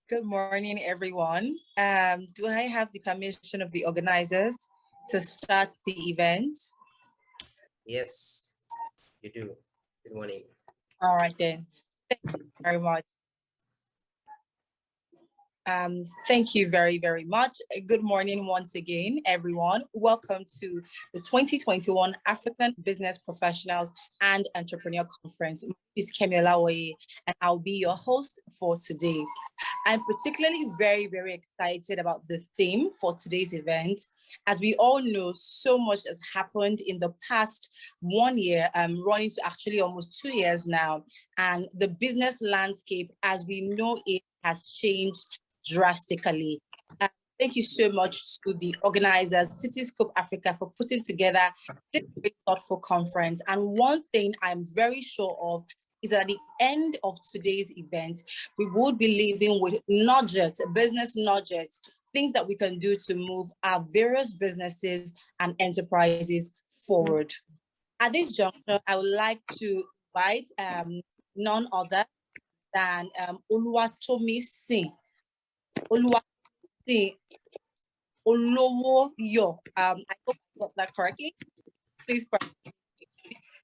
Good morning, everyone. Do I have the permission of the organizers to start the event? Yes, you do. Good morning. All right, then. Thank you very much. Thank you very, very much. Good morning once again, everyone. Welcome to the 2021 African Business Professionals and Entrepreneur Conference. My name is Kemi Olawoye, and I'll be your host for today. I'm particularly very, very excited about the theme for today's event. As we all know, so much has happened in the past 1 year, running to actually almost 2 years now. And the business landscape, as we know it, has changed drastically. Thank you so much to the organizers, Cityscope Africa, for putting together this very thoughtful conference. And one thing I'm very sure of is that at the end of today's event, we would be leaving with nuggets, business nuggets, things that we can do to move our various businesses and enterprises forward. At this juncture, I would like to invite none other than Oluwatomi Singh. Oluwatomi Olowoyo. I hope I got that correctly. Please,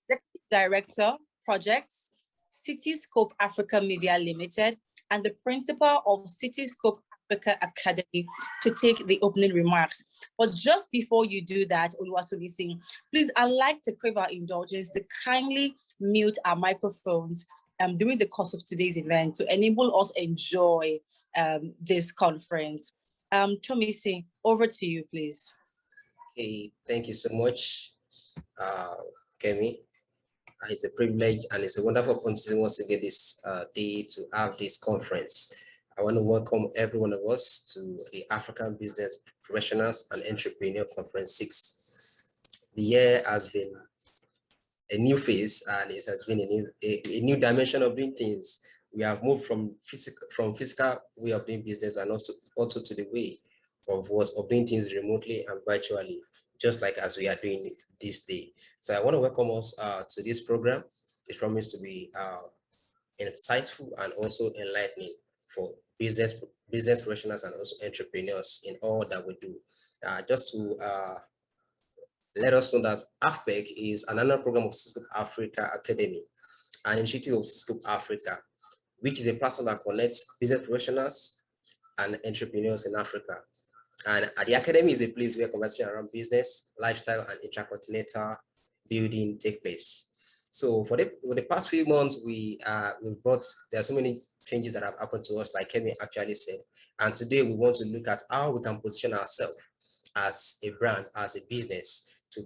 Deputy Director, Projects, Cityscope Africa Media Limited, and the Principal of Cityscope Africa Academy to take the opening remarks. But just before you do that, Oluwatomi Singh, please, I'd like to crave our indulgence to kindly mute our microphones during the course of today's event to enable us enjoy this conference. Tomi Singh, over to you, please. Okay, thank you so much, Kemi. It's a privilege and it's a wonderful opportunity once again this day to have this conference. I want to welcome every one of us to the African Business Professionals and Entrepreneur Conference 6. The year has been a new phase and it has been a new dimension of doing things. We have moved from physical way of doing business and also to the way of doing things remotely and virtually, just like as we are doing it this day. So I want to welcome us to this program. It promises to be insightful and also enlightening for business professionals and also entrepreneurs in all that we do. Just to let us know that AFPEC is an annual program of Cityscope Africa Academy, an initiative of Cityscope Africa, which is a platform that connects business professionals and entrepreneurs in Africa. And the Academy is a place where conversation around business, lifestyle, and intercontinental building take place. So for the past few months, there are so many changes that have happened to us, like Kemi actually said. And today we want to look at how we can position ourselves as a brand, as a business, to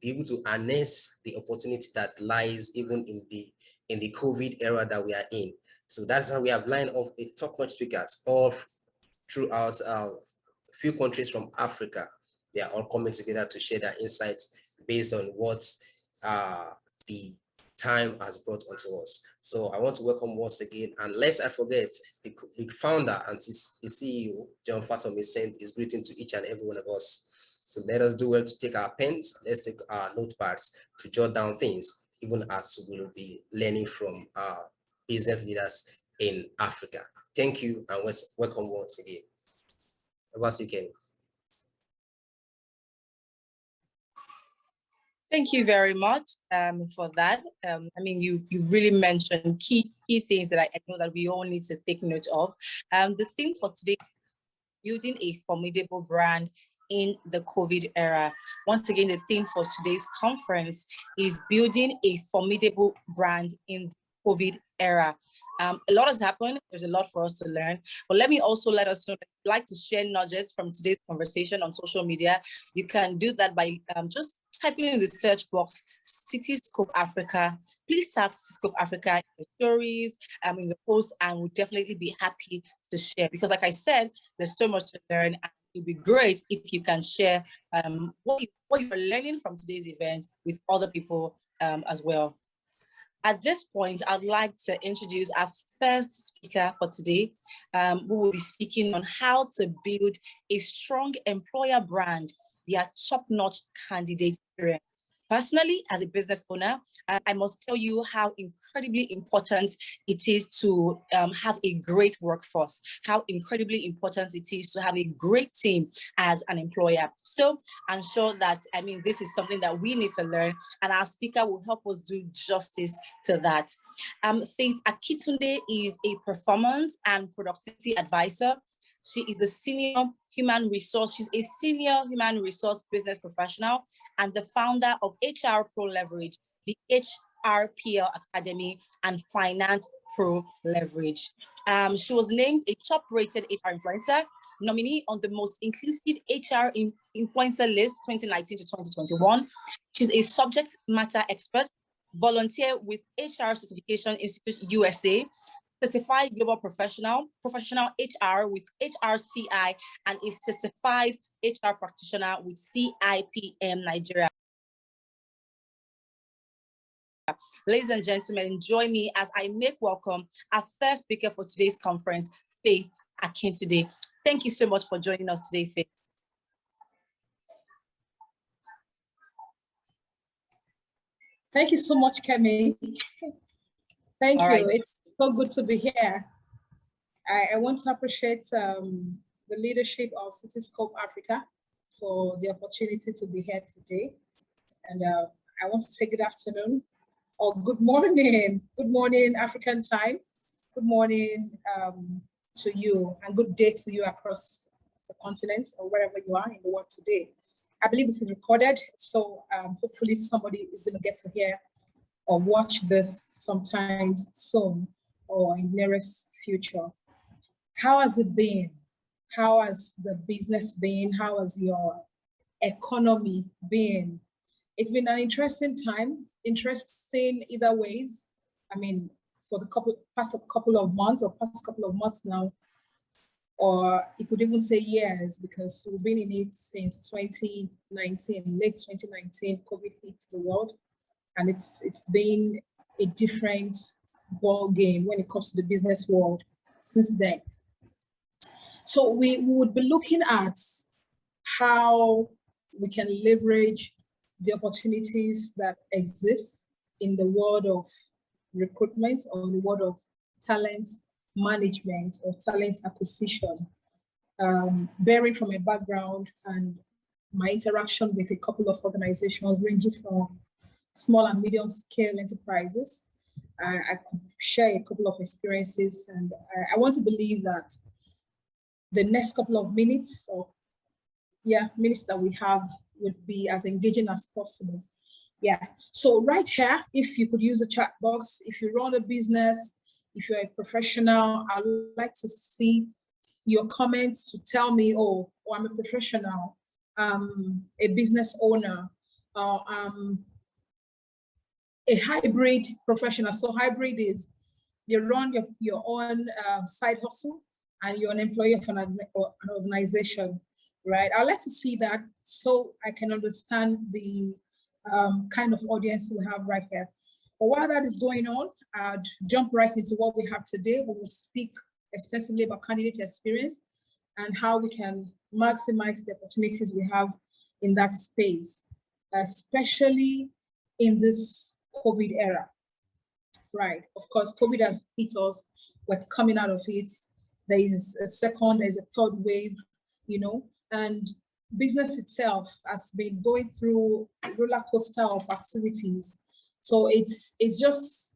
be able to harness the opportunity that lies even in the COVID era that we are in. So that's how we have lined up a top-notch speakers all throughout a few countries from Africa. They are all coming together to share their insights based on what the time has brought onto us. So I want to welcome once again, and lest I forget, the founder and the CEO, John Fatomi, sent his greeting to each and every one of us. So let us do well to take our pens, let's take our notepads to jot down things, even as we will be learning from our business leaders in Africa. Thank you and welcome once again. Over to you, Ken. Thank you very much for that. I mean, you really mentioned key things that I know that we all need to take note of. The theme for today, building a formidable brand in the COVID era. Once again, the theme for today's conference is building a formidable brand in the COVID era. A lot has happened. There's a lot for us to learn. But let me also let us know that if you'd like to share nuggets from today's conversation on social media, you can do that by just typing in the search box, Cityscope Africa. Please tag Cityscope Africa in the stories, in the posts, and we'll definitely be happy to share. Because like I said, there's so much to learn, and it'd be great if you can share what you're learning from today's event with other people as well. At this point, I'd like to introduce our first speaker for today, who will be speaking on how to build a strong employer brand via top-notch candidate experience. Personally, as a business owner, I must tell you how incredibly important it is to have a great workforce, how incredibly important it is to have a great team as an employer. So I'm sure that, I mean, this is something that we need to learn, and our speaker will help us do justice to that. Faith Akitunde is a performance and productivity advisor. She's a senior human resource business professional and the founder of HR Pro Leverage, the HRPL Academy, and Finance Pro Leverage. She was named a top-rated HR influencer, nominee on the most inclusive HR influencer list 2019 to 2021. She's a subject matter expert, volunteer with HR Certification Institute USA, certified global professional HR with HRCI, and a certified HR practitioner with CIPM Nigeria. Ladies and gentlemen, join me as I make welcome our first speaker for today's conference, Faith Akitunde. Thank you so much for joining us today, Faith. Thank you so much, Kemi. Thank you. Right. It's so good to be here. I want to appreciate the leadership of Cityscope Africa for the opportunity to be here today. And I want to say good afternoon or good morning. Good morning, African time. Good morning to you, and good day to you across the continent or wherever you are in the world today. I believe this is recorded, so hopefully somebody is going to get to hear or watch this sometimes soon or in the nearest future. How has it been? How has the business been? How has your economy been? It's been an interesting time, interesting either ways. I mean, for the past couple of months now, or you could even say years, because we've been in it since 2019, late 2019, COVID hit the world. And it's been a different ball game when it comes to the business world since then. So we would be looking at how we can leverage the opportunities that exist in the world of recruitment or the world of talent management or talent acquisition, bearing from a background and my interaction with a couple of organizations ranging from small and medium scale enterprises. I could share a couple of experiences, and I want to believe that the next couple of minutes minutes that we have would be as engaging as possible. Yeah, so right here, if you could use the chat box, if you run a business, if you're a professional, I'd like to see your comments to tell me, oh I'm a professional, a business owner, a hybrid professional. So hybrid is you run your own side hustle and you're an employee of an organization, right? I'd like to see that so I can understand the kind of audience we have right here. But while that is going on, I'd jump right into what we have today. We will speak extensively about candidate experience and how we can maximize the opportunities we have in that space, especially in this COVID era, right? Of course, COVID has hit us. We're coming out of it. There is a second, there's a third wave, and business itself has been going through a roller coaster of activities. So it's just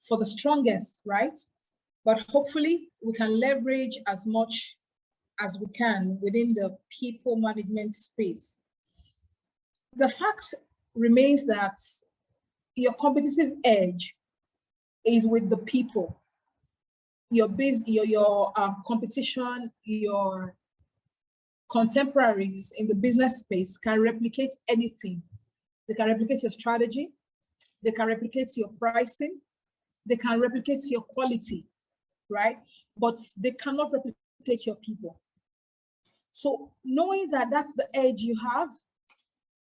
for the strongest, right? But hopefully we can leverage as much as we can within the people management space. The fact remains that your competitive edge is with the people. Your competition, your contemporaries in the business space can replicate anything. They can replicate your strategy. They can replicate your pricing. They can replicate your quality, right? But they cannot replicate your people. So knowing that that's the edge you have,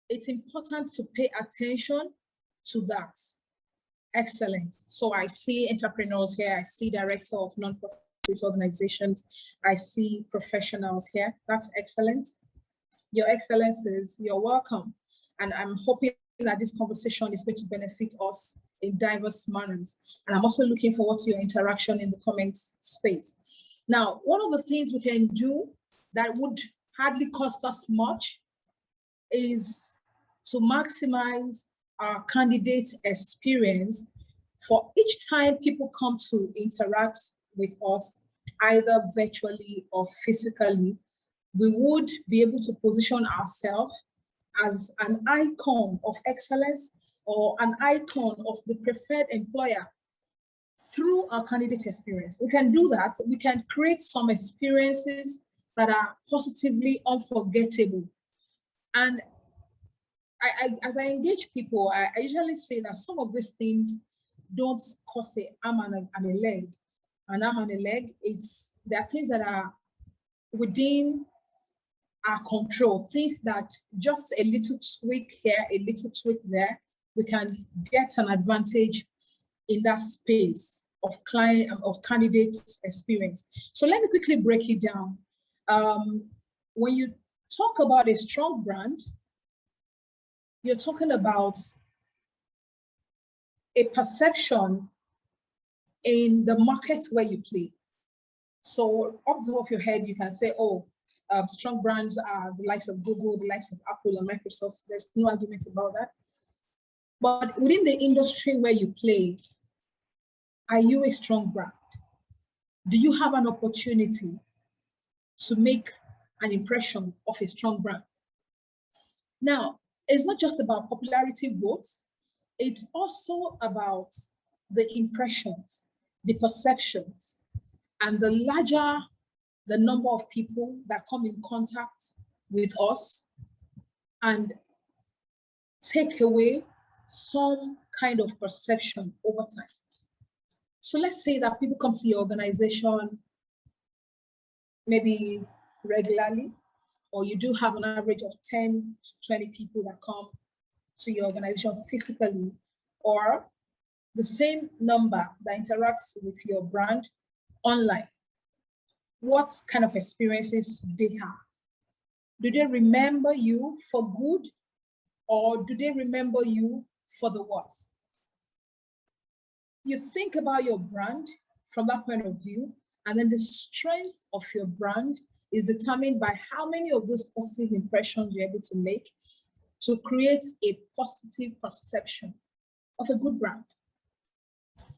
it's important to pay attention to that. Excellent. So I see entrepreneurs here. I see director of non-profit organizations. I see professionals here. That's excellent. Your Excellencies, you're welcome. And I'm hoping that this conversation is going to benefit us in diverse manners. And I'm also looking forward to your interaction in the comments space. Now, one of the things we can do that would hardly cost us much is to maximize our candidates' experience for each time people come to interact with us, either virtually or physically. We would be able to position ourselves as an icon of excellence or an icon of the preferred employer through our candidate experience. We can do that. We can create some experiences that are positively unforgettable. And as I engage people, I usually say that some of these things don't cost an arm and a leg. An arm and a leg, there are things that are within our control, things that just a little tweak here, a little tweak there, we can get an advantage in that space of candidate experience. So let me quickly break it down. When you talk about a strong brand, you're talking about a perception in the market where you play. So off the top of your head, you can say, oh, strong brands are the likes of Google, the likes of Apple and Microsoft. There's no argument about that. But within the industry where you play, are you a strong brand? Do you have an opportunity to make an impression of a strong brand? Now, it's not just about popularity votes. It's also about the impressions, the perceptions, and the larger the number of people that come in contact with us and take away some kind of perception over time. So let's say that people come to your organization maybe regularly, or you do have an average of 10 to 20 people that come to your organization physically, or the same number that interacts with your brand online. What kind of experiences do they have? Do they remember you for good, or do they remember you for the worse? You think about your brand from that point of view, and then the strength of your brand is determined by how many of those positive impressions you're able to make to create a positive perception of a good brand.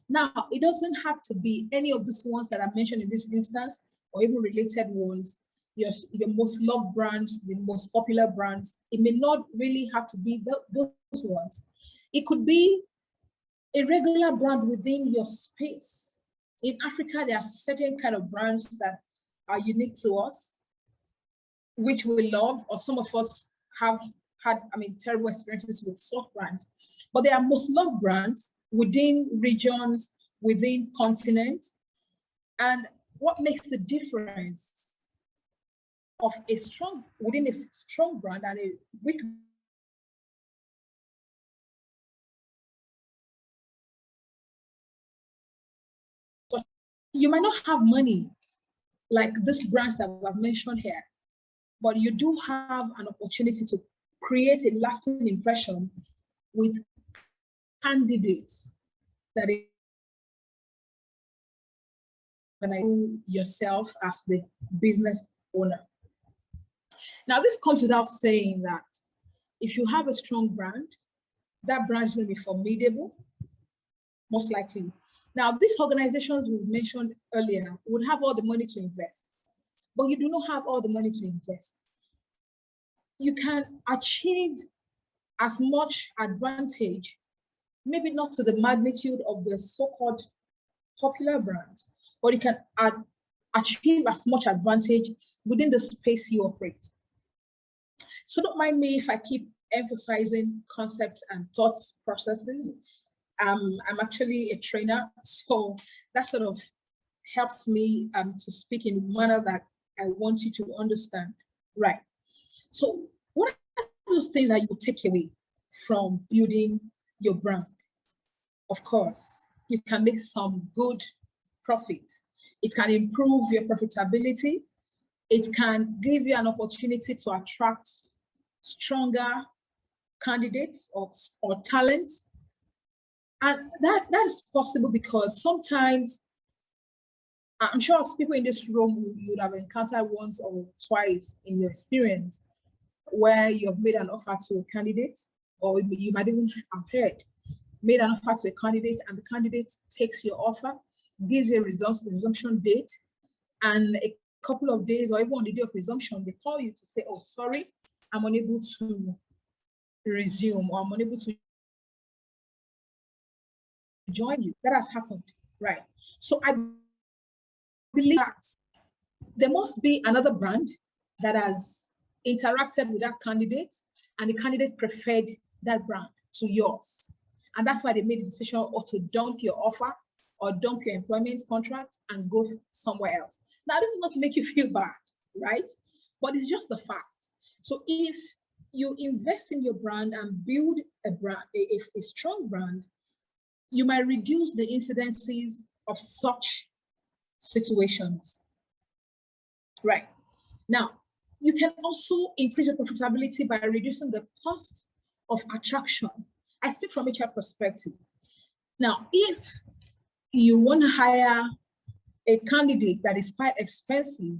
Now, it doesn't have to be any of these ones that I mentioned in this instance, or even related ones, your most loved brands, the most popular brands. It may not really have to be those ones. It could be a regular brand within your space. In Africa, there are certain kind of brands that are unique to us, which we love, or some of us have had, terrible experiences with soft brands. But there are most loved brands within regions, within continents. And what makes the difference of within a strong brand and a weak brand? You might not have money like these brands that I've mentioned here, but you do have an opportunity to create a lasting impression with candidates that yourself as the business owner. Now, this comes without saying that if you have a strong brand, that brand is going to be formidable, most likely. Now, these organizations we mentioned earlier would have all the money to invest, but you do not have all the money to invest. You can achieve as much advantage, maybe not to the magnitude of the so-called popular brands, but you can achieve as much advantage within the space you operate. So don't mind me if I keep emphasizing concepts and thoughts processes. I'm actually a trainer, so that sort of helps me to speak in a manner that I want you to understand. Right. So what are those things that you take away from building your brand? Of course, you can make some good profit. It can improve your profitability. It can give you an opportunity to attract stronger candidates or talent. And that is possible because sometimes, I'm sure people in this room you would have encountered once or twice in your experience where you have made an offer to a candidate, or you might even have heard, made an offer to a candidate and the candidate takes your offer, gives you a resumption date, and a couple of days or even on the day of resumption, they call you to say, oh, sorry, I'm unable to resume, or I'm unable to join you. That has happened, right? So I believe that there must be another brand that has interacted with that candidate and the candidate preferred that brand to yours. And that's why they made the decision or to dump your offer or dump your employment contract and go somewhere else. Now, this is not to make you feel bad, right? But it's just the fact. So if you invest in your brand and build a brand, a strong brand, you might reduce the incidences of such situations. Right. Now, you can also increase your profitability by reducing the cost of attraction. I speak from HR perspective. Now, if you want to hire a candidate that is quite expensive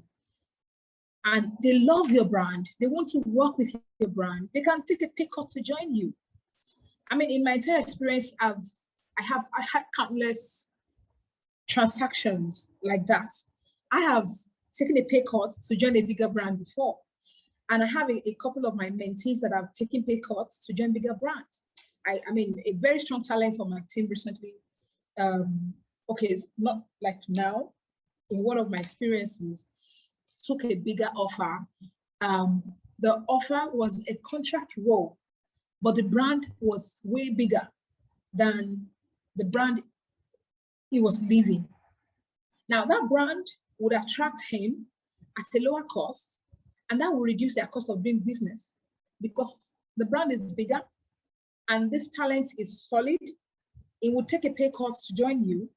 and they love your brand, they want to work with your brand, they can take a pay cut to join you. I mean, in my entire experience, I had countless transactions like that. I have taken a pay cut to join a bigger brand before. And I have a couple of my mentees that have taken pay cuts to join bigger brands. I mean, a very strong talent on my team recently, okay, not like now, in one of my experiences, took a bigger offer. The offer was a contract role, but the brand was way bigger than the brand he was leaving. Now that brand would attract him at a lower cost, and that will reduce their cost of doing business because the brand is bigger and this talent is solid. It would take a pay cut to join you,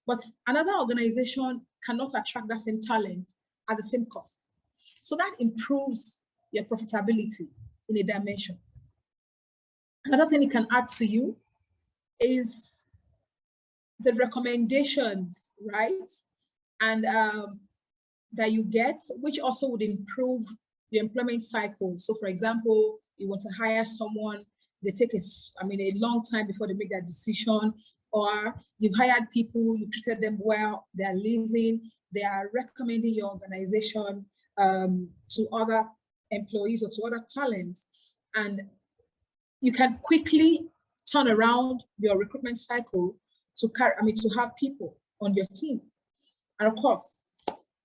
but another organization cannot attract that same talent at the same cost. So that improves your profitability in a dimension. Another thing it can add to you is the recommendations, right? And that you get, which also would improve your employment cycle. So for example, you want to hire someone, they take a long time before they make that decision, or you've hired people, you treated them well, they're leaving, they are recommending your organization to other employees or to other talents. And you can quickly turn around your recruitment cycle to have people on your team. And of course,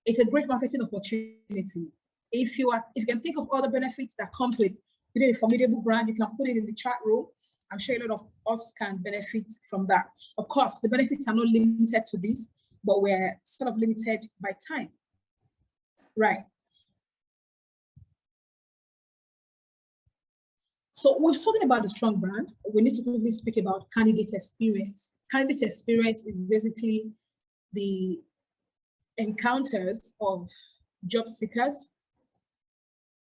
it's a great marketing opportunity. If you can think of other benefits that comes with a formidable brand, you can put it in the chat room. I'm sure a lot of us can benefit from that. Of course, the benefits are not limited to this, but we're sort of limited by time. Right. So we're talking about a strong brand. We need to quickly speak about candidate experience. Candidate experience is basically the encounters of job seekers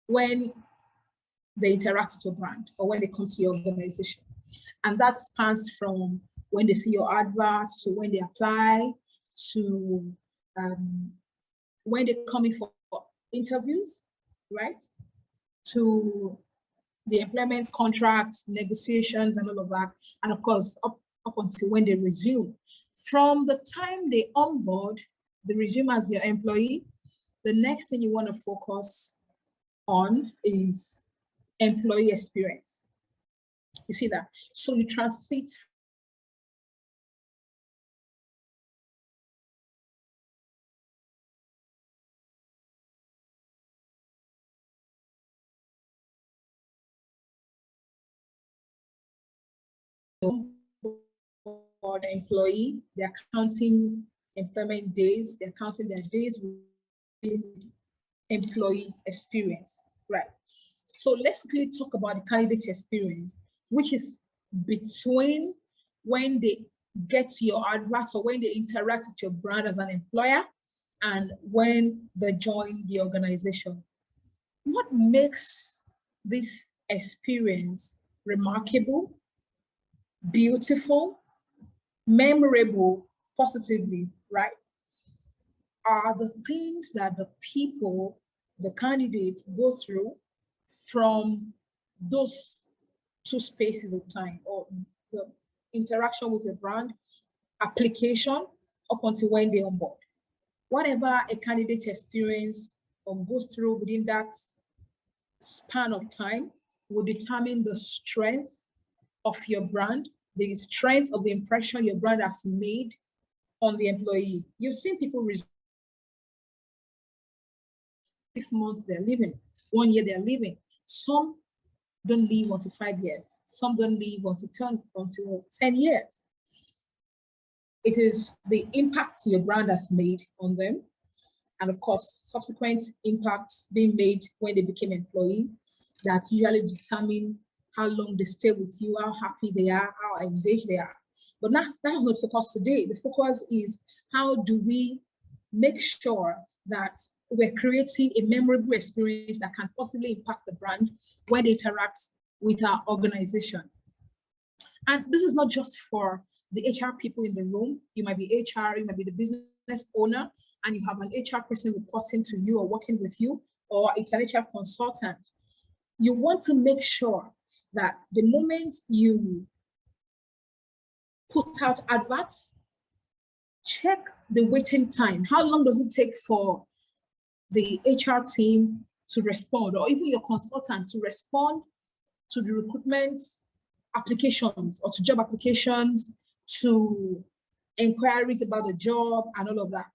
when they interact with your brand or when they come to your organization. And that spans from when they see your adverts to when they apply to when they come in for interviews, right? to the employment contracts, negotiations, and all of that. And of course, up until when they resume. From the time they onboard, they resume as your employee, the next thing you want to focus on is employee experience. You see that? So you transit for the employee, they're counting employment days, they're counting their days with employee experience, right? So let's quickly talk about the candidate experience, which is between when they get your advert or when they interact with your brand as an employer and when they join the organization. What makes this experience remarkable, beautiful, memorable, positively, right, are the things that the people, the candidates go through from those two spaces of time, or the interaction with your brand, application, up until when they onboard. Whatever a candidate experience or goes through within that span of time will determine the strength of your brand, the strength of the impression your brand has made on the employee. You've seen people 6 months they're leaving, 1 year they're leaving. Some don't leave until 5 years. Some don't leave until 10 years. It is the impact your brand has made on them, and of course, subsequent impacts being made when they became employee that usually determine how long they stay with you, how happy they are, how engaged they are. But that's not the focus today. The focus is how do we make sure that we're creating a memorable experience that can possibly impact the brand when they interact with our organization. And this is not just for the HR people in the room. You might be HR, you might be the business owner, and you have an HR person reporting to you or working with you, or it's an HR consultant. You want to make sure that the moment you put out adverts, check the waiting time. How long does it take for the HR team to respond, or even your consultant to respond to the recruitment applications or to job applications, to inquiries about the job and all of that?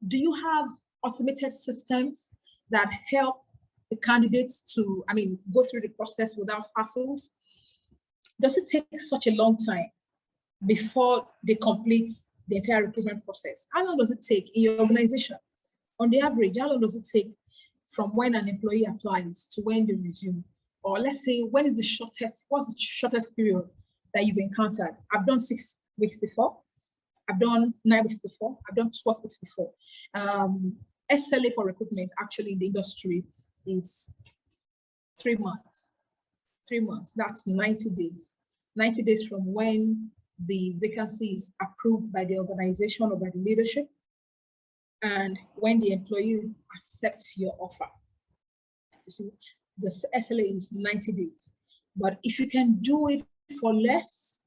Do you have automated systems that help the candidates to, go through the process without hassles? Does it take such a long time before they complete the entire recruitment process? How long does it take in your organization? On the average, how long does it take from when an employee applies to when they resume? Or let's say, what's the shortest period that you've encountered? I've done 6 weeks before. I've done 9 weeks before. I've done 12 weeks before. SLA for recruitment, actually in the industry, is 3 months. 3 months, that's 90 days. 90 days from when the vacancy is approved by the organization or by the leadership, and when the employee accepts your offer. See, the SLA is 90 days. But if you can do it for less,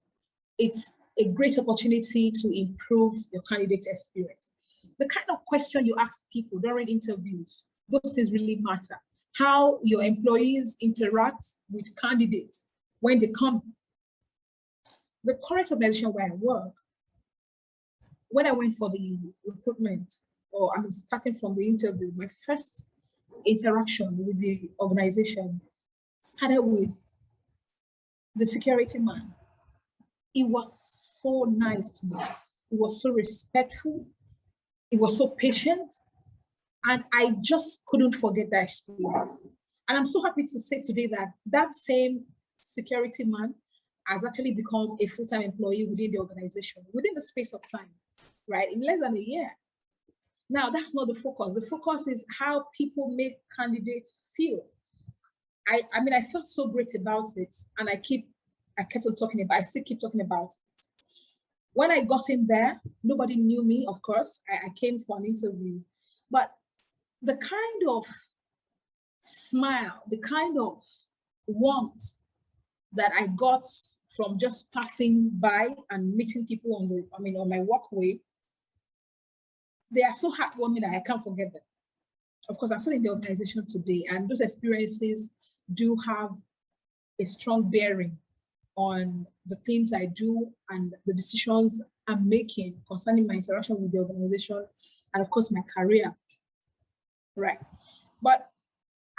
it's a great opportunity to improve your candidate experience. The kind of question you ask people during interviews, those things really matter. How your employees interact with candidates when they come. The current organization where I work, when I went for the recruitment, or I'm starting from the interview, my first interaction with the organization started with the security man. It was so nice to me. It was so respectful. It was so patient. And I just couldn't forget that experience. And I'm so happy to say today that that same security man has actually become a full-time employee within the organization, within the space of time, right? In less than a year. Now, that's not the focus. The focus is how people make candidates feel. I felt so great about it, and I kept on talking about it. I still keep talking about it. When I got in there, nobody knew me, of course. I came for an interview. But the kind of smile, the kind of warmth that I got from just passing by and meeting people on my walkway, they are so heartwarming that I can't forget them. Of course, I'm still in the organization today, and those experiences do have a strong bearing on the things I do and the decisions I'm making concerning my interaction with the organization and, of course, my career. Right. But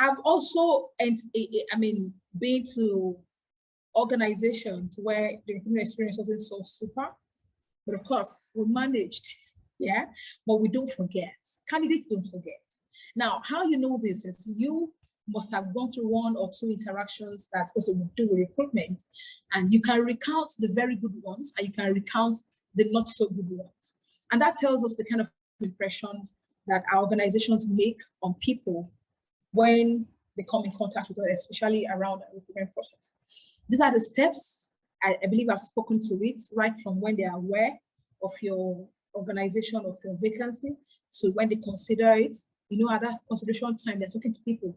I've also, been to organizations where the recruitment experience wasn't so super, but of course, we managed, yeah, but we don't forget. Candidates don't forget. Now, how you know this is you must have gone through one or two interactions that's supposed to do with recruitment, and you can recount the very good ones and you can recount the not so good ones. And that tells us the kind of impressions that our organizations make on people when they come in contact with us, especially around the recruitment process. These are the steps. I believe I've spoken to it right from when they are aware of your organization, of your vacancy. So when they consider it, you know, at that consideration time, they're talking to people.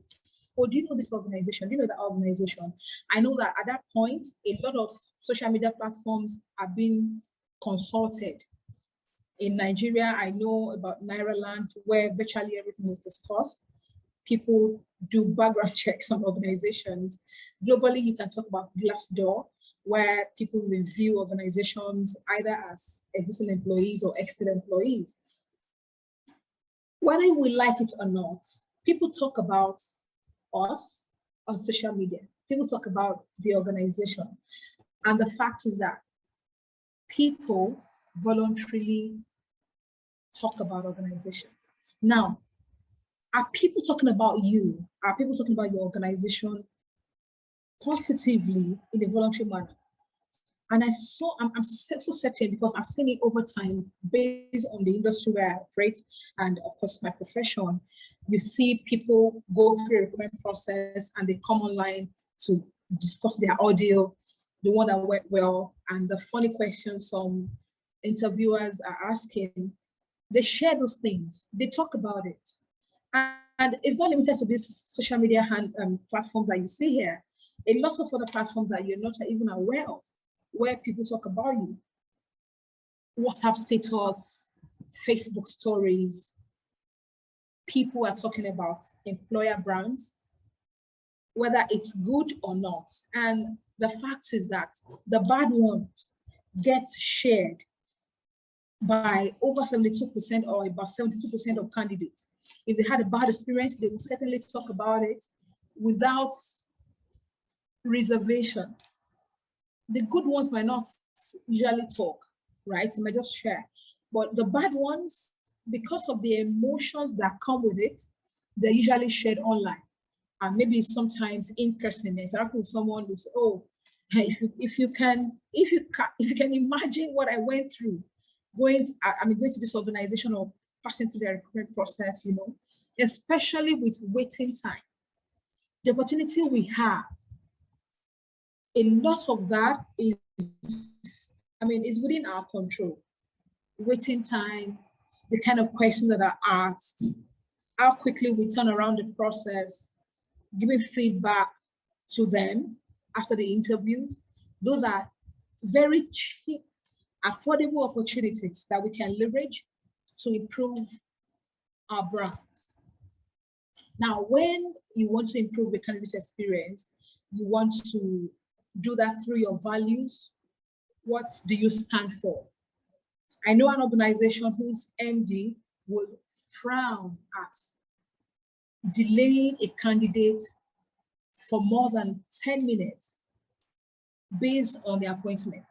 Oh, do you know this organization? Do you know that organization? I know that at that point, a lot of social media platforms are being consulted. In Nigeria, I know about Nairaland, where virtually everything is discussed. People do background checks on organizations. Globally, you can talk about Glassdoor, where people review organizations either as existing employees or exit employees. Whether we like it or not, people talk about us on social media. People talk about the organization. And the fact is that people voluntarily talk about organizations. Now, are people talking about you? Are people talking about your organization positively in a voluntary manner? And I'm so certain, because I've seen it over time based on the industry where I operate and, of course, my profession. You see people go through a recruitment process and they come online to discuss their audio, the one that went well, and the funny questions some interviewers are asking. They share those things. They talk about it. And it's not limited to these social media platforms that you see here. A lot of other platforms that you're not even aware of, where people talk about you. WhatsApp status, Facebook stories. People are talking about employer brands, whether it's good or not. And the fact is that the bad ones get shared by over 72% or about 72% of candidates. If they had a bad experience, they will certainly talk about it without reservation. The good ones might not usually talk, right? They might just share. But the bad ones, because of the emotions that come with it, they're usually shared online. And maybe sometimes in person, interact with someone who says, oh, if you can imagine what I went through, going to this organization or passing through the recruitment process, you know, especially with waiting time. The opportunity we have, a lot of that is within our control. Waiting time, the kind of questions that are asked, how quickly we turn around the process, giving feedback to them after the interviews. Those are very cheap, affordable opportunities that we can leverage to improve our brand. Now, when you want to improve the candidate experience, you want to do that through your values. What do you stand for? I know an organization whose MD will frown at delaying a candidate for more than 10 minutes based on the appointment.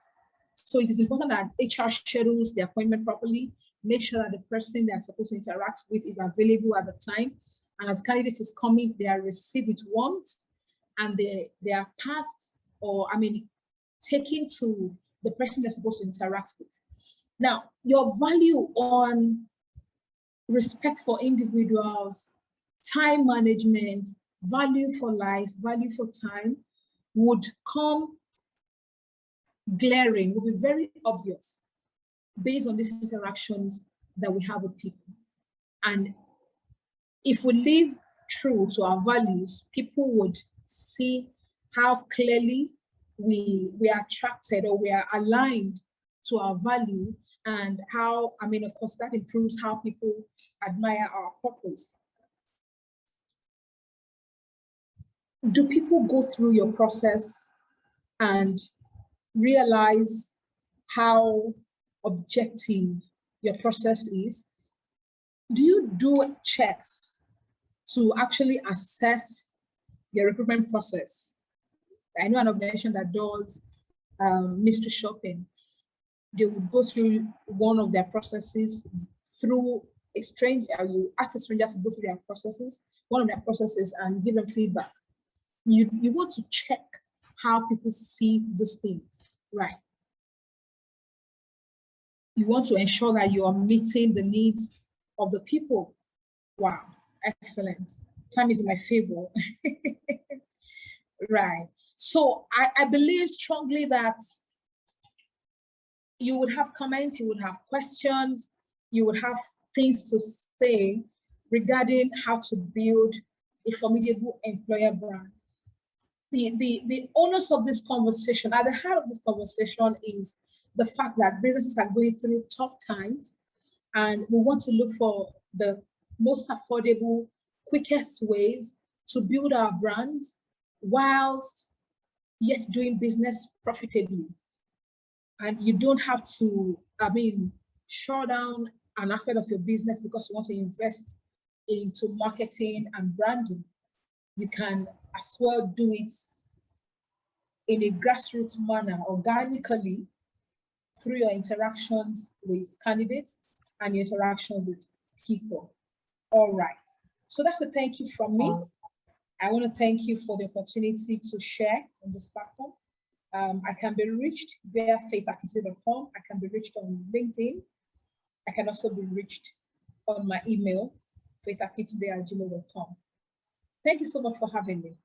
So it is important that HR schedules the appointment properly, make sure that the person they're supposed to interact with is available at the time. And as candidates is coming, they are received with warmth and they are passed taken to the person they're supposed to interact with. Now, your value on respect for individuals, time management, value for life, value for time would come glaring, will be very obvious based on these interactions that we have with people. And if we leave true to our values, people would see how clearly we are attracted or we are aligned to our value, and how, I mean, of course, that improves how people admire our purpose. Do people go through your process and realize how objective your process is? Do you do checks to actually assess your recruitment process? I know an organization that does mystery shopping. They would go through one of their processes through a stranger. You ask a stranger to go through their processes, one of their processes, and give them feedback. You want to check how people see these things, right? You want to ensure that you are meeting the needs of the people. Wow, excellent. Time is in my favor. Right. So I believe strongly that you would have comments, you would have questions, you would have things to say regarding how to build a formidable employer brand. The onus of this conversation, at the heart of this conversation, is the fact that businesses are going through tough times, and we want to look for the most affordable, quickest ways to build our brands whilst yet doing business profitably. And you don't have to, shut down an aspect of your business because you want to invest into marketing and branding. You can as well do it in a grassroots manner, organically, through your interactions with candidates and your interaction with people. All right. So that's a thank you from me. I want to thank you for the opportunity to share on this platform. I can be reached via faithakite.com. I can be reached on LinkedIn. I can also be reached on my email, faithakite@gmail.com. Thank you so much for having me.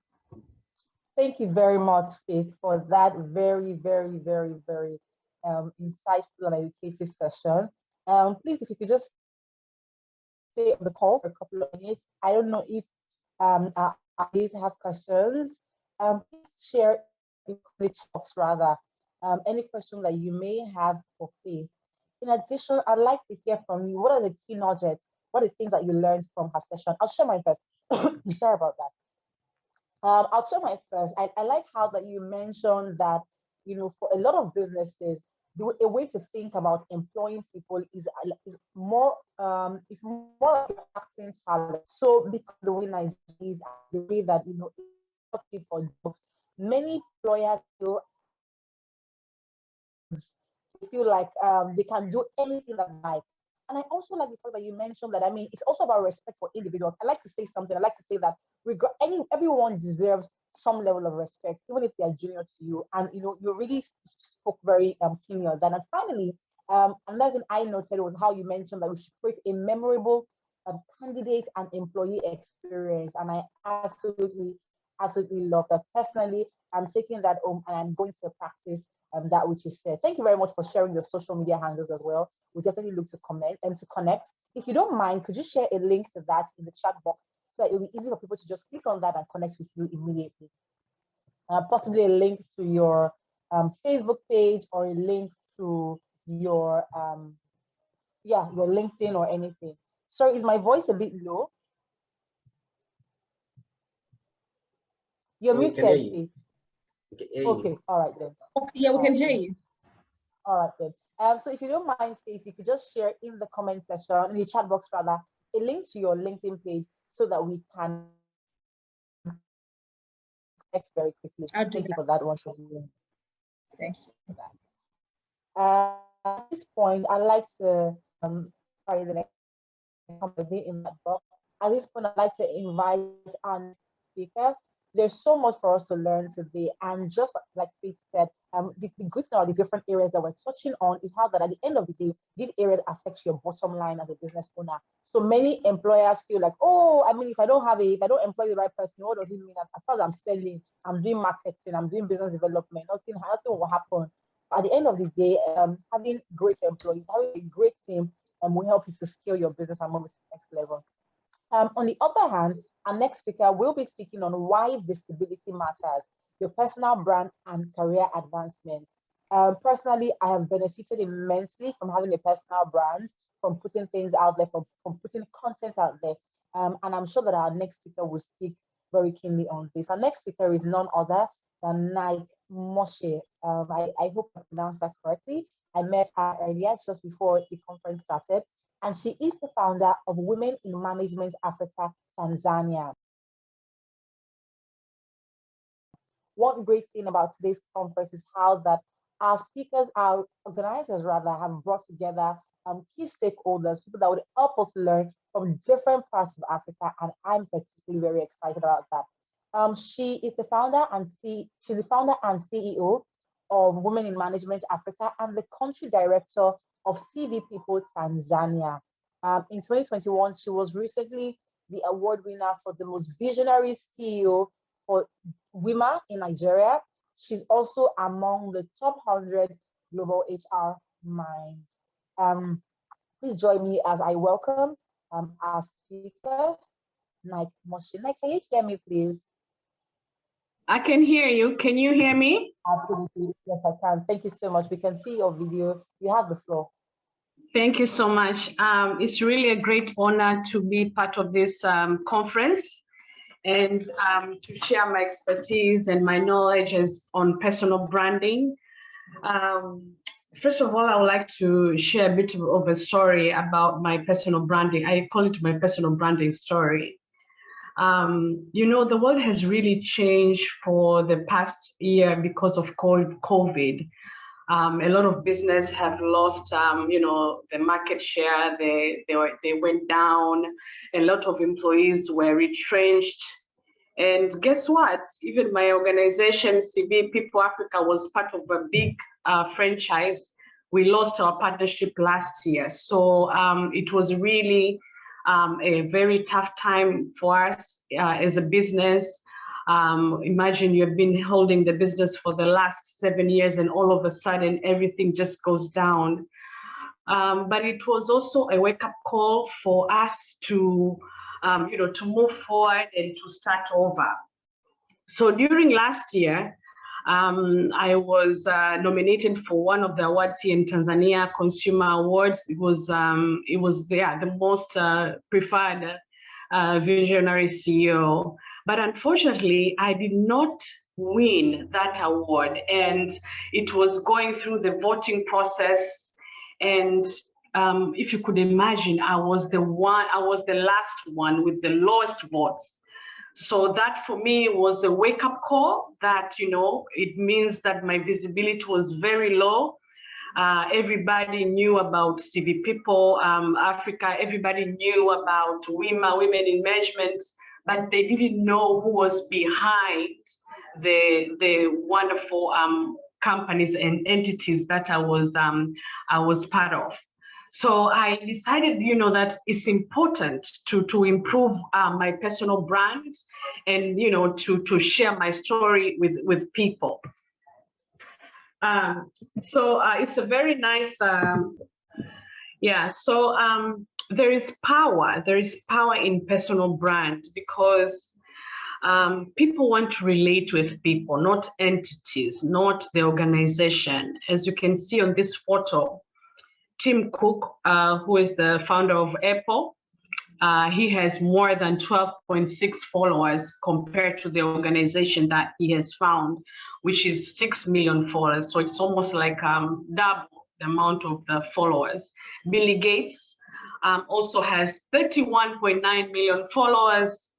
Thank you very much, Faith, for that very, very, very, very insightful and educative session. Please, if you could just stay on the call for a couple of minutes. I don't know if our audience have questions. Please share in the chats, rather, any questions that you may have for Faith. In addition, I'd like to hear from you. What are the key nuggets? What are the things that you learned from her session? I'll share mine first. Sorry about that. I'll share mine first. I like how that you mentioned that, for a lot of businesses, a way to think about employing people is more like attracting talent. So because the way Nigeria is, the way that for jobs, many employers feel like they can do anything that they like. And I also like the fact that you mentioned that, it's also about respect for individuals. I like to say something. I like to say that everyone deserves some level of respect, even if they are junior to you. And, you really spoke very keenly on that. And finally, another thing I noted was how you mentioned that we should create a memorable candidate and employee experience. And I absolutely love that. Personally, I'm taking that home and I'm going to practice that which you said. Thank you very much for sharing your social media handles as well. We definitely look to comment and to connect. If you don't mind, could you share a link to that in the chat box so that it will be easy for people to just click on that and connect with you immediately? Possibly a link to your Facebook page or a link to your your LinkedIn or anything. Sorry, is my voice a bit low? You're muted. Okay, all right then. Okay, yeah, we can hear you. All right then. So if you don't mind, Faith, you could just share in the comment section, in the chat box rather, a link to your LinkedIn page so that we can connect very quickly. Thank you for that once again. Thank you for that. At this point, I'd like to sorry, the next comment in that box. At this point, I'd like to invite our speaker. There's so much for us to learn today, and just like Faith said, the good thing about the different areas that we're touching on is how that at the end of the day, these areas affect your bottom line as a business owner. So many employers feel like, if I don't employ the right person, what does it mean? As far as I'm selling, I'm doing marketing, I'm doing business development, nothing will happen. But at the end of the day, having great employees, having a great team will help you to scale your business and move to the next level. On the other hand, Our next speaker will be speaking on why visibility matters, your personal brand and career advancement. Personally, I have benefited immensely from having a personal brand, from putting things out there, from putting content out there. And I'm sure that our next speaker will speak very keenly on this. Our next speaker is none other than Nike Moshe. I hope I pronounced that correctly. I met her earlier, just before the conference started, and she is the founder of Women in Management Africa, Tanzania. One great thing about today's conference is how that our speakers, our organizers rather, have brought together key stakeholders, people that would help us learn from different parts of Africa, and I'm particularly very excited about that. She is the founder and she's the founder and CEO of Women in Management Africa and the country director of CV People Tanzania. In 2021, she was recently the award winner for the most visionary CEO for women in Nigeria. She's also among the top 100 global HR minds. Please join me as I welcome our speaker, Nike Moshe. Nike, can you hear me, please? I can hear you. Can you hear me? Absolutely. Yes, I can. Thank you so much. We can see your video. You have the floor. Thank you so much. It's really a great honor to be part of this conference and to share my expertise and my knowledge on personal branding. First of all, I would like to share a bit of a story about my personal branding. I call it my personal branding story. You know, the world has really changed for the past year because of COVID. A lot of business have lost, you know, the market share. They went down. A lot of employees were retrenched. And guess what? Even my organization, CV People Africa, was part of a big franchise. We lost our partnership last year. So it was really a very tough time for us as a business. Imagine you've been holding the business for the last 7 years and all of a sudden everything just goes down. But it was also a wake-up call for us to, you know, to move forward and to start over. So during last year, I was nominated for one of the awards here in Tanzania, Consumer Awards. It was the most preferred visionary CEO. But unfortunately, I did not win that award, and it was going through the voting process. And if you could imagine, I was the last one with the lowest votes. So that for me was a wake-up call that, you know, it means that my visibility was very low. Everybody knew about CV People Africa. Everybody knew about women in management, but they didn't know who was behind the wonderful companies and entities that I was part of. So I decided, you know, that it's important to improve my personal brand and, you know, to share my story with people. So it's a very nice, there is power in personal brand because people want to relate with people, not entities, not the organization. As you can see on this photo, Tim Cook, who is the founder of Apple, he has more than 12.6 followers compared to the organization that he has found, which is 6 million followers. So it's almost like double the amount of the followers. Bill Gates also has 31.9 million followers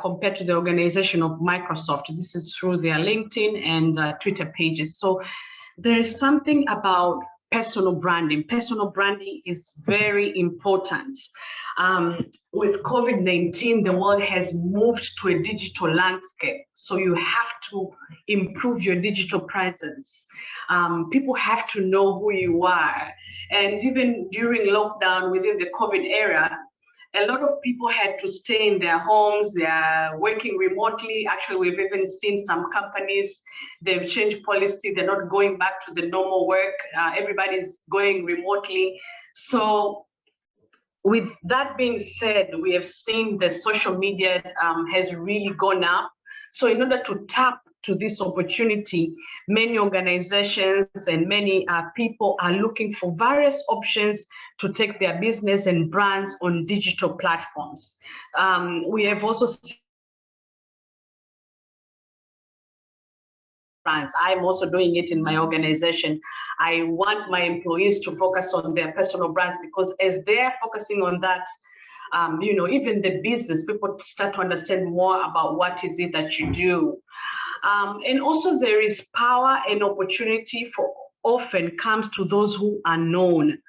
compared to the organization of Microsoft. This is through their LinkedIn and Twitter pages. So there is something about personal branding. Personal branding is very important. With COVID-19, the world has moved to a digital landscape. So you have to improve your digital presence. People have to know who you are. And even during lockdown within the COVID era, a lot of people had to stay in their homes. They are working remotely. Actually, we've even seen some companies, they've changed policy. They're not going back to the normal work. Everybody's going remotely. So with that being said, we have seen the social media has really gone up. So in order to tap to this opportunity, many organizations and many people are looking for various options to take their business and brands on digital platforms. We have also seen brands. I'm also doing it in my organization. I want my employees to focus on their personal brands, because as they're focusing on that, you know, even the business, people start to understand more about what is it that you do. And also there is power and opportunity for often comes to those who are known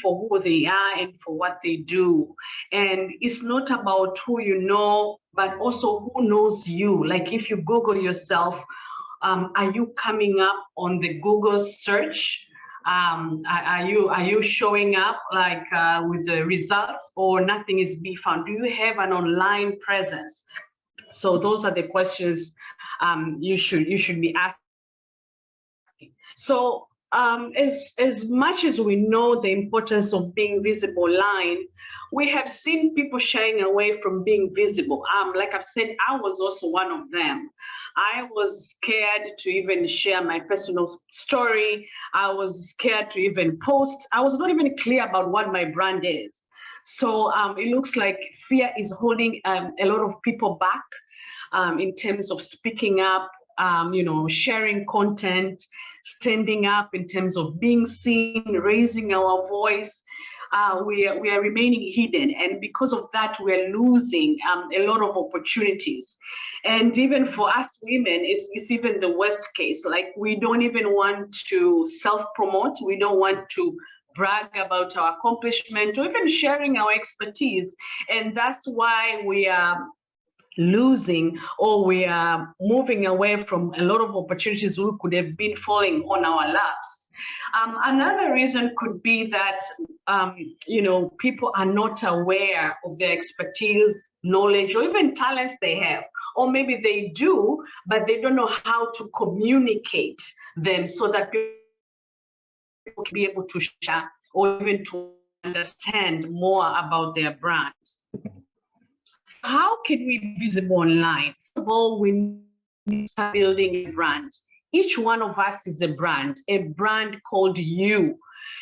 for who they are and for what they do. And it's not about who you know, but also who knows you. Like if you Google yourself, are you coming up on the Google search? Are you showing up like with the results, or nothing is being found? Do you have an online presence? So those are the questions you should be asking. So as much as we know the importance of being visible online, we have seen people shying away from being visible. Like I've said, I was also one of them. I was scared to even share my personal story. I was scared to even post. I was not even clear about what my brand is. So it looks like fear is holding a lot of people back in terms of speaking up, you know, sharing content, standing up in terms of being seen, raising our voice. We are remaining hidden, and because of that, we're losing a lot of opportunities. And even for us women, it's even the worst case. Like we don't even want to self-promote. We don't want to brag about our accomplishment or even sharing our expertise. And that's why we are losing, or we are moving away from a lot of opportunities we could have been falling on our laps. Another reason could be that you know, people are not aware of their expertise, knowledge, or even talents they have, or maybe they do, but they don't know how to communicate them so that people can be able to share or even to understand more about their brand. How can we be visible online? First of all, we need to start building a brand. Each one of us is a brand called you.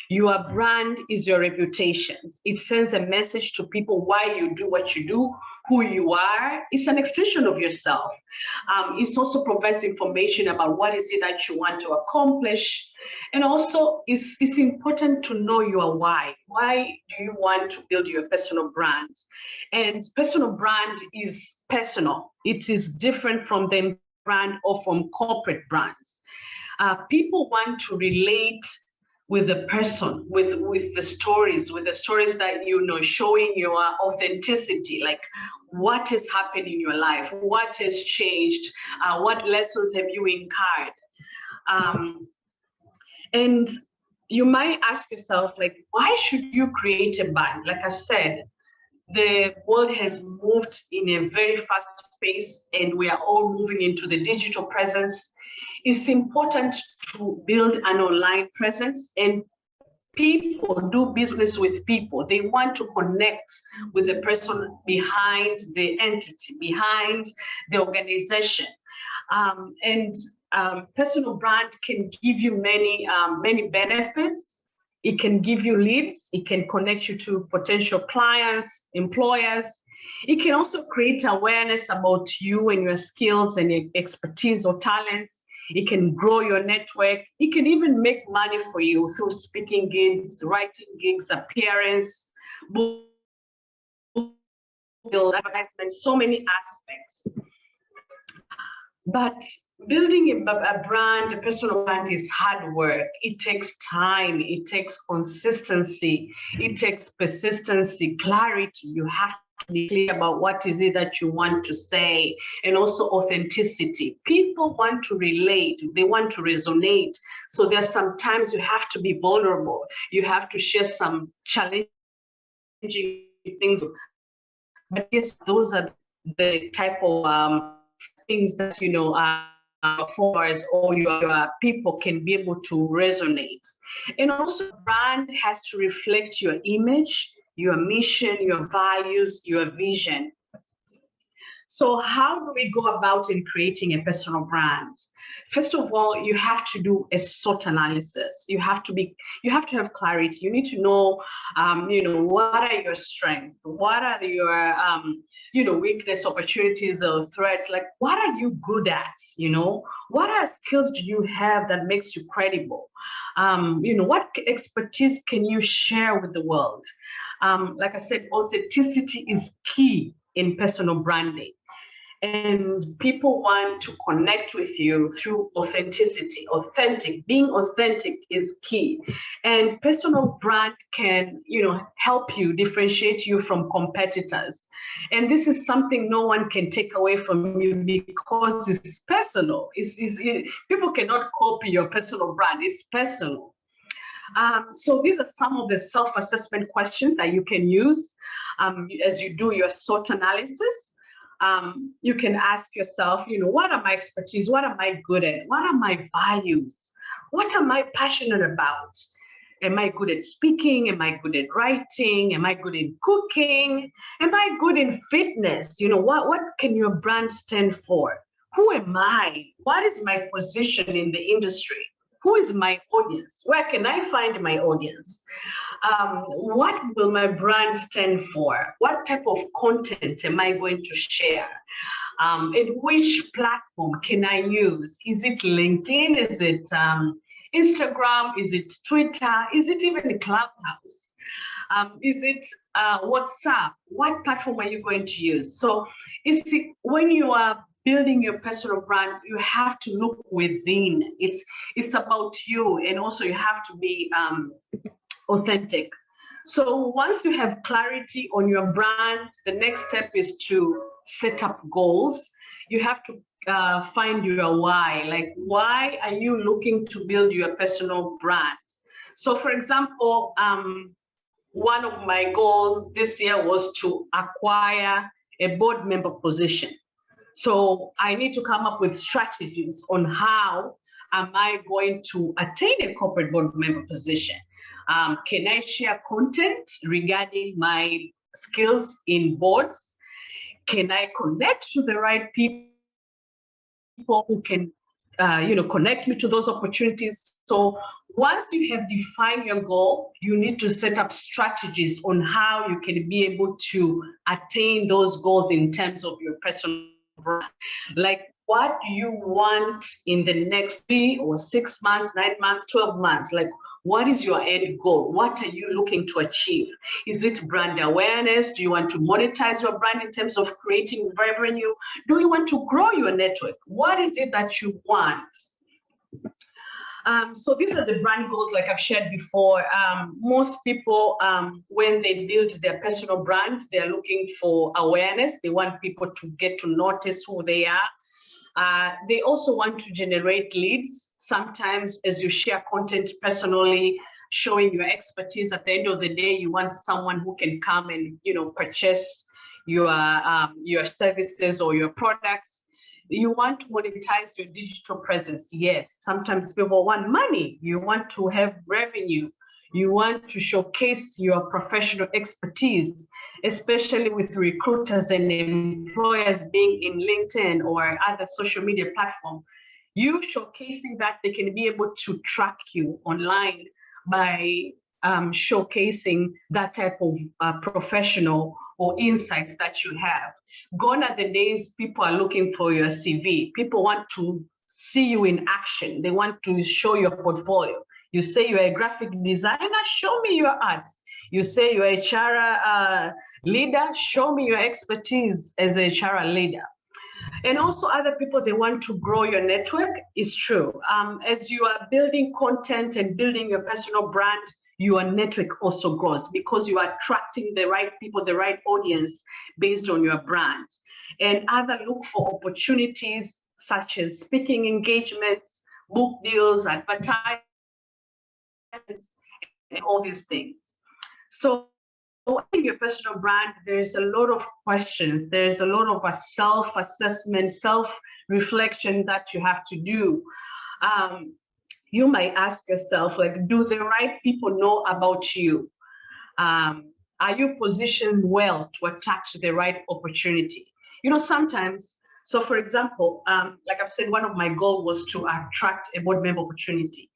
Your brand is your reputation. It sends a message to people why you do what you do, who you are. It's an extension of yourself. It also provides information about what is it that you want to accomplish. And also, it's important to know your why. Why do you want to build your personal brand? And personal brand is personal. It is different from the brand or from corporate brands. People want to relate with the person, with the stories that, you know, showing your authenticity, like what has happened in your life, what has changed, what lessons have you incurred. And you might ask yourself, like, why should you create a brand? Like I said, the world has moved in a very fast pace, and we are all moving into the digital presence. It's important to build an online presence, and people do business with people. They want to connect with the person behind the entity, behind the organization. Personal brand can give you many benefits. It can give you leads. It can connect you to potential clients, employers. It can also create awareness about you and your skills and your expertise or talents. It can grow your network. It can even make money for you through speaking gigs, writing gigs, appearance, book, advertisement, so many aspects. But building a brand, a personal brand, is hard work. It takes time. It takes consistency. It takes persistency, clarity. You have to be clear about what is it that you want to say, and also authenticity. People want to relate. They want to resonate. So there's sometimes you have to be vulnerable. You have to share some challenging things. But yes, those are the type of things that, you know, followers or your people can be able to resonate. And also, brand has to reflect your image, your mission, your values, your vision. So how do we go about in creating a personal brand? First of all, you have to do a SWOT analysis. You have to have clarity. You need to know, what are your strengths? What are your, weakness, opportunities, or threats? Like, what are you good at? What are skills do you have that makes you credible? What expertise can you share with the world? Like I said, authenticity is key in personal branding. And people want to connect with you through authenticity. Being authentic is key. And personal brand can, help you differentiate you from competitors. And this is something no one can take away from you because it's personal. People cannot copy your personal brand. It's personal. So these are some of the self-assessment questions that you can use as you do your SWOT analysis. You can ask yourself, what are my expertise? What am I good at? What are my values? What am I passionate about? Am I good at speaking? Am I good at writing? Am I good in cooking? Am I good in fitness? What can your brand stand for? Who am I? What is my position in the industry? Who is my audience? Where can I find my audience? What will my brand stand for? What type of content am I going to share? In which platform can I use? Is it LinkedIn? Is it Instagram? Is it Twitter? Is it even Clubhouse? Is it WhatsApp? What platform are you going to use? So when you are building your personal brand, you have to look within. It's about you, and also you have to be authentic. So once you have clarity on your brand, the next step is to set up goals. You have to find your why. Like, why are you looking to build your personal brand? So for example, one of my goals this year was to acquire a board member position. So I need to come up with strategies on how am I going to attain a corporate board member position. Can I share content regarding my skills in boards? Can I connect to the right people who can, connect me to those opportunities? So once you have defined your goal, you need to set up strategies on how you can be able to attain those goals in terms of your personal brand. Like, what do you want in the next 3 or 6 months, 9 months, 12 months? Like, what is your end goal? What are you looking to achieve? Is it brand awareness? Do you want to monetize your brand in terms of creating revenue? Do you want to grow your network? What is it that you want? So these are the brand goals, like I've shared before. Most people, when they build their personal brand, they're looking for awareness. They want people to get to notice who they are. They also want to generate leads. Sometimes as you share content personally, showing your expertise, at the end of the day, you want someone who can come and, purchase your services or your products. You want to monetize your digital presence. Yes, sometimes people want money. You want to have revenue. You want to showcase your professional expertise, especially with recruiters and employers being in LinkedIn or other social media platforms. You showcasing that, they can be able to track you online by showcasing that type of professional or insights that you have. Gone are the days people are looking for your CV. People want to see you in action. They want to show your portfolio. You say you're a graphic designer, show me your ads. You say you're a HR leader, show me your expertise as a HR leader. And also other people, they want to grow your network. It's true. As you are building content and building your personal brand, your network also grows because you are attracting the right people, the right audience based on your brand. And other look for opportunities such as speaking engagements, book deals, advertisements, and all these things. So in your personal brand, there's a lot of questions. There's a lot of self-assessment, self-reflection that you have to do. You might ask yourself, like, do the right people know about you? Are you positioned well to attract the right opportunity? You know, sometimes, so for example, like I've said, one of my goals was to attract a board member opportunity.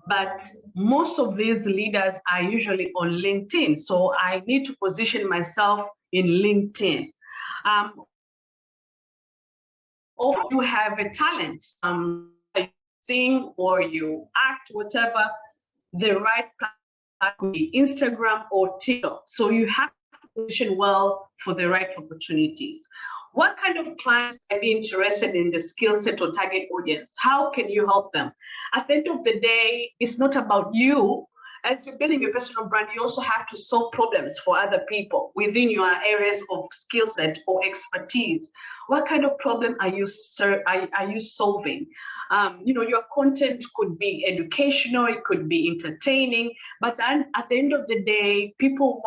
But most of these leaders are usually on LinkedIn. So I need to position myself in LinkedIn. Or you have a talent, you sing or you act, whatever, the right platform could be Instagram or TikTok. So you have to position well for the right opportunities. What kind of clients might be interested in the skill set or target audience? How can you help them? At the end of the day, it's not about you. As you're building your personal brand, you also have to solve problems for other people within your areas of skill set or expertise. What kind of problem are you solving? You know, your content could be educational, it could be entertaining, but then at the end of the day, people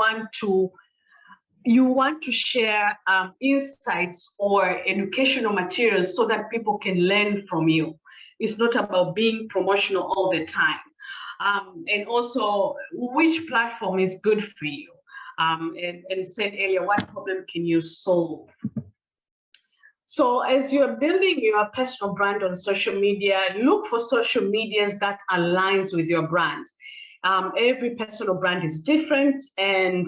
you want to share insights or educational materials so that people can learn from you. It's not about being promotional all the time. And also, which platform is good for you? And said earlier, what problem can you solve? So as you're building your personal brand on social media, look for social medias that aligns with your brand. Every personal brand is different, and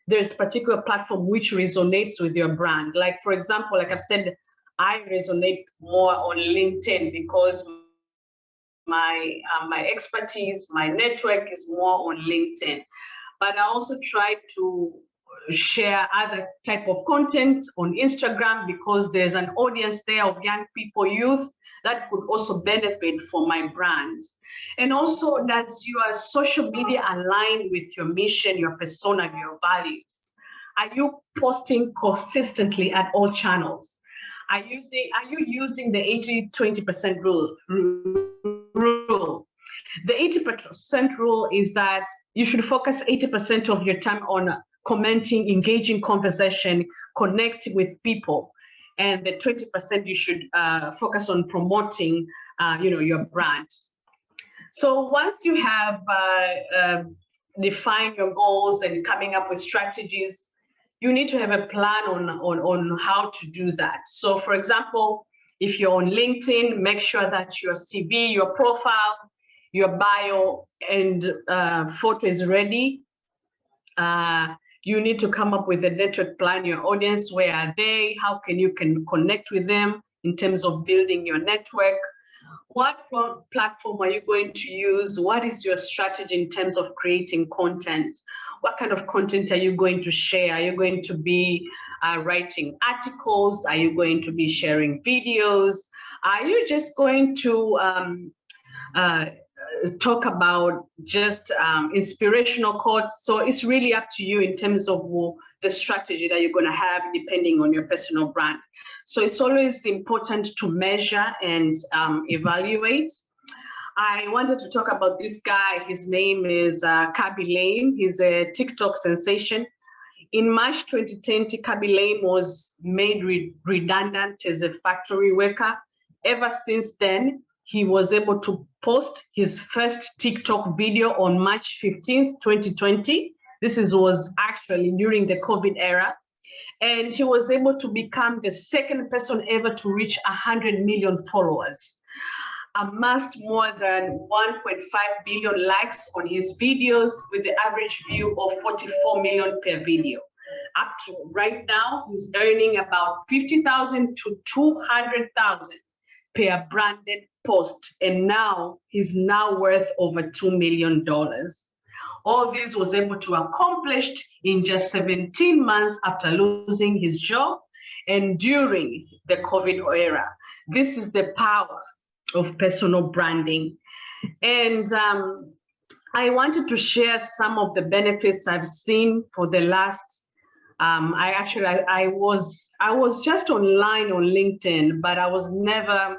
there's particular platform which resonates with your brand. Like, for example, like I've said, I resonate more on LinkedIn because my expertise, my network is more on LinkedIn. But I also try to share other type of content on Instagram because there's an audience there of young people, youth, that could also benefit from my brand. And also, does your social media align with your mission, your persona, your values? Are you posting consistently at all channels? Are you using the 80-20% rule? The 80% rule is that you should focus 80% of your time on commenting, engaging conversation, connect with people. And the 20% you should focus on promoting, your brand. So once you have defined your goals and coming up with strategies, you need to have a plan on how to do that. So for example, if you're on LinkedIn, make sure that your CV, your profile, your bio and photo is ready. You need to come up with a network plan, your audience, where are they? How can you connect with them in terms of building your network? What platform are you going to use? What is your strategy in terms of creating content? What kind of content are you going to share? Are you going to be writing articles? Are you going to be sharing videos? Are you just going to talk about just inspirational quotes? So it's really up to you in terms of the strategy that you're going to have depending on your personal brand. So it's always important to measure and evaluate. I wanted to talk about this guy. His name is Kabi Lame. He's a TikTok sensation. In March 2020, Kabi Lame was made redundant as a factory worker. Ever since then, he was able to post his first TikTok video on March 15th, 2020. This was actually during the COVID era. And he was able to become the second person ever to reach 100 million followers, amassed more than 1.5 billion likes on his videos with the average view of 44 million per video. Up to right now, he's earning about 50,000 to 200,000 per branded post, and now he's now worth over $2 million. All this was able to accomplish in just 17 months after losing his job and during the COVID era. This is the power of personal branding. And I wanted to share some of the benefits I've seen for the last, I was just online on LinkedIn, but I was never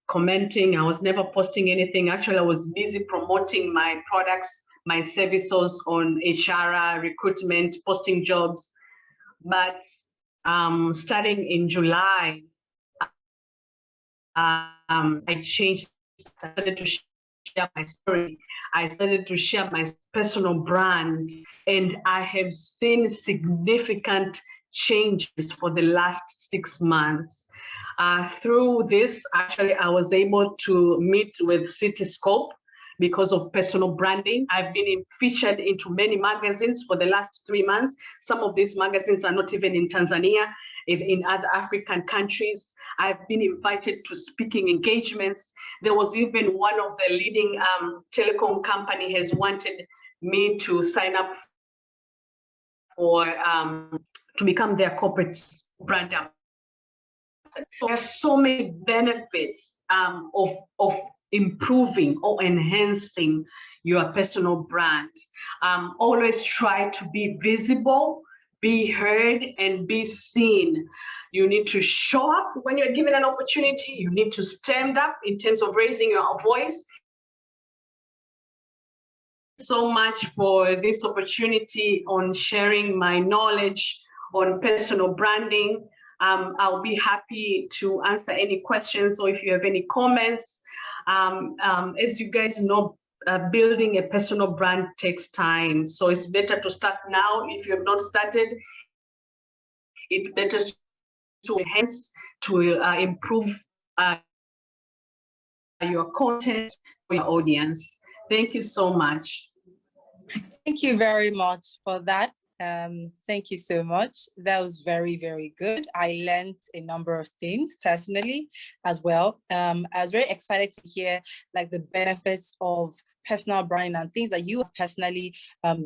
commenting, I was never posting anything. Actually, I was busy promoting my products, my services on HR, recruitment, posting jobs. But starting in July, I changed. I started to share my story. I started to share my personal brand, and I have seen significant changes for the last 6 months. Through this, actually, I was able to meet with Cityscope because of personal branding. I've been featured into many magazines for the last 3 months. Some of these magazines are not even in Tanzania, in other African countries. I've been invited to speaking engagements. There was even one of the leading telecom company has wanted me to sign up for to become their corporate brand ambassador. There are so many benefits of improving or enhancing your personal brand. Always try to be visible, be heard, and be seen. You need to show up when you're given an opportunity. You need to stand up in terms of raising your voice. So much for this opportunity on sharing my knowledge on personal branding. I'll be happy to answer any questions, or if you have any comments. As you guys know, building a personal brand takes time. So it's better to start now. If you have not started, it's better to enhance, to improve your content for your audience. Thank you so much. Thank you very much for that. Thank you so much. That was very, very good. I learned a number of things personally as well. I was very excited to hear like the benefits of personal branding and things that you have personally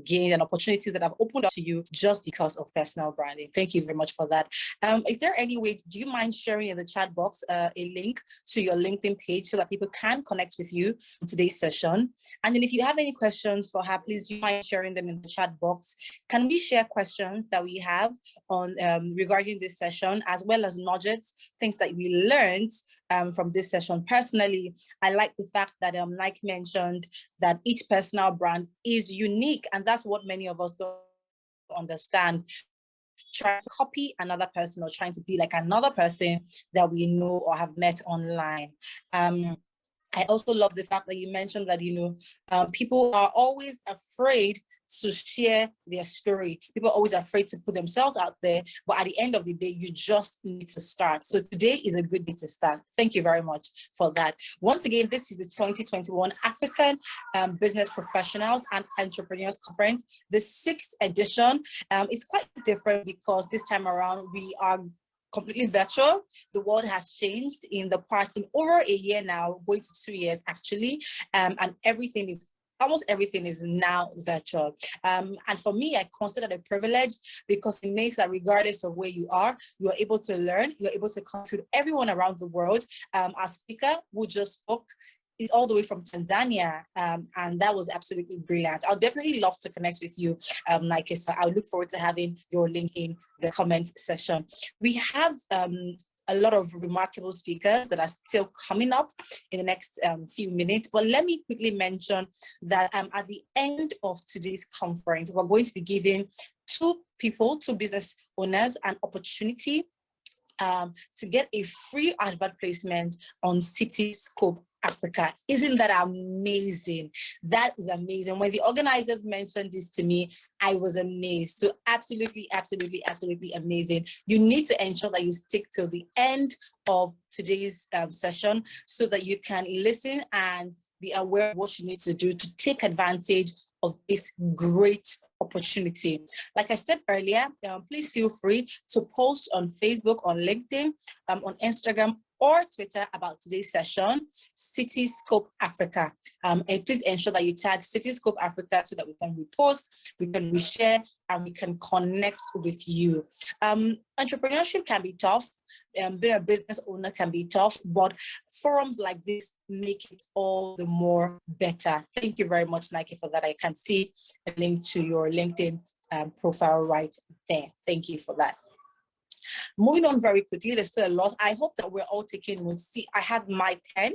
gained and opportunities that have opened up to you just because of personal branding. Thank you very much for that. Is there any way, do you mind sharing in the chat box a link to your LinkedIn page so that people can connect with you in today's session? And then if you have any questions for her, please do you mind sharing them in the chat box. Can we share questions that we have on regarding this session, as well as nuggets, things that we learned from this session? Personally, I like the fact that Nike mentioned that each personal brand is unique, and that's what many of us don't understand. Trying to copy another person or trying to be like another person that we know or have met online. I also love the fact that you mentioned that, people are always afraid to share their story. People are always afraid to put themselves out there, but at the end of the day, you just need to start. So today is a good day to start. Thank you very much for that. Once again, this is the 2021 African Business Professionals and Entrepreneurs Conference, the 6th edition. It's quite different because this time around we are completely virtual. The world has changed in the past, in over a year now, going to 2 years actually, and almost everything is now virtual. And for me, I consider it a privilege because it makes that regardless of where you are able to learn, you're able to connect with everyone around the world. Our speaker who just spoke is all the way from Tanzania, and that was absolutely brilliant. I'll definitely love to connect with you, Nike, so I'll look forward to having your link in the comment section. We have a lot of remarkable speakers that are still coming up in the next few minutes, but let me quickly mention that at the end of today's conference, we're going to be giving two business owners, an opportunity to get a free advert placement on Cityscope Africa. Isn't that amazing? That is amazing. When the organizers mentioned this to me, I was amazed. So absolutely, absolutely, absolutely amazing. You need to ensure that you stick till the end of today's session so that you can listen and be aware of what you need to do to take advantage of this great opportunity. Like I said earlier, please feel free to post on Facebook, on LinkedIn, on Instagram, or Twitter about today's session, Cityscope Africa. And please ensure that you tag Cityscope Africa so that we can repost, we can reshare, and we can connect with you. Entrepreneurship can be tough. Being a business owner can be tough, but forums like this make it all the more better. Thank you very much, Nike, for that. I can see a link to your LinkedIn profile right there. Thank you for that. Moving on very quickly, there's still a lot. I hope that we're all taking notes. See, I have my pen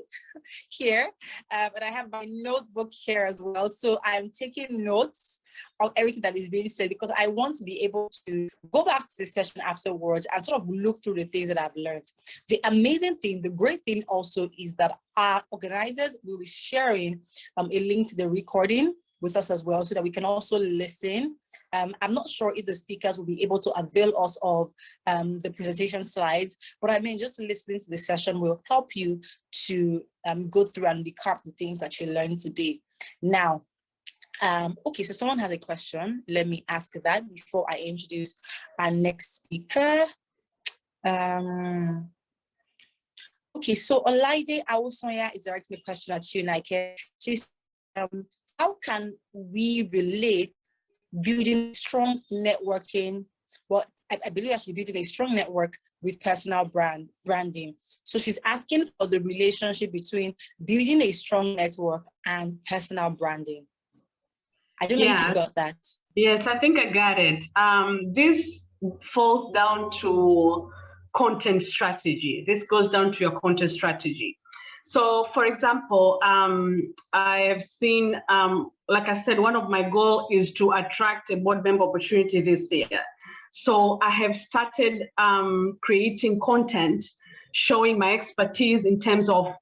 here, and I have my notebook here as well. So I'm taking notes of everything that is being said, because I want to be able to go back to this session afterwards and sort of look through the things that I've learned. The amazing thing, the great thing also is that our organizers will be sharing a link to the recording with us as well, so that we can also listen. I'm not sure if the speakers will be able to avail us of the presentation slides, but I mean, just listening to the session will help you to go through and recap the things that you learned today. Now, okay, so someone has a question. Let me ask that before I introduce our next speaker. Okay, so Olaide Awosonya is directing a question at you, Nike. She's how can we relate building strong networking? Well, I believe I should be building a strong network with personal branding. So she's asking for the relationship between building a strong network and personal branding. I don't know if you got that. Yes, I think I got it. This falls down to content strategy. This goes down to your content strategy. So, for example, I have seen, like I said, one of my goals is to attract a board member opportunity this year. So I have started creating content showing my expertise in terms of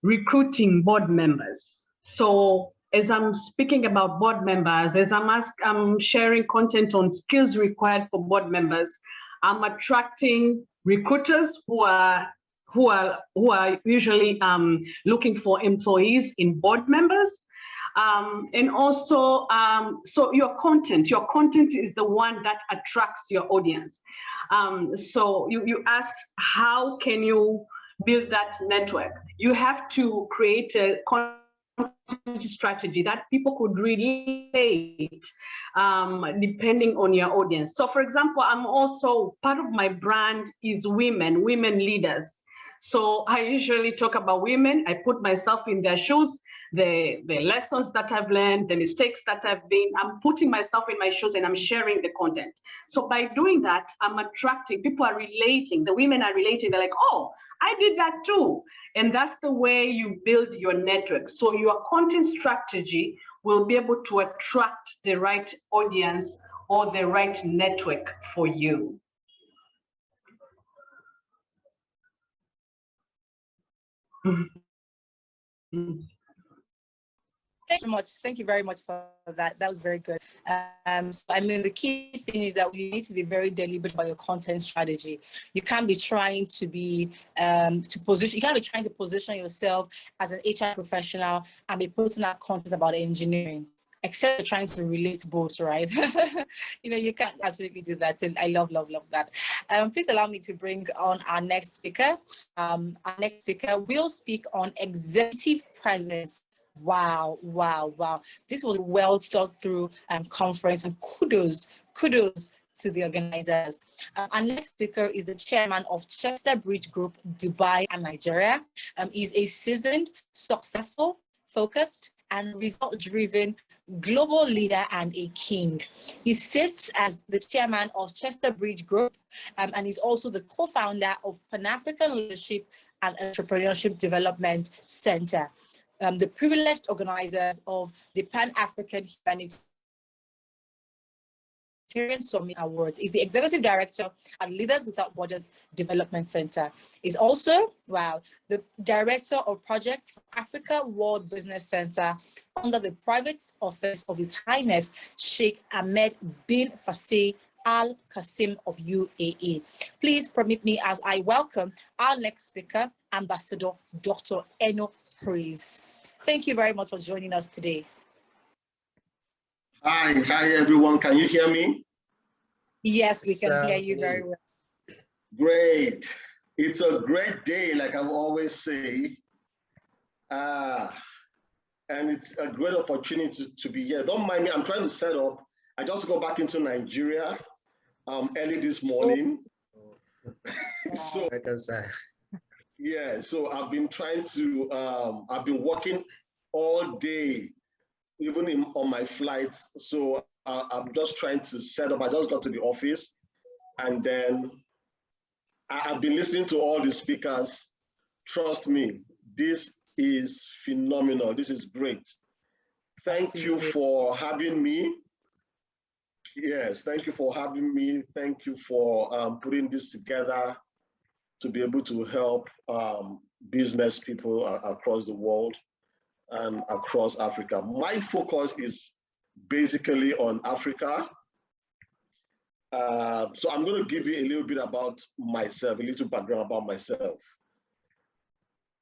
recruiting board members. So as I'm speaking about board members, as I'm sharing content on skills required for board members, I'm attracting recruiters who are usually looking for employees in board members. And also, so your content is the one that attracts your audience. So you asked, how can you build that network? You have to create a content strategy that people could relate depending on your audience. So for example, I'm also, part of my brand is women leaders. So I usually talk about women. I put myself in their shoes, the lessons that I've learned, the mistakes that I'm putting myself in my shoes and I'm sharing the content. So by doing that, I'm attracting, people are relating, the women are relating, they're like, oh, I did that too. And that's the way you build your network. So your content strategy will be able to attract the right audience or the right network for you. Thank you very much for that. That was very good. So, I mean, the key thing is that you need to be very deliberate about your content strategy. You can't be trying to be you can't be trying to position yourself as an HR professional and be putting out content about engineering, except you're trying to relate both, right? You know, you can't absolutely do that. And I love that. Please allow me to bring on our next speaker. Our next speaker will speak on executive presence. Wow. This was a well thought through conference, and kudos to the organizers. Our next speaker is the chairman of Chester Bridge Group, Dubai and Nigeria. He's a seasoned, successful, focused, and result-driven global leader and a king. He sits as the chairman of Chester Bridge Group, and he's also the co-founder of Pan-African Leadership and Entrepreneurship Development Center. The privileged organizers of the Pan-African Humanitarian Summit Awards. Is the executive director at Leaders Without Borders Development Center. Is also, the director of projects for Africa World Business Center under the private office of His Highness Sheikh Ahmed bin Faisal Al Qasim of UAE. Please permit me as I welcome our next speaker, Ambassador Dr. Eno Priests. Thank you very much for joining us today. Hi everyone. Can you hear me? Yes, we can hear you very well. Great. It's a great day, like I always say. And it's a great opportunity to be here. Don't mind me, I'm trying to set up. I just got back into Nigeria early this morning. So, yeah, so I've been trying to, I've been working all day, even on my flights. So I'm just trying to set up. I just got to the office And then I've been listening to all the speakers. Trust me, this is phenomenal. This is great. Thank you for having me. Yes, thank you for having me. Thank you for putting this together to be able to help business people across the world and across Africa. My focus is basically on Africa. So I'm going to give you a little bit about myself, a little background about myself.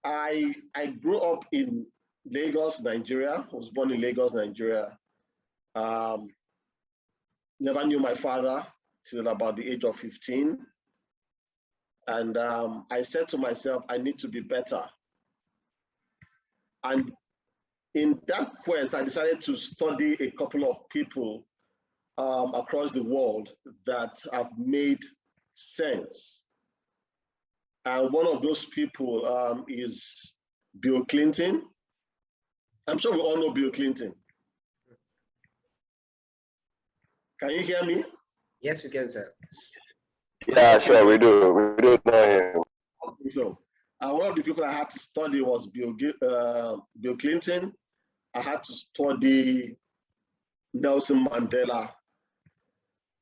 I grew up in Lagos, Nigeria. I was born in Lagos, Nigeria. Never knew my father till about the age of 15. And I said to myself, I need to be better. And in that quest, I decided to study a couple of people across the world that have made sense. And one of those people is Bill Clinton. I'm sure we all know Bill Clinton. Can you hear me? Yes, we can, sir. Yeah, sure, we do. We do know him. Okay, so one of the people I had to study was Bill Clinton. I had to study Nelson Mandela.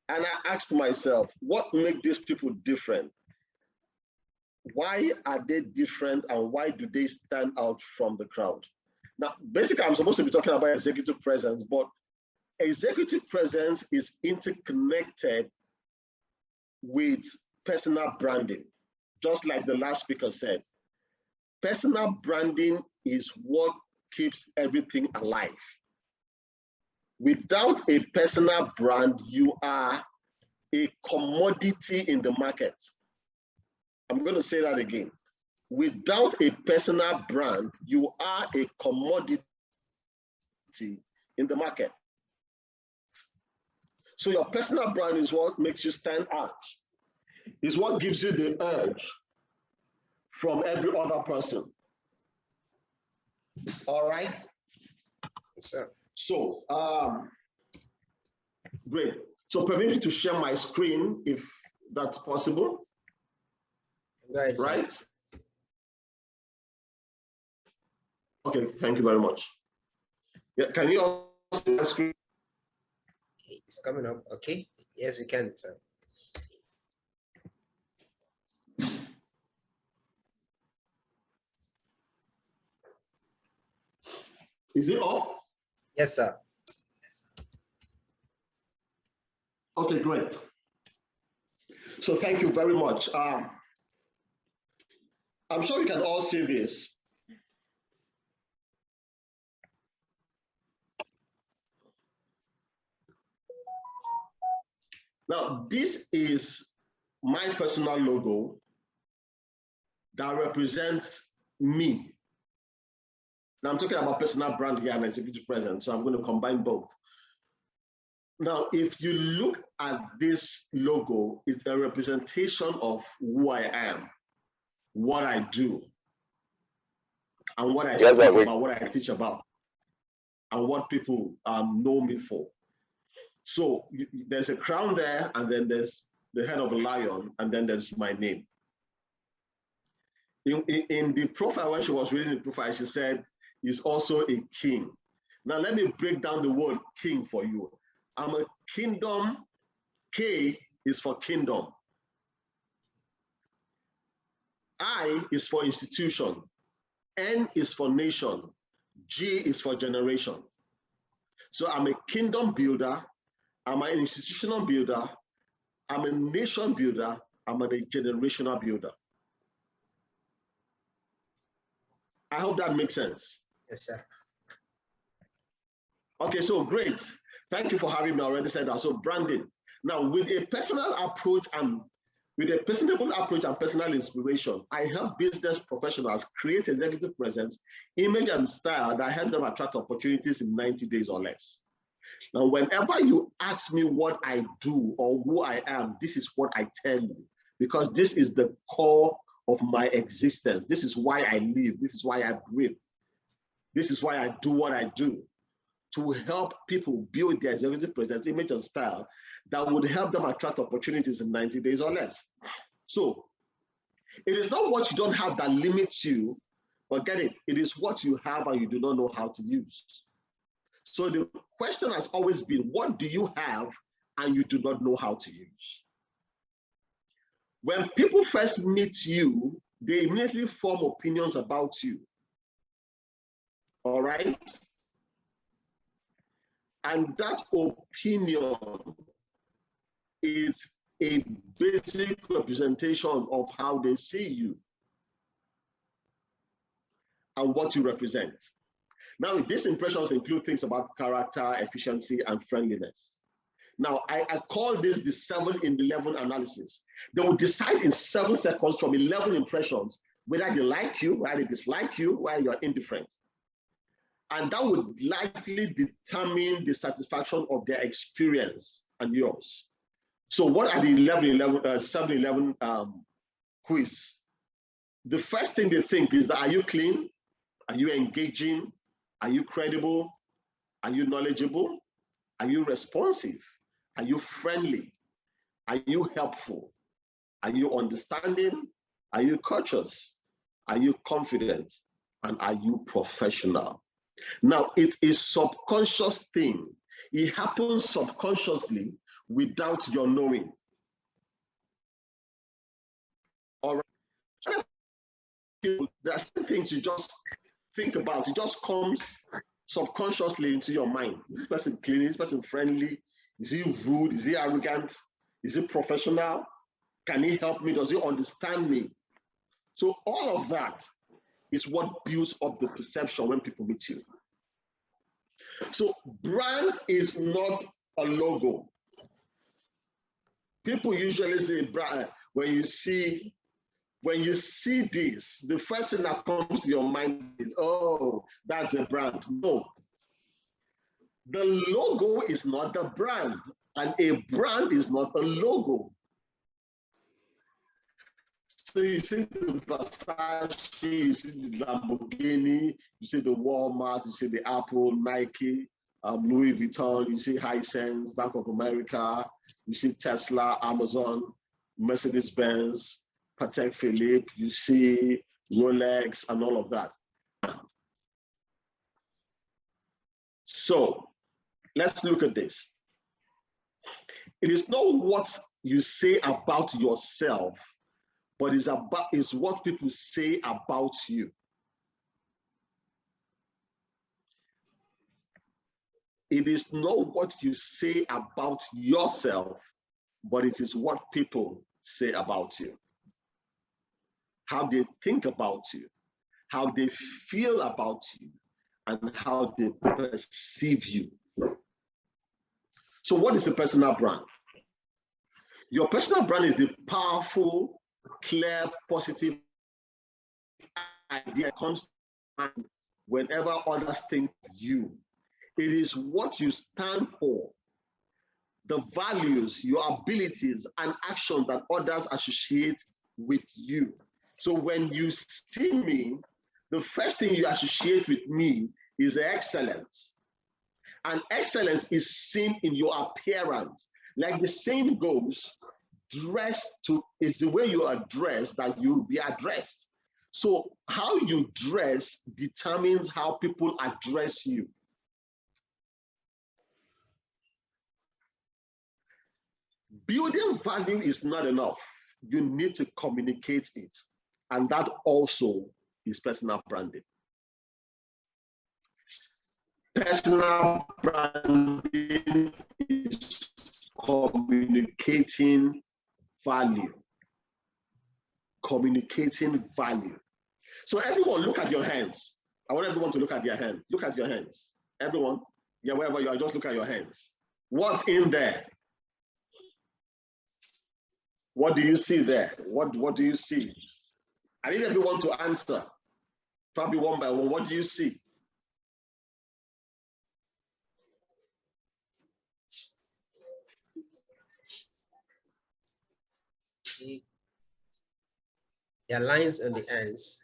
And I asked myself, what makes these people different? Why are they different and why do they stand out from the crowd? Now, basically, I'm supposed to be talking about executive presence, but executive presence is interconnected with personal branding, just like the last speaker said. Personal branding is what keeps everything alive. Without a personal brand, you are a commodity in the market. I'm going to say that again. Without a personal brand, you are a commodity in the market. So your personal brand is what makes you stand out. It's what gives you the edge from every other person. All right? Yes, sir. So, great. So permit me to share my screen if that's possible. Go ahead, sir. Right? Okay, thank you very much. Yeah, can you all see my screen? Okay, it's coming up. Okay. Yes, we can, sir. Is it up? Yes, sir. Okay, great. So thank you very much. I'm sure you can all see this. Now, this is my personal logo that represents me. Now, I'm talking about personal brand here and executive presence, so I'm going to combine both. Now, if you look at this logo, it's a representation of who I am, what I do, and what I speak about, what I teach about, and what people know me for. So there's a crown there, and then there's the head of a lion, and then there's my name. In the profile, when she was reading the profile, she said, he's also a king. Now, let me break down the word king for you. I'm a kingdom. K is for kingdom. I is for institution. N is for nation. G is for generation. So I'm a kingdom builder. I'm an institutional builder. I'm a nation builder. I'm a generational builder. I hope that makes sense. Yes, sir. Okay, so great. Thank you for having me. I already said that. So branding. Now, with a personal approach and with a personable approach and personal inspiration, I help business professionals create executive presence, image, and style that help them attract opportunities in 90 days or less. Now, whenever you ask me what I do or who I am, this is what I tell you, because this is the core of my existence. This is why I live. This is why I breathe. This is why I do what I do, to help people build their executive presence, image, and style that would help them attract opportunities in 90 days or less. So it is not what you don't have that limits you, but get it, it is what you have and you do not know how to use. So the question has always been, what do you have and you do not know how to use? When people first meet you, they immediately form opinions about you. All right? And that opinion is a basic representation of how they see you and what you represent. Now, these impressions include things about character, efficiency, and friendliness. Now, I call this the 7-in-11 analysis. They will decide in 7 seconds from 11 impressions whether they like you, whether they dislike you, whether you're indifferent. And that would likely determine the satisfaction of their experience and yours. So what are the 7-in-11 quiz? The first thing they think is that, are you clean? Are you engaging? Are you credible? Are you knowledgeable? Are you responsive? Are you friendly? Are you helpful? Are you understanding? Are you courteous? Are you confident? And are you professional? Now, it's a subconscious thing. It happens subconsciously without your knowing. All right. There are some things you just think about. It just comes subconsciously into your mind. Is this person clean? Is this person friendly? Is he rude? Is he arrogant? Is he professional? Can he help me? Does he understand me? So all of that is what builds up the perception when people meet you. So brand is not a logo. People usually say brand. When you see this, the first thing that comes to your mind is, oh, that's a brand. No. The logo is not the brand, and a brand is not a logo. So you see the Versace, you see the Lamborghini, you see the Walmart, you see the Apple, Nike, Louis Vuitton, you see Hisense, Bank of America, you see Tesla, Amazon, Mercedes-Benz, Patek Philippe, you see Rolex and all of that. So let's look at this. It is not what you say about yourself, but it's what people say about you. It is not what you say about yourself, but it is what people say about you. How they think about you, how they feel about you, and how they perceive you. So what is the personal brand? Your personal brand is the powerful, clear, positive idea that comes to mind whenever others think of you. It is what you stand for, the values, your abilities, and actions that others associate with you. So when you see me, the first thing you associate with me is excellence. And excellence is seen in your appearance. Like the saying goes, it's the way you are dressed that you'll be addressed. So how you dress determines how people address you. Building value is not enough. You need to communicate it. And that also is personal branding. Personal branding is communicating value. Communicating value. So everyone, look at your hands. I want everyone to look at their hands. Look at your hands. Everyone, yeah, wherever you are, just look at your hands. What's in there? What do you see there? What do you see? I need everyone to answer, probably one by one. What do you see? There are lines in the ends.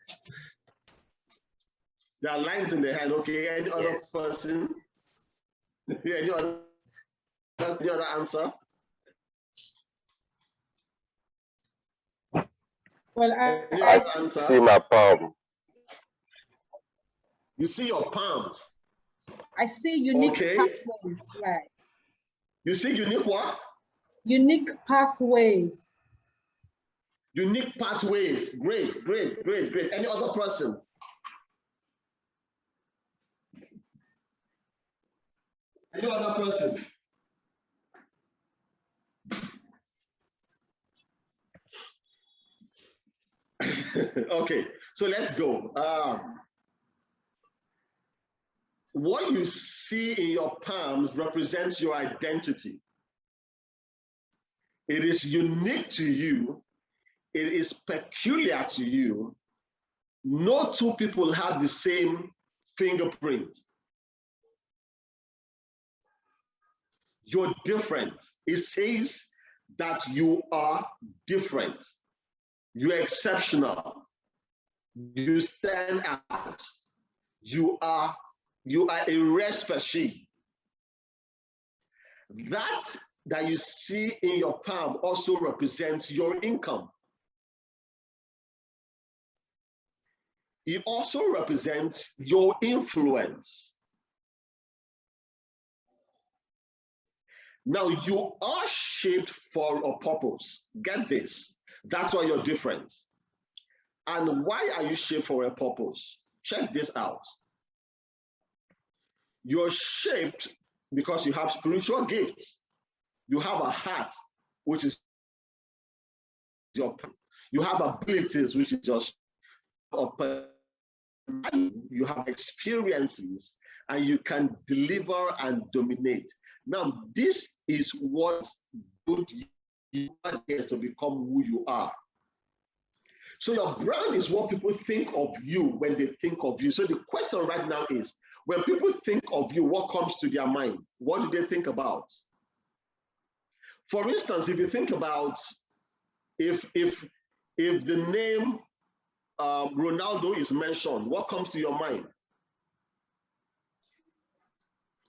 There are lines in the hand. Okay, any other person? Any other answer? Well, I see my palm. You see your palms. I see unique pathways, right? You see unique what? Unique pathways. Unique pathways. Great, great, great, great. Any other person? Any other person? Okay, so let's go. What you see in your palms represents your identity. It is unique to you. It is peculiar to you. No two people have the same fingerprint. You're different. It says that you are different. You're exceptional. You stand out. You are a rare species. That you see in your palm also represents your income. It also represents your influence. Now, you are shaped for a purpose. Get this. That's why you're different. And why are you shaped for a purpose? Check this out. You're shaped because you have spiritual gifts. You have a heart, which is you have abilities, which is just you have experiences, and you can deliver and dominate. Now, this is what good you are here to become who you are. So your brand is what people think of you when they think of you. So the question right now is, when people think of you, what comes to their mind? What do they think about? For instance, if you think about if the name Ronaldo is mentioned, what comes to your mind?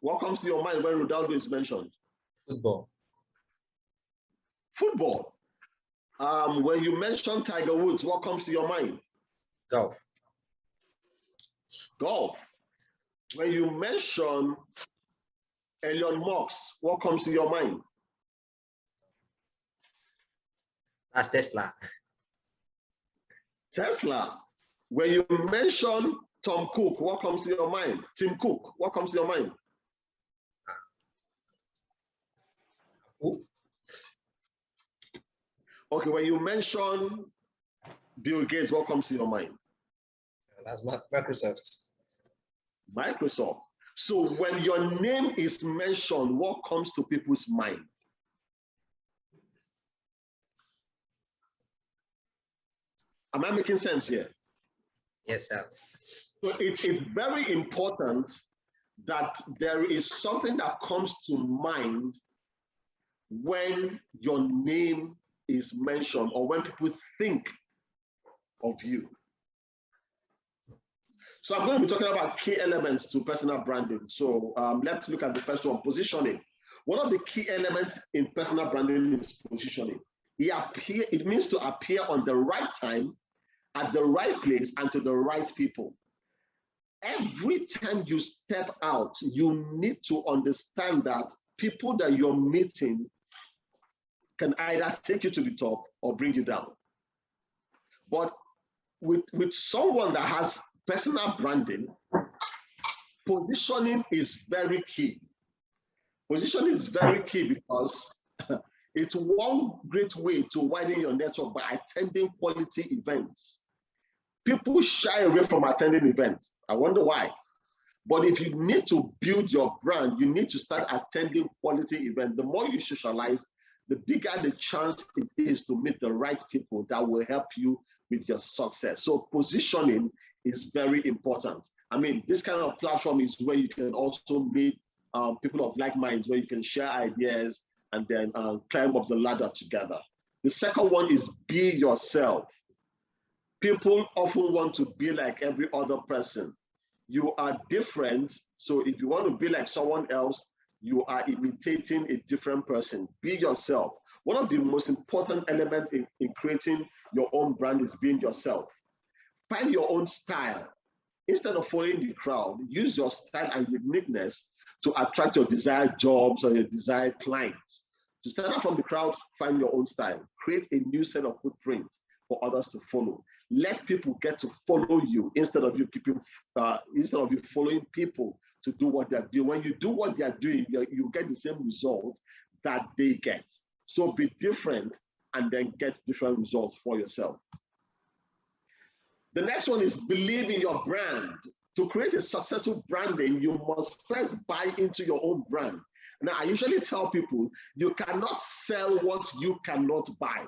What comes to your mind when Ronaldo is mentioned? Football. Football. When you mention Tiger Woods, what comes to your mind? Golf. Golf. When you mention Elon Musk, what comes to your mind? That's Tesla. Tesla. When you mention Tom Cook, what comes to your mind? Tim Cook, what comes to your mind? Who? Okay, when you mention Bill Gates, what comes to your mind? That's Microsoft. Microsoft. So when your name is mentioned, what comes to people's mind? Am I making sense here? Yes, sir. So it's very important that there is something that comes to mind when your name is mentioned or when people think of you. So I'm going to be talking about key elements to personal branding. So let's look at the first one, positioning. One of the key elements in personal branding is positioning. It means to appear on the right time, at the right place, and to the right people. Every time you step out, you need to understand that people that you're meeting can either take you to the top or bring you down. But with someone that has personal branding, positioning is very key. Positioning is very key because it's one great way to widen your network by attending quality events. People shy away from attending events. I wonder why. But if you need to build your brand, you need to start attending quality events. The more you socialize, the bigger the chance it is to meet the right people that will help you with your success. So positioning is very important. I mean, this kind of platform is where you can also meet people of like minds, where you can share ideas and then climb up the ladder together. The second one is be yourself. People often want to be like every other person. You are different. So if you want to be like someone else, you are imitating a different person. Be yourself. One of the most important elements in creating your own brand is being yourself. Find your own style. Instead of following the crowd, use your style and uniqueness to attract your desired jobs or your desired clients. To stand out from the crowd, find your own style. Create a new set of footprints for others to follow. Let people get to follow you instead of you following people to do what they're doing. When you do what they're doing, you get the same results that they get. So be different and then get different results for yourself. The next one is believe in your brand. To create a successful branding, you must first buy into your own brand. Now, I usually tell people, you cannot sell what you cannot buy.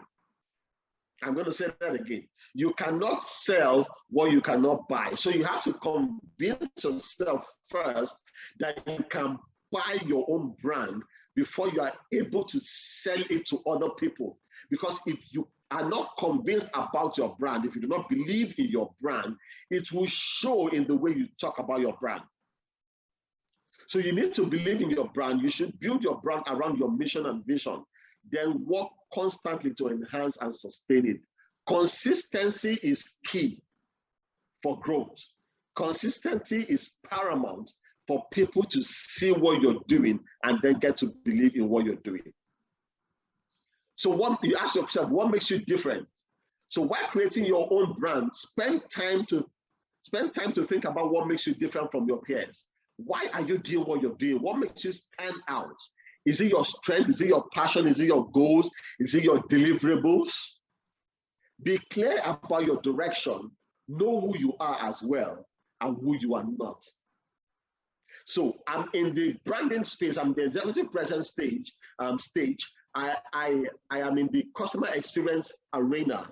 I'm going to say that again. You cannot sell what you cannot buy. So you have to convince yourself first that you can buy your own brand before you are able to sell it to other people. Because if you are not convinced about your brand, if you do not believe in your brand, it will show in the way you talk about your brand. So you need to believe in your brand. You should build your brand around your mission and vision, then work constantly to enhance and sustain it. Consistency is key for growth. Consistency is paramount for people to see what you're doing and then get to believe in what you're doing. So you ask yourself, what makes you different? So while creating your own brand, spend time to think about what makes you different from your peers. Why are you doing what you're doing? What makes you stand out? Is it your strength? Is it your passion? Is it your goals? Is it your deliverables? Be clear about your direction. Know who you are as well and who you are not. So I'm in the branding space. I'm the executive presence stage. I am in the customer experience arena.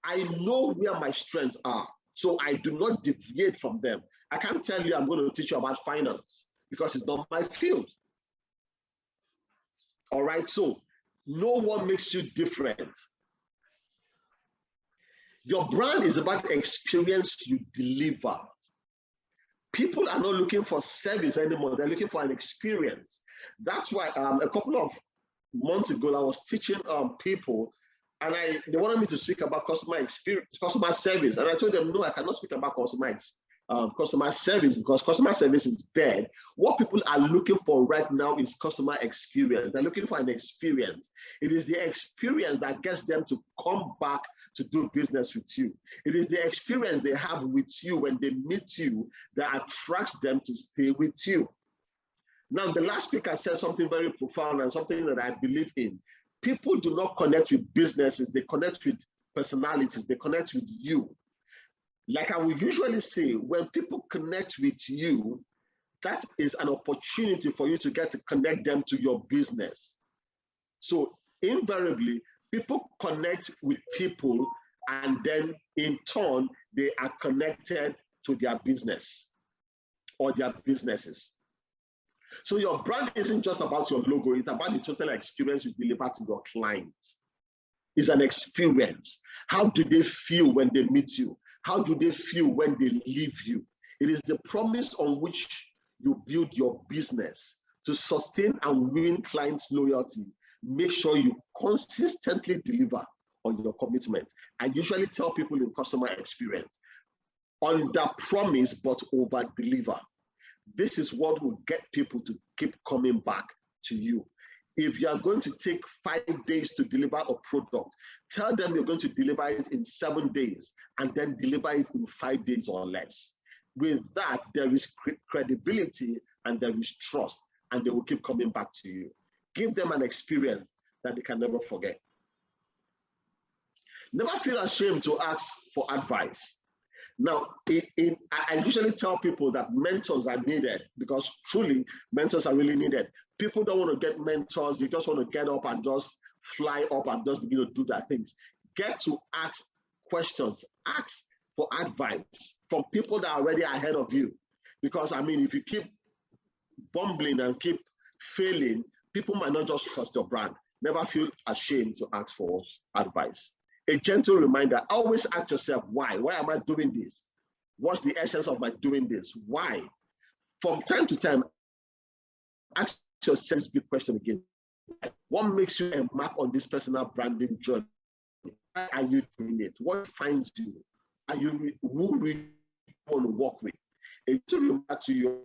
I know where my strengths are, so I do not deviate from them. I can't tell you I'm going to teach you about finance because it's not my field. All right, so know what makes you different. Your brand is about the experience you deliver. People are not looking for service anymore. They're looking for an experience. That's why a couple of months ago, I was teaching people, and they wanted me to speak about customer experience, customer service. And I told them, no, I cannot speak about customer service because customer service is dead. What people are looking for right now is customer experience. They're looking for an experience. It is the experience that gets them to come back to do business with you. It is the experience they have with you when they meet you that attracts them to stay with you. Now, the last speaker said something very profound and something that I believe in. People do not connect with businesses, they connect with personalities, they connect with you. Like I would usually say, when people connect with you, that is an opportunity for you to get to connect them to your business. So invariably, people connect with people and then in turn, they are connected to their business or their businesses. So your brand isn't just about your logo, it's about the total experience you deliver to your clients. It's an experience. How do they feel when they meet you? How do they feel when they leave you? It is the promise on which you build your business to sustain and win clients' loyalty. Make sure you consistently deliver on your commitment. I usually tell people in customer experience, under promise but over deliver. This is what will get people to keep coming back to you. If you are going to take 5 days to deliver a product, tell them you're going to deliver it in 7 days and then deliver it in 5 days or less. With that, there is credibility and there is trust, and they will keep coming back to you. Give them an experience that they can never forget. Never feel ashamed to ask for advice. Now, I usually tell people that mentors are needed because truly mentors are really needed. People don't want to get mentors. They just want to get up and just fly up and just begin to do their things. Get to ask questions. Ask for advice from people that are already ahead of you. Because, I mean, if you keep bumbling and keep failing, people might not just trust your brand. Never feel ashamed to ask for advice. A gentle reminder, always ask yourself, why? Why am I doing this? What's the essence of my doing this? Why? From time to time, ask yourself this big question again. What makes you a mark on this personal branding journey? Why are you doing it? What defines you? Are you who you want to work with? It will back to you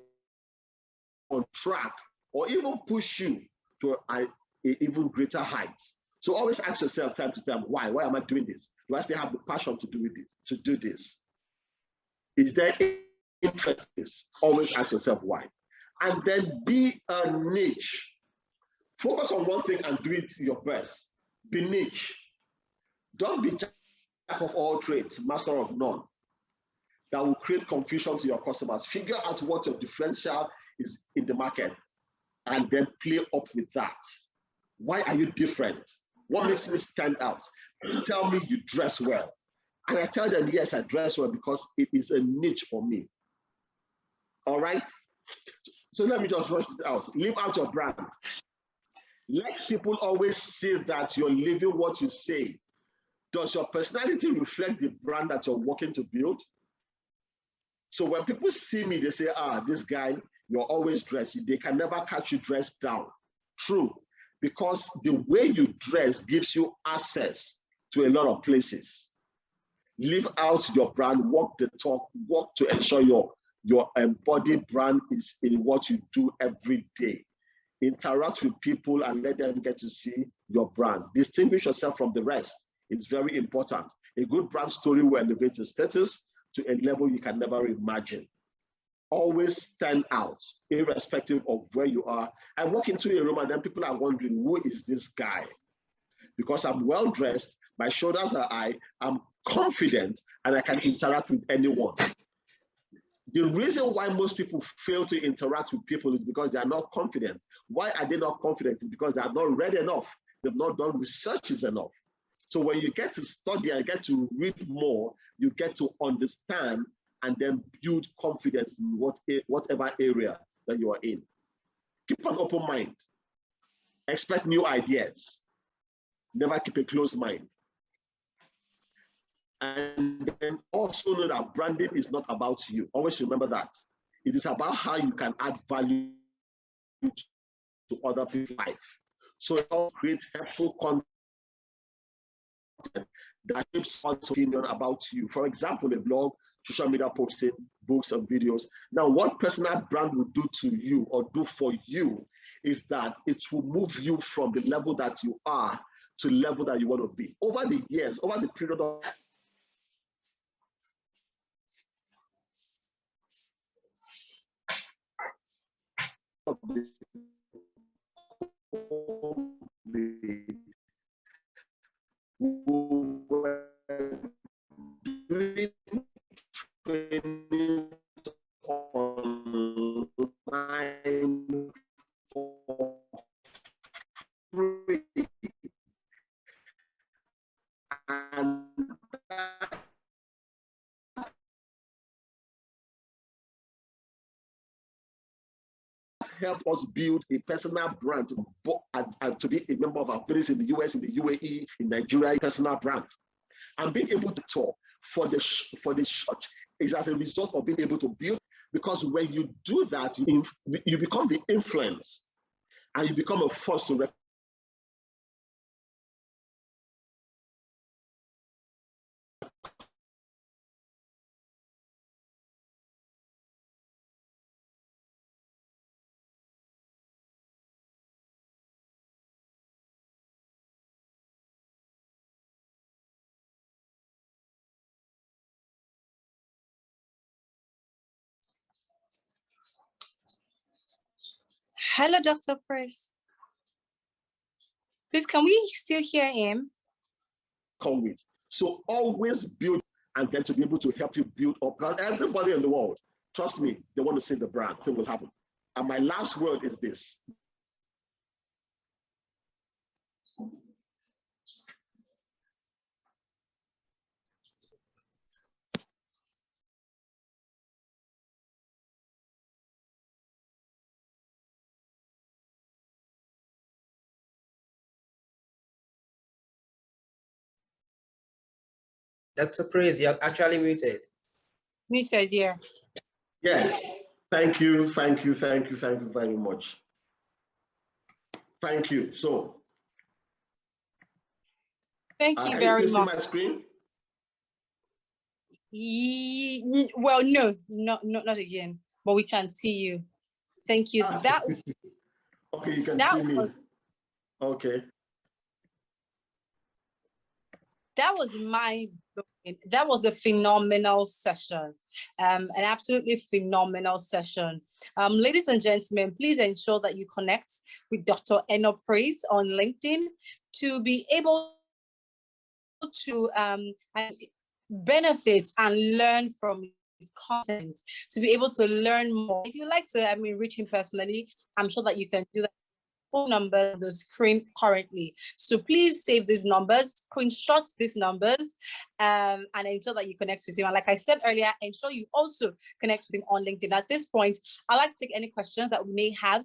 on track or even push you to a even greater heights. So always ask yourself time to time, why? Why am I doing this? Do I still have the passion to do this? Is there interest in this? Always ask yourself why. And then be a niche. Focus on one thing and do it your best. Be niche. Don't be jack of all trades, master of none. That will create confusion to your customers. Figure out what your differential is in the market and then play up with that. Why are you different? What makes me stand out? You tell me you dress well. And I tell them, yes, I dress well because it is a niche for me. All right? So let me just rush it out. Live out your brand. Let people always see that you're living what you say. Does your personality reflect the brand that you're working to build? So when people see me, they say, this guy, you're always dressed. They can never catch you dressed down. True, because the way you dress gives you access to a lot of places. Live out your brand, walk the talk, work to ensure your embodied brand is in what you do every day. Interact with people and let them get to see your brand. Distinguish yourself from the rest. It's very important. A good brand story will elevate your status to a level you can never imagine. Always stand out, irrespective of where you are. I walk into a room and then people are wondering, who is this guy? Because I'm well-dressed, my shoulders are high, I'm confident, and I can interact with anyone. The reason why most people fail to interact with people is because they are not confident. Why are they not confident? It's because they have not read enough. They've not done researches enough. So when you get to study and get to read more, you get to understand and then build confidence in whatever area that you are in. Keep an open mind. Expect new ideas. Never keep a closed mind. And then also know that branding is not about you. Always remember that. It is about how you can add value to other people's life. So it all creates helpful content that shapes one's opinion about you. For example, a blog, social media posting, books and videos. Now, what personal brand will do to you or do for you is that it will move you from the level that you are to the level that you want to be. Over the years, over the period of doing training online for free, and that helped us build a personal brand to be a member of our place in the US, in the UAE, in Nigeria, personal brand. And being able to talk for the church is as a result of being able to build, because when you do that, you become the influence and you become a force to Hello, Dr. Priests. Please, can we still hear him? come with. So always build, and then to be able to help you build up. Because everybody in the world, trust me, they want to see the brand. Thing will happen. And my last word is this. Dr. Praise, you're actually muted. Muted, yes. Yeah, thank you very much. Thank you. So, thank you can very you still much. see my screen? Well, no, not again, but we can see you. Thank you. That okay, you can that see me. was, okay. That was that was a phenomenal session, an absolutely phenomenal session. Ladies and gentlemen, please ensure that you connect with Dr. Eno Priests on LinkedIn to be able to benefit and learn from his content, to be able to learn more. If you like to, reach him personally, I'm sure that you can do that. Phone number on the screen currently. So please save these numbers, screenshot these numbers, and ensure that you connect with him. And like I said earlier, ensure you also connect with him on LinkedIn. At this point, I'd like to take any questions that we may have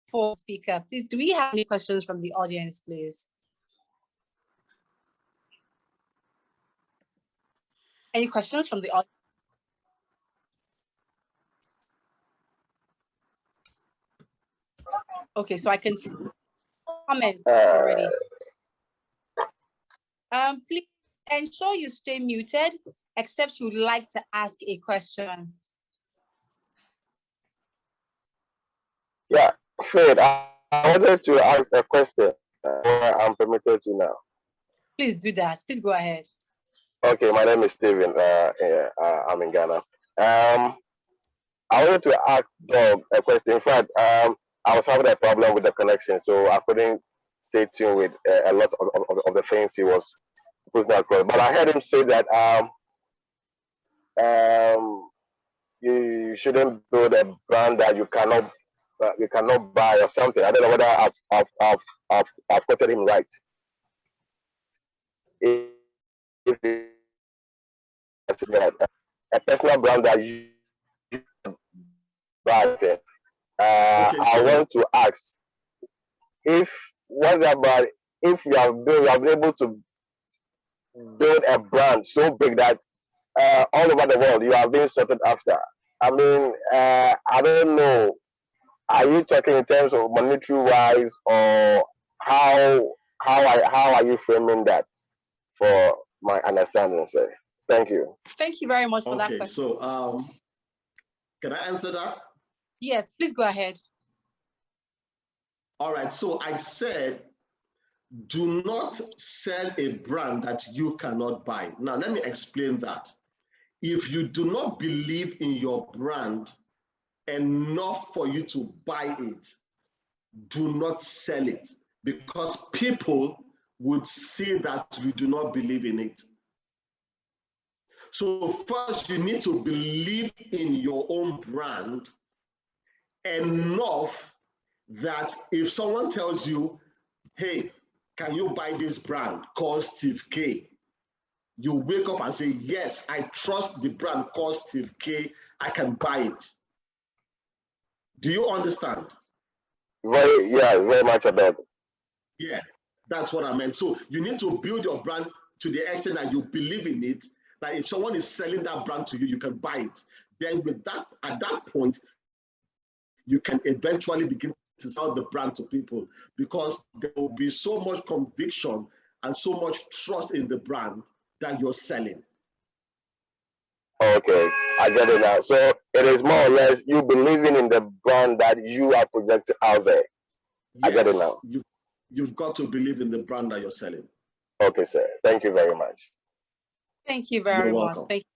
for the speaker. Please, do we have any questions from the audience, please? Any questions from the audience? Okay, so I can see comments already. Please ensure you stay muted, except you'd like to ask a question. Yeah, Fred, I wanted to ask a question. I'm permitted to now. Please do that. Please go ahead. Okay, my name is Steven. I'm in Ghana. I wanted to ask Doug a question. In fact, I was having a problem with the connection, so I couldn't stay tuned with a lot of the things he was putting across. But I heard him say that you shouldn't build a brand that you cannot buy or something. I don't know whether I've quoted him right. If a personal brand that you buy. Okay, I want to ask if if you have been able to build a brand so big that all over the world you are being sorted after. I mean, I don't know. Are you talking in terms of monetary wise, or how are you framing that for my understanding, sir? Thank you. Thank you very much for that question. So can I answer that? Yes, please go ahead. All right, so I said, do not sell a brand that you cannot buy. Now, let me explain that. If you do not believe in your brand enough for you to buy it, do not sell it, because people would see that you do not believe in it. So first, you need to believe in your own brand enough that if someone tells you, hey, can you buy this brand called Steve K? You wake up and say, yes, I trust the brand called Steve K. I can buy it. Do you understand? Very much about it. Yeah, that's what I meant. So you need to build your brand to the extent that you believe in it, that if someone is selling that brand to you, you can buy it. Then with that, at that point, you can eventually begin to sell the brand to people, because there will be so much conviction and so much trust in the brand that you're selling. Okay, I get it now. So it is more or less you believing in the brand that you are projecting out there. Yes, I get it now. You've got to believe in the brand that you're selling. Okay, sir. Thank you very much. Thank you very much. Thank you.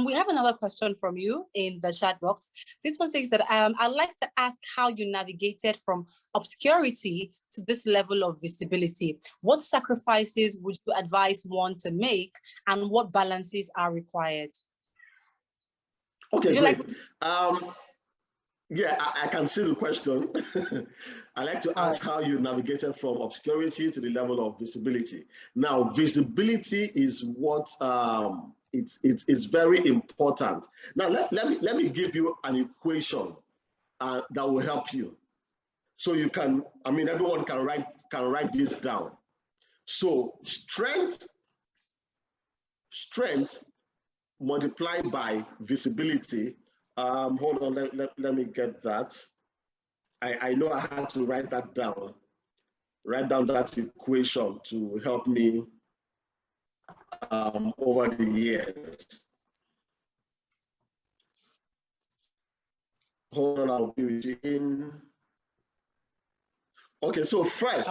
We have another question from you in the chat box. This one says that I'd like to ask how you navigated from obscurity to this level of visibility. What sacrifices would you advise one to make, and what balances are required? Okay, great. Yeah, I can see the question. I like to ask how you navigated from obscurity to the level of visibility. Now, visibility is what it's very important. Now, let me give you an equation that will help you. So you can, everyone can write this down. So strength multiplied by visibility. Hold on, let me get that. I know I had to write that down, write down that equation to help me over the years. Hold on, I'll be with you in. Okay, so first,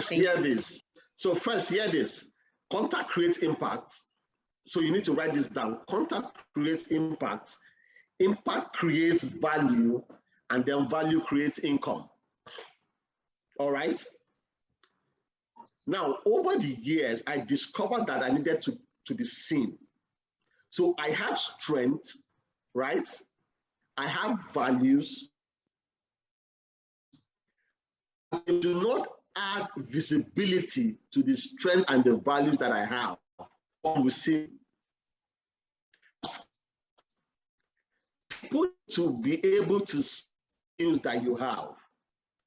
hear this. So first, hear this. Contact creates impact. So you need to write this down. Contact creates impact. Impact creates value, and then value creates income. All right? Now, over the years, I discovered that I needed to be seen. So I have strength, right? I have values. I do not add visibility to the strength and the values that I have. One will see people to be able to see skills that you have.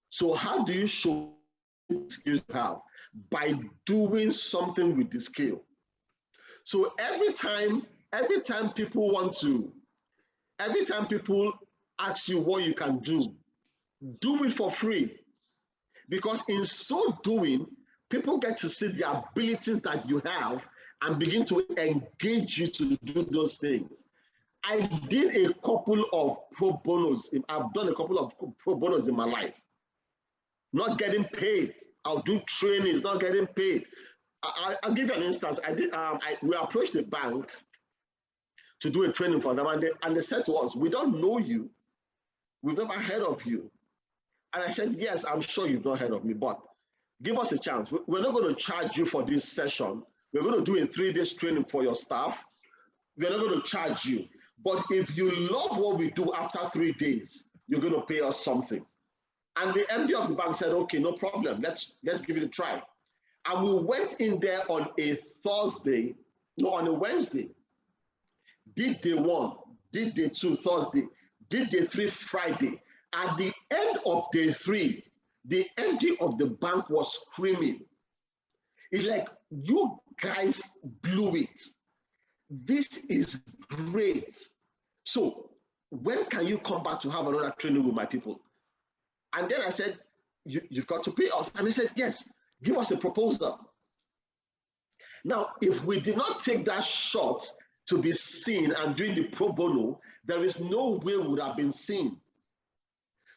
So how do you show the skills you have? By doing something with the skill. So every time people ask you what you can do it for free. Because in so doing, people get to see the abilities that you have and begin to engage you to do those things. I did a couple of pro bonos. I've done a couple of pro bonos in my life. Not getting paid. I'll do trainings, not getting paid. I'll give you an instance. We approached the bank to do a training for them, and they said to us, "We don't know you. We've never heard of you." And I said, "Yes, I'm sure you've not heard of me, but give us a chance. We're not going to charge you for this session. We're going to do a 3-day training for your staff. We're not going to charge you. But if you love what we do after 3 days, you're going to pay us something." And the MD of the bank said, "Okay, no problem. Let's give it a try." And we went in there on a Wednesday. Did day 1, did day 2 Thursday, did day 3 Friday. At the end of day 3, the MD of the bank was screaming. It's like, "You guys blew it. This is great. So when can you come back to have another training with my people?" And then I said, "You've got to pay us." And he said, "Yes, give us a proposal." Now, if we did not take that shot to be seen and doing the pro bono, there is no way we would have been seen.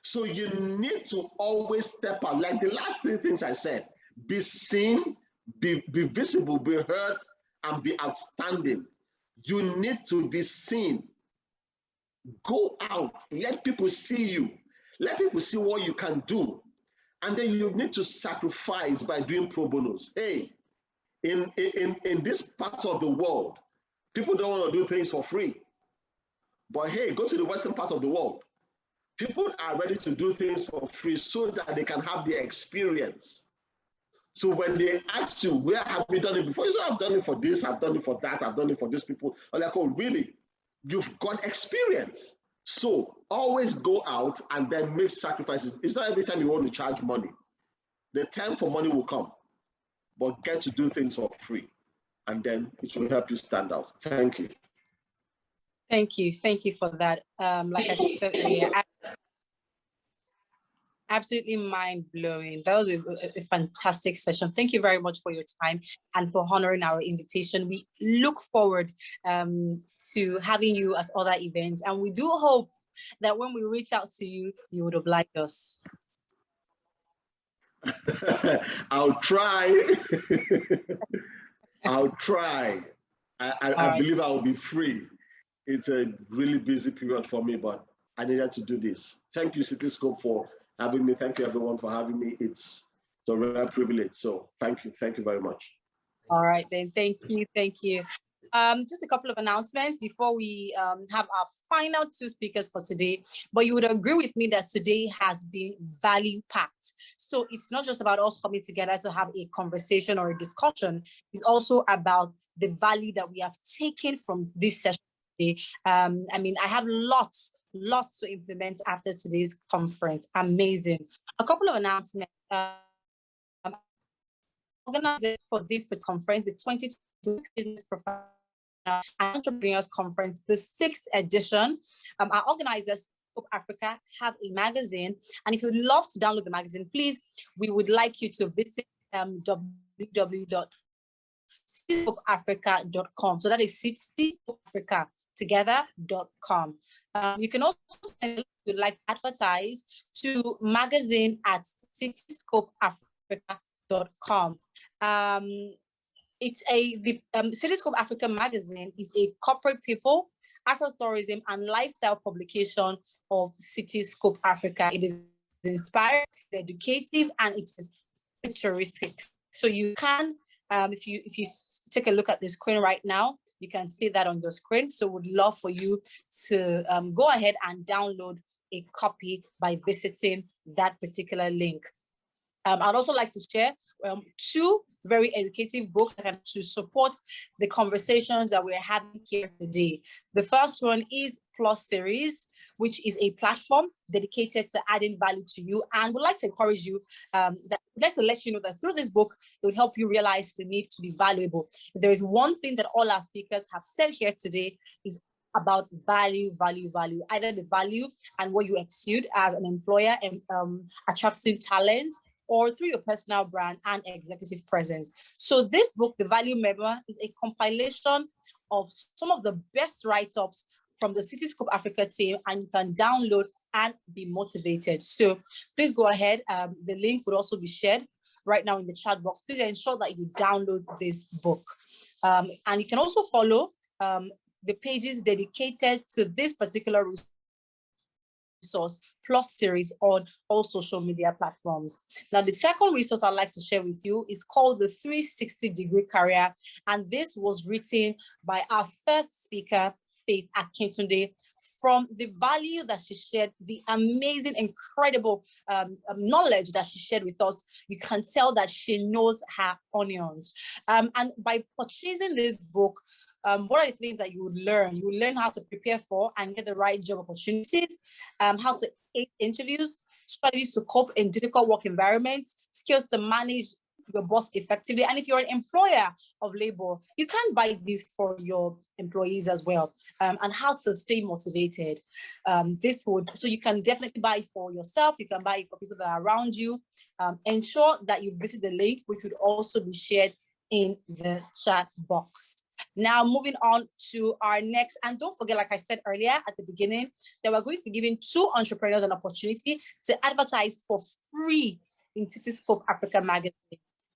So you need to always step out. Like the last 3 things I said: be seen, be visible, be heard, and be outstanding. You need to be seen. Go out, let people see you. Let people see what you can do. And then you need to sacrifice by doing pro bonos. Hey, in this part of the world, people don't want to do things for free. But hey, go to the western part of the world. People are ready to do things for free so that they can have the experience. So when they ask you, "Where have you done it before?" You say, "I've done it for this, I've done it for that, I've done it for these people." I'm like, "Oh, really? You've got experience." So always go out and then make sacrifices. It's not every time you want to charge money. The time for money will come, but get to do things for free, and then it will help you stand out. Thank you. Thank you for that. Like I said earlier, absolutely mind-blowing. That was a fantastic session. Thank you very much for your time and for honoring our invitation. We look forward to having you at other events, and we do hope that when we reach out to you, you would oblige us. I'll try. I'll try. I believe I will be free. It's a really busy period for me, but I needed to do this. Thank you, Cityscope, for having me. Thank you, everyone, for having me. It's a real privilege. So thank you very much. All right, then. Thank you. Just a couple of announcements before we have our final 2 speakers for today. But you would agree with me that today has been value-packed. So it's not just about us coming together to have a conversation or a discussion. It's also about the value that we have taken from this session today. I mean, I have lots to implement after today's conference. Amazing. A couple of announcements. Organized for this conference, the 2022 Business Professionals and Entrepreneurs Conference, the 6th edition. Our organizers Africa have a magazine, and if you'd love to download the magazine, please, we would like you to visit www.cityscopeafrica.com. So that is cityscopeafrica.together.com. You can also send if you'd like to advertise to magazine@cityscopeafrica.com. It's the Cityscope Africa magazine is a corporate people, Afro-tourism, and lifestyle publication of Cityscope Africa. It is inspired, educative, and it is futuristic. So you can, if you take a look at the screen right now, you can see that on your screen. So would love for you to go ahead and download a copy by visiting that particular link. I'd also like to share two very educative books to support the conversations that we're having here today. The first one is Plus Series, which is a platform dedicated to adding value to you, and would like to encourage you we'd like to let you know that through this book, it will help you realize the need to be valuable. If there is one thing that all our speakers have said here today is about value, either the value and what you exude as an employer and attracting talent, or through your personal brand and executive presence. So this book, The Value Memo, is a compilation of some of the best write-ups from the Cityscope Africa team, and you can download and be motivated. So please go ahead. The link would also be shared right now in the chat box. Please ensure that you download this book. And you can also follow the pages dedicated to this particular resource Plus Series on all social media platforms. Now, the second resource I'd like to share with you is called the 360-Degree Career, and this was written by our first speaker, Faith Akintunde. From the value that she shared, the amazing, incredible knowledge that she shared with us, you can tell that she knows her onions. And by purchasing this book, what are the things that you would learn? You will learn how to prepare for and get the right job opportunities, how to ace interviews, strategies to cope in difficult work environments, skills to manage your boss effectively. And if you're an employer of labor, you can buy this for your employees as well, and how to stay motivated. So you can definitely buy it for yourself. You can buy it for people that are around you. Ensure that you visit the link, which would also be shared in the chat box. Now, moving on to our next, and don't forget, like I said earlier at the beginning, that we're going to be giving 2 entrepreneurs an opportunity to advertise for free in Cityscope Africa magazine.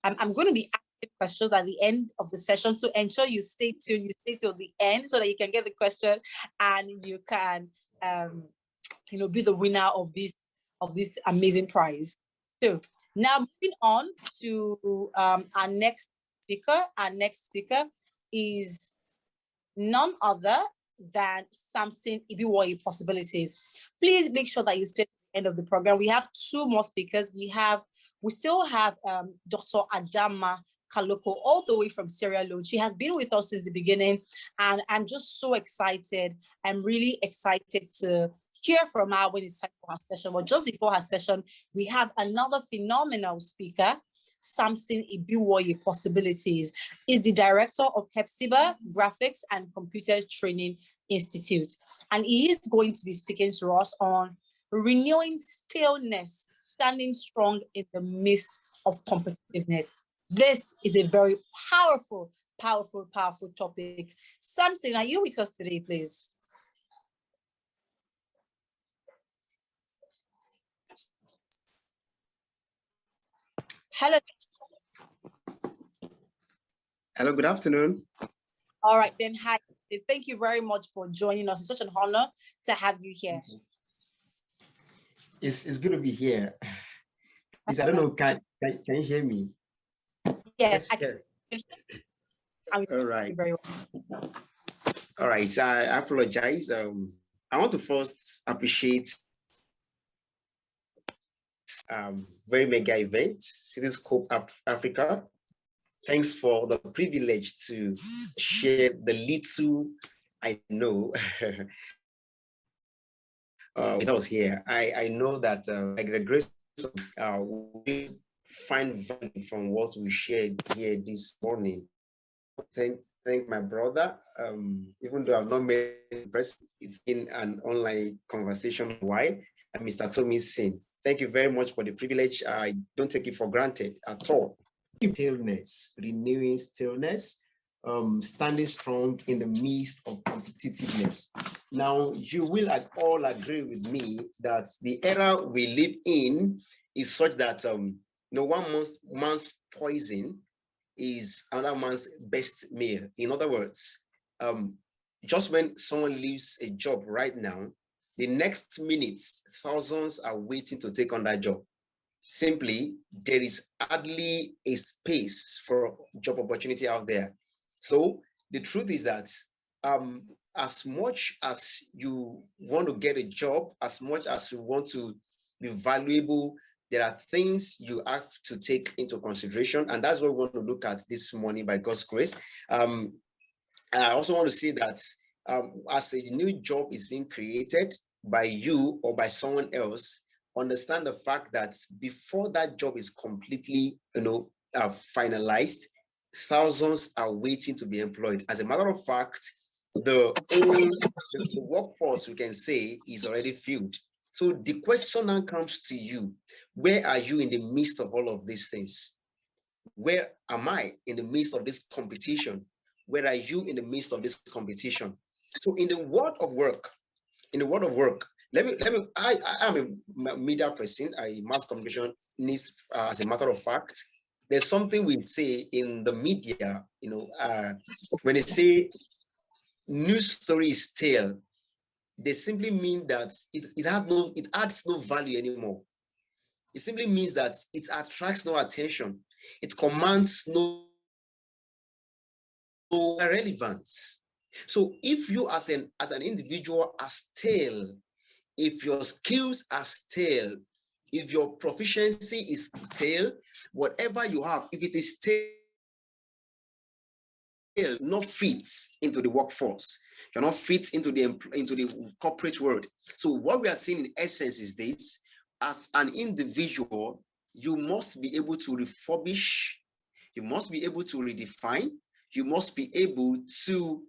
I'm going to be asking questions at the end of the session, so ensure you stay tuned, you stay till the end so that you can get the question and you can, be the winner of this amazing prize. So now moving on to our next speaker. Our next speaker is none other than Samson Ibiwoye Possibilities. Please make sure that you stay at the end of the program. We have 2 more speakers. We still have Dr. Adama Kaloko, all the way from Sierra Leone. She has been with us since the beginning, and I'm just so excited. I'm really excited to hear from her when it's time for her session. But just before her session, we have another phenomenal speaker, Samson Ibiwoye Possibilities. Is the director of Hepzibah Graphics and Computer Training Institute. And he is going to be speaking to us on renewing stillness, standing strong in the midst of competitiveness. This is a very powerful topic. Samson, are you with us today, please? Hello. Hello, good afternoon. All right, then. Hi. Thank you very much for joining us. It's such an honor to have you here. It's good to be here. I don't know, can you hear me? Yes, I can. All right. Very well. All right, so I apologize. I want to first appreciate very mega event, Cityscope Africa. Thanks for the privilege to share the little I know. When I was here, I know that by the grace of we find value from what we shared here this morning. Thank thank my brother. Even though I've not met in person, it's in an online conversation. Why? And Mr. Tommy Sin. Thank you very much for the privilege. I don't take it for granted at all. Stillness, renewing stillness, standing strong in the midst of competitiveness. Now, you will all agree with me that the era we live in is such that no man's poison is another man's best meal. In other words, just when someone leaves a job right now, the next minutes, thousands are waiting to take on that job. Simply, there is hardly a space for job opportunity out there. So the truth is that as much as you want to get a job, as much as you want to be valuable, there are things you have to take into consideration, and that's what we want to look at this morning by God's grace. I also want to say that as a new job is being created by you or by someone else, understand the fact that before that job is completely, finalized, thousands are waiting to be employed. As a matter of fact, the workforce, we can say, is already filled. So the question now comes to you: where are you in the midst of all of these things? Where am I in the midst of this competition? Where are you in the midst of this competition? So in the world of work, I am a media person, a mass communication needs, as a matter of fact, there's something we say in the media, when they say news story is stale, they simply mean that it adds no value anymore. It simply means that it attracts no attention. It commands no relevance. So if you as an individual are stale, if your skills are stale, if your proficiency is stale, whatever you have, if it is stale, not fit into the workforce, you're not fit into the corporate world. So what we are seeing in essence is this: as an individual, you must be able to refurbish, you must be able to redefine, you must be able to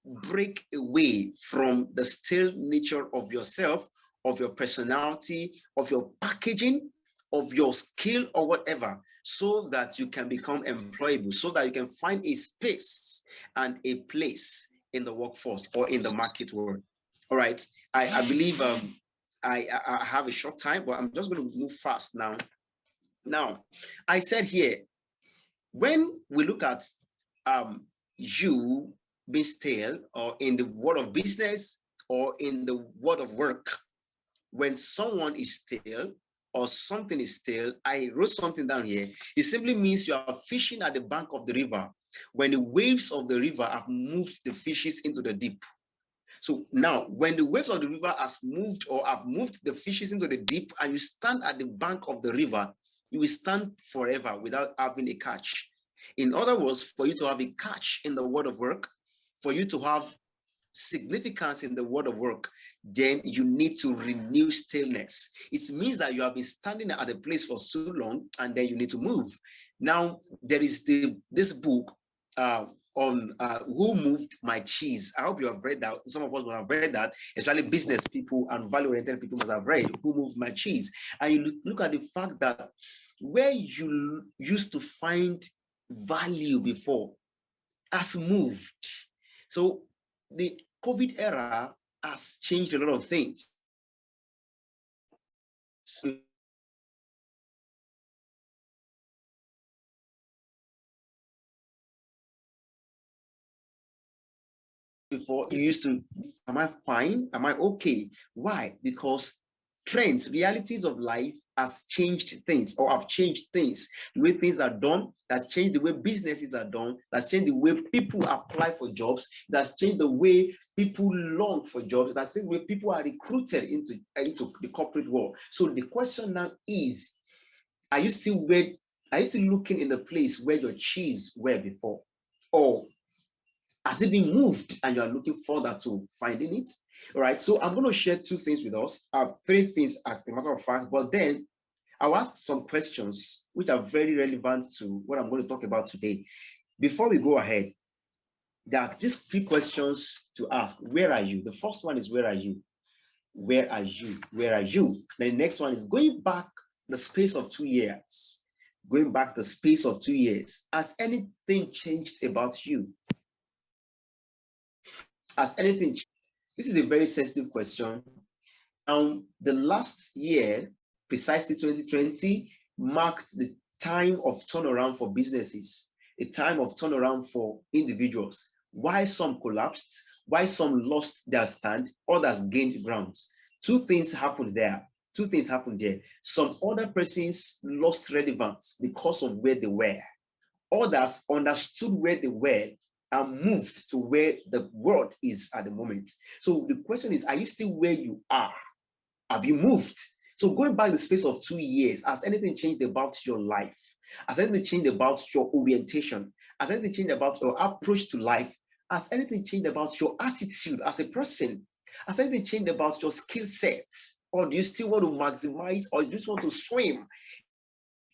break away from the stale nature of yourself, of your personality, of your packaging, of your skill or whatever, so that you can become employable, so that you can find a space and a place in the workforce or in the market world. All right. I believe I have a short time, but I'm just going to move fast now. Now, I said here, when we look at you being stale, or in the world of business or in the world of work, when someone is stale or something is stale, I wrote something down here. It simply means you are fishing at the bank of the river when the waves of the river have moved the fishes into the deep. So now, when the waves of the river have moved the fishes into the deep, and you stand at the bank of the river, you will stand forever without having a catch. In other words, for you to have a catch in the world of work, for you to have significance in the world of work, then you need to renew staleness. It means that you have been standing at a place for so long, and then you need to move. Now, there is this book on Who Moved My Cheese. I hope you have read that. Some of us will have read that, especially business people and value-oriented people must have read Who Moved My Cheese. And you look at the fact that where you used to find value before has moved. So the COVID era has changed a lot of things. Before you used to, am I fine? Am I okay? Why? Because trends, realities of life has changed things, or have changed things. The way things are done, that's changed the way businesses are done, that's changed the way people apply for jobs, that's changed the way people long for jobs, that's changed the way people are recruited into the corporate world. So the question now is, are you still looking in the place where your cheese were before? Or has it been moved and you are looking further to finding it? All right, so I'm going to share two things with us, three things as a matter of fact, but then I'll ask some questions which are very relevant to what I'm going to talk about today. Before we go ahead, there are these 3 questions to ask. Where are you? The first one is, where are you? Where are you? Where are you? Then the next one is going back the space of 2 years. Going back the space of 2 years. Has anything changed about you? Has anything changed? This is a very sensitive question. The last year, precisely 2020, marked the time of turnaround for businesses, a time of turnaround for individuals. Why some collapsed, why some lost their stand, others gained ground. 2 things happened there. 2 things happened there. Some other persons lost relevance because of where they were. Others understood where they were and moved to where the world is at the moment. So the question is, are you still where you are? Have you moved? So going back the space of 2 years, has anything changed about your life? Has anything changed about your orientation? Has anything changed about your approach to life? Has anything changed about your attitude as a person? Has anything changed about your skill sets? Or do you still want to maximize, or do you just want to swim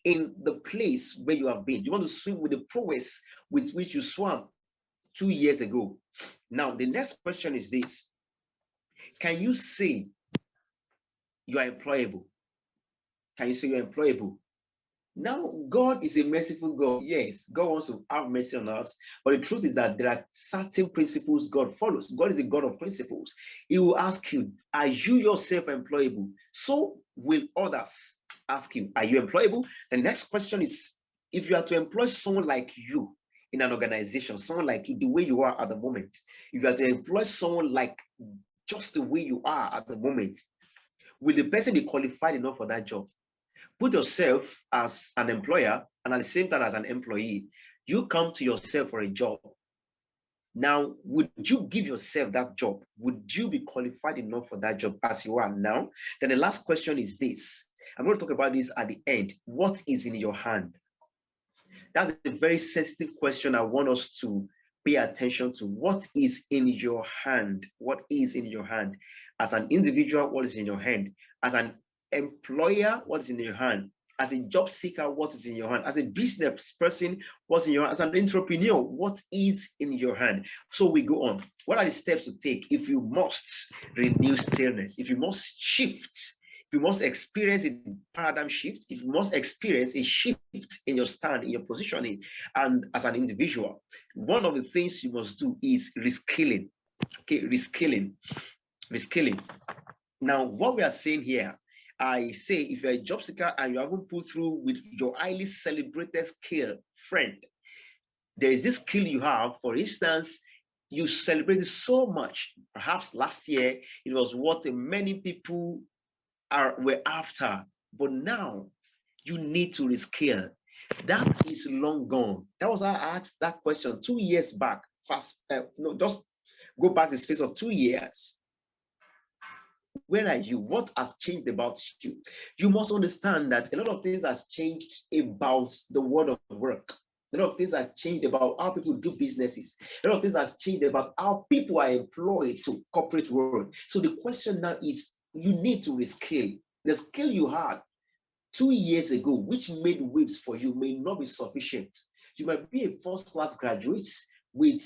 in the place where you have been? Do you want to swim with the prowess with which you swam 2 years ago? Now, the next question is this. Can you say you are employable? Can you say you're employable? Now, God is a merciful God. Yes, God wants to have mercy on us. But the truth is that there are certain principles God follows. God is a God of principles. He will ask you, are you yourself employable? So will others ask you, are you employable? The next question is, if you are to employ someone like you in an organization, someone like you, the way you are at the moment, if you are to employ someone like just the way you are at the moment, will the person be qualified enough for that job? Put yourself as an employer and at the same time as an employee. You come to yourself for a job. Now, would you give yourself that job? Would you be qualified enough for that job as you are now? Then the last question is this. I'm going to talk about this at the end. What is in your hand? That's a very sensitive question. I want us to pay attention to. What is in your hand? What is in your hand? As an individual, what is in your hand? As an employer, what is in your hand? As a job seeker, what is in your hand? As a business person, what's in your hand? As an entrepreneur, what is in your hand? So we go on. What are the steps to take if you must renew stillness? If you must shift, if you must experience a paradigm shift, if you must experience a shift in your stand, in your positioning, and as an individual, one of the things you must do is reskilling. Okay, reskilling. Now, what we are saying here, I say, if you're a job seeker and you haven't put through with your highly celebrated skill, friend, there is this skill you have. For instance, you celebrated so much. Perhaps last year, it was what many people were after. But now, you need to reskill. That is long gone. That was how I asked that question 2 years back. Just go back the space of 2 years. Where are you? What has changed about you? You must understand that a lot of things has changed about the world of work. A lot of things has changed about how people do businesses. A lot of things has changed about how people are employed to corporate world. So the question now is, you need to reskill. The skill you had 2 years ago, which made waves for you, may not be sufficient. You might be a first-class graduate with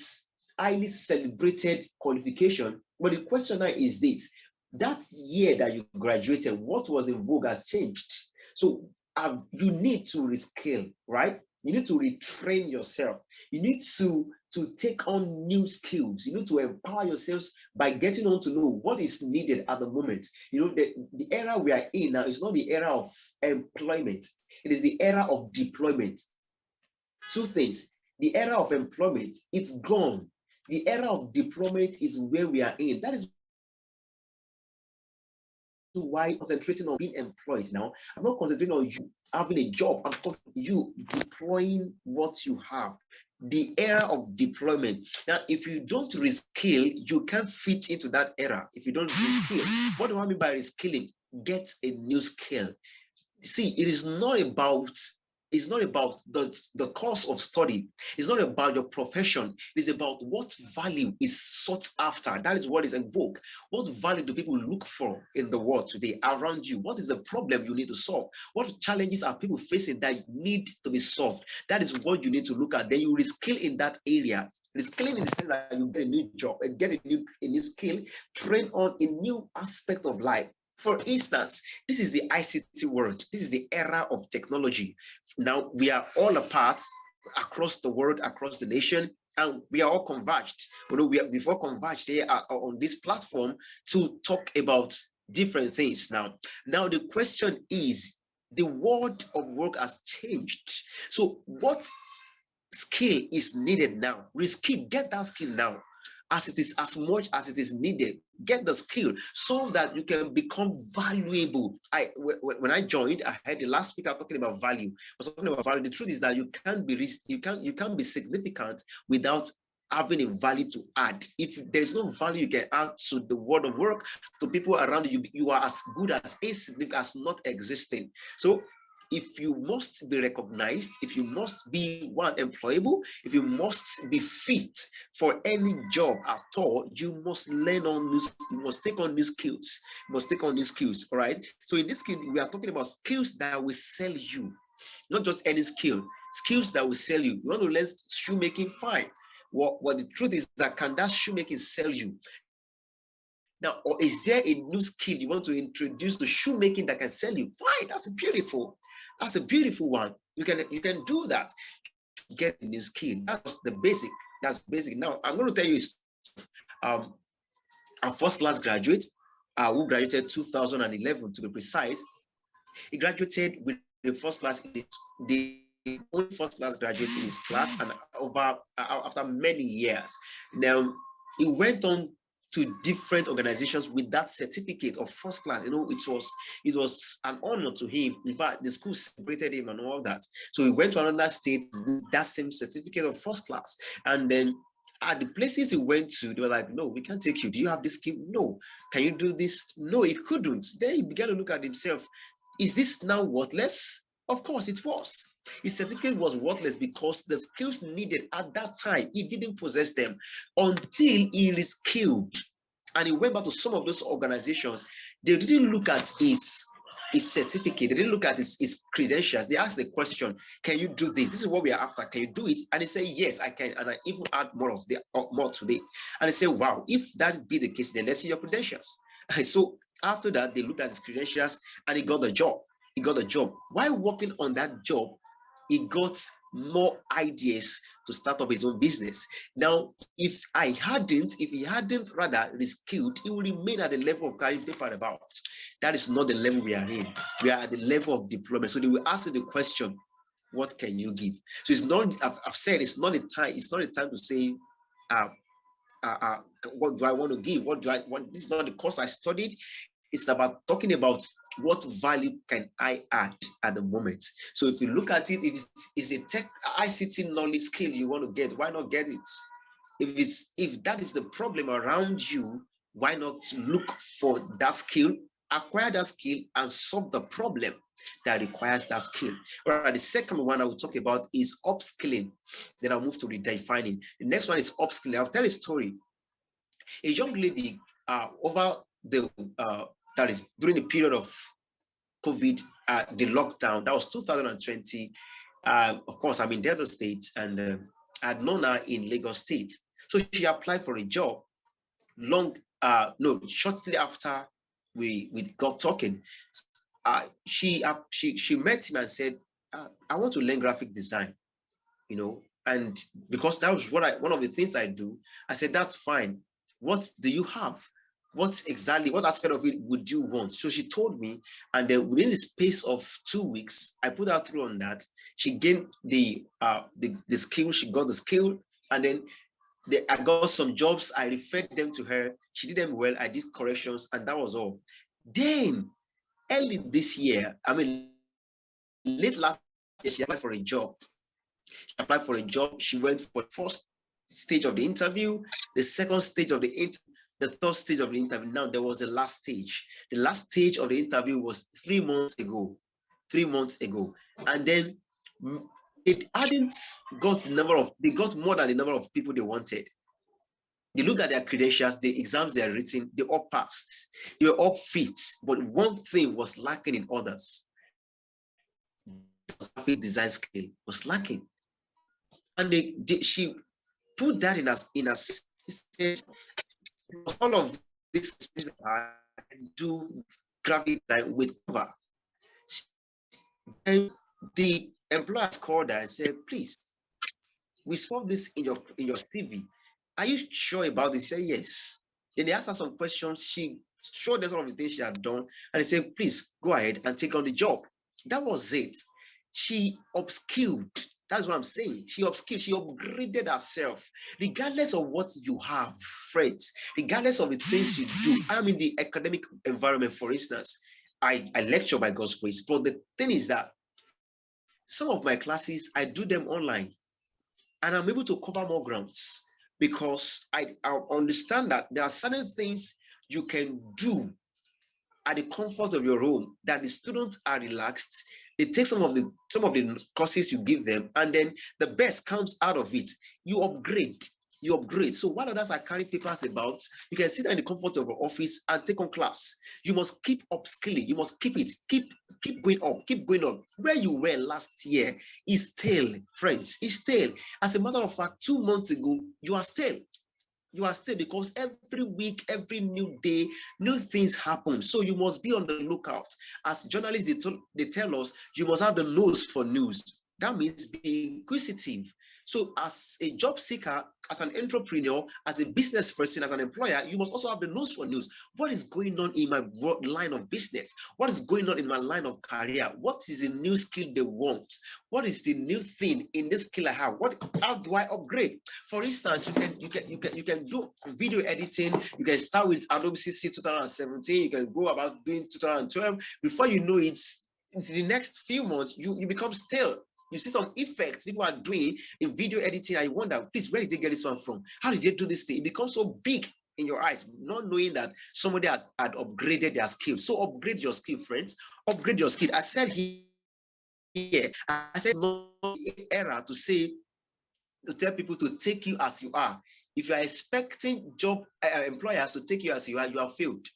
highly celebrated qualification, but the question now is this. That year that you graduated, what was in vogue has changed. So you need to reskill, right? You need to retrain yourself. You need to take on new skills. You need to empower yourselves by getting on to know what is needed at the moment. You know, the era we are in now is not the era of employment. It is the era of deployment. 2 things. The era of employment, it's gone. The era of deployment is where we are in. That is why concentrating on being employed now. I'm not concentrating on you having a job. I'm concentrating on you deploying what you have. The era of deployment. Now, if you don't reskill, you can't fit into that era. If you don't reskill, what do I mean by reskilling? Get a new skill. See, it is not about is not about the course of study. It's not about your profession. It's about what value is sought after. That is what is invoked. What value do people look for in the world today around you? What is the problem you need to solve? What challenges are people facing that need to be solved? That is what you need to look at. Then you reskill in that area. Reskilling in the sense that you get a new job and get a new skill, train on a new aspect of life. For instance, this is the ICT world. This is the era of technology. Now we are all apart across the world, across the nation, and we are all converged. We've all converged here on this platform to talk about different things now. Now the question is, the world of work has changed. So what skill is needed now? Reskill, get that skill now. As much as it is needed, get the skill so that you can become valuable. When I joined, I heard the last speaker talking about value. I was talking about value. The truth is that you can't be significant without having a value to add. If there is no value you can add to the world of work, to people around you, you are as good as insignificant as not existing. So if you must be recognized, if you must be employable, if you must be fit for any job at all, you must learn on this, you must take on new skills. You must take on new skills, all right? So in this case, we are talking about skills that will sell you, not just any skill, skills that will sell you. You want to learn shoemaking, fine. What the truth is that can that shoemaking sell you? Now, or is there a new skill you want to introduce to shoemaking that can sell you? Fine, that's beautiful. That's a beautiful one. You can do that. Get a new skill. That's the basic. That's basic. Now, I'm going to tell you a first-class graduate who graduated 2011 to be precise. He graduated with the first class, the only first-class graduate in his class, and after many years. Now, he went on to different organizations with that certificate of first class. You know, it was an honor to him. In fact, the school celebrated him and all that. So he went to another state with that same certificate of first class. And then at the places he went to, they were like, no, we can't take you. Do you have this skill? No. Can you do this? No, he couldn't. Then he began to look at himself. Is this now worthless? Of course it was. His certificate was worthless because the skills needed at that time, he didn't possess them until he reskilled. And he went back to some of those organizations. They didn't look at his certificate. They didn't look at his credentials. They asked the question, can you do this? This is what we are after. Can you do it? And he said, yes, I can. And I even add more today. And they said, wow, if that be the case, then let's see your credentials. And so after that, they looked at his credentials and he got the job. He got a job. While working on that job, he got more ideas to start up his own business. Now, if he hadn't rather reskilled, he would remain at the level of carrying paper about. That is not the level we are in. We are at the level of deployment. So they will ask you the question, what can you give? So it's not, I've said it's not a time to say, what do I want to give? What do I want? This is not the course I studied. It's about talking about what value can I add at the moment. So if you look at it, if it's a tech ICT knowledge skill you want to get, why not get it? If that is the problem around you, why not look for that skill, acquire that skill, and solve the problem that requires that skill? All right, the second one I will talk about is upskilling. Then I'll move to redefining. The next one is upskilling. I'll tell a story. A young lady over the that is during the period of COVID, the lockdown, that was 2020. Of course, I'm in Delta State, and I'd known her in Lagos State. So she applied for a job. Shortly after we got talking, she met him and said, I want to learn graphic design, you know, and because that was one of the things I do. I said, that's fine. What do you have? What aspect of it would you want? So she told me, and then within the space of 2 weeks, I put her through on that. She gained the skill, she got the skill, and then I got some jobs. I referred them to her. She did them well. I did corrections, and that was all. Then early this year, late last year, she applied for a job. She went for the first stage of the interview, the second stage of the interview, the third stage of the interview. Now there was the last stage. The last stage of the interview was 3 months ago. And then it hadn't got the number of, they got more than the number of people they wanted. They looked at their credentials, the exams they had written, they all passed. They were all fit, but one thing was lacking in others. The graphic design skill was lacking. And she put that in a all of this I do graphic design with cover. And the employer called her and said, please, we saw this in your CV. Are you sure about this? She said, yes. Then they asked her some questions. She showed them some of the things she had done. And they said, please go ahead and take on the job. That was it. She upskilled. That's what I'm saying. She upskilled. She upgraded herself. Regardless of what you have, friends, regardless of the things you do. I'm in the academic environment, for instance. I lecture by God's grace. But the thing is that some of my classes, I do them online. And I'm able to cover more grounds because I understand that there are certain things you can do at the comfort of your home, that the students are relaxed. They take some of the courses you give them, and then the best comes out of it. You upgrade. So while others are carrying papers about, you can sit in the comfort of your office and take on class. You must keep upskilling. You must keep going up. Where you were last year is stale, friends. It's stale. As a matter of fact, 2 months ago, you are stale. You are stale because every week, every new day, new things happen. So you must be on the lookout. As journalists, they tell us, you must have the nose for news. That means be inquisitive. So as a job seeker, as an entrepreneur, as a business person, as an employer, you must also have the nose for news. What is going on in my line of business? What is going on in my line of career? What is the new skill they want? What is the new thing in this skill I have? How do I upgrade? For instance, you can do video editing. You can start with Adobe CC 2017. You can go about doing 2012. Before you know it, in the next few months, you become stale. You see some effects people are doing in video editing. I wonder, please, where did they get this one from? How did they do this thing? It becomes so big in your eyes, not knowing that somebody had upgraded their skill. So upgrade your skill, friends. Upgrade your skill. I said no error to tell people to take you as you are. If you are expecting employers to take you as you have failed.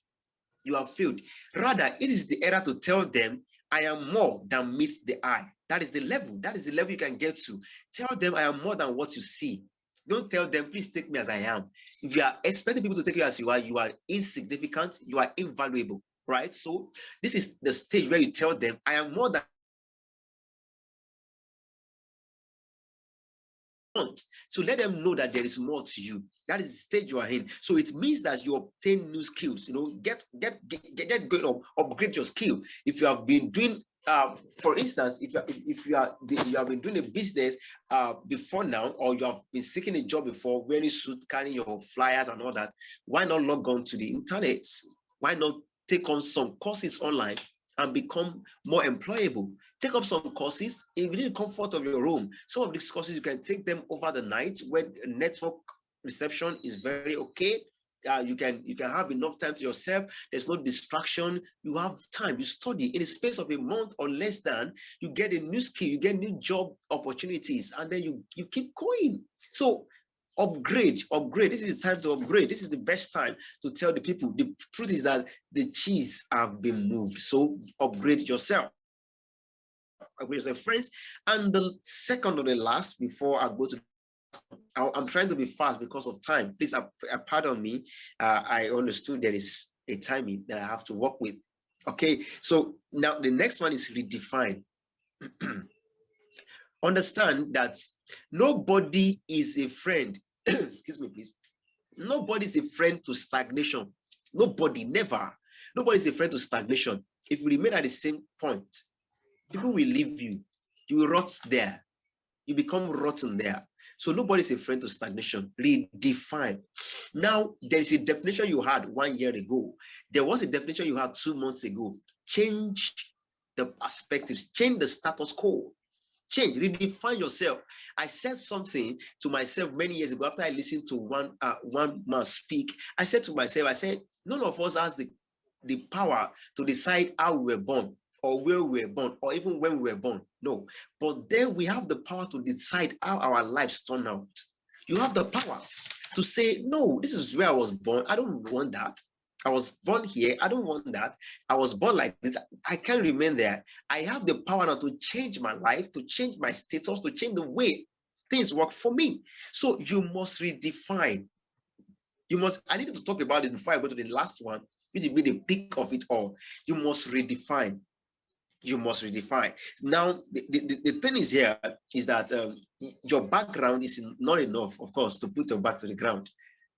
You have failed. Rather, it is the error to tell them, I am more than meets the eye. That is the level. That is the level you can get to. Tell them I am more than what you see. Don't tell them, please take me as I am. If you are expecting people to take you as you are insignificant, you are invaluable, right? So this is the stage where you tell them, I am more than. So let them know that there is more to you. That is the stage you are in. So it means that you obtain new skills. Get going up, upgrade your skill. If you have been doing, for instance, if you have been doing a business before now, or you have been seeking a job before, wearing suit, carrying your flyers and all that, why not log on to the internet? Why not take on some courses online and become more employable? Take up some courses within the comfort of your room. Some of these courses, you can take them over the night where network reception is very okay. You can have enough time to yourself. There's no distraction. You have time. You study in the space of a month or less than. You get a new skill. You get new job opportunities, and then you keep going. So upgrade. This is the time to upgrade. This is the best time to tell the people. The truth is that the cheese have been moved. So upgrade yourself. Upgrade yourself, friends. And the second or the last, before I go to, I'm trying to be fast because of time. Please pardon me. I understood there is a timing that I have to work with. Okay, so now the next one is redefine. Understand that nobody is a friend. Excuse me, please. Nobody is a friend to stagnation. Nobody, never. Nobody is a friend to stagnation. If you remain at the same point, people will leave you. You will rot there. You become rotten there. So nobody is a friend to stagnation. Redefine. Now, there is a definition you had 1 year ago. There was a definition you had 2 months ago. Change the perspectives. Change the status quo. Change, redefine yourself. I said something to myself many years ago after I listened to one man speak. I said to myself, none of us has the power to decide how we were born. or where we were born, or even when we were born. No. But then we have the power to decide how our lives turn out. You have the power to say, no, this is where I was born. I don't want that. I was born here. I don't want that. I was born like this. I can't remain there. I have the power now to change my life, to change my status, to change the way things work for me. So you must redefine. You must, I need to talk about it before I go to the last one, which will be the peak of it all. You must redefine. You must redefine. Now, the thing is here is that your background is not enough, of course, to put your back to the ground.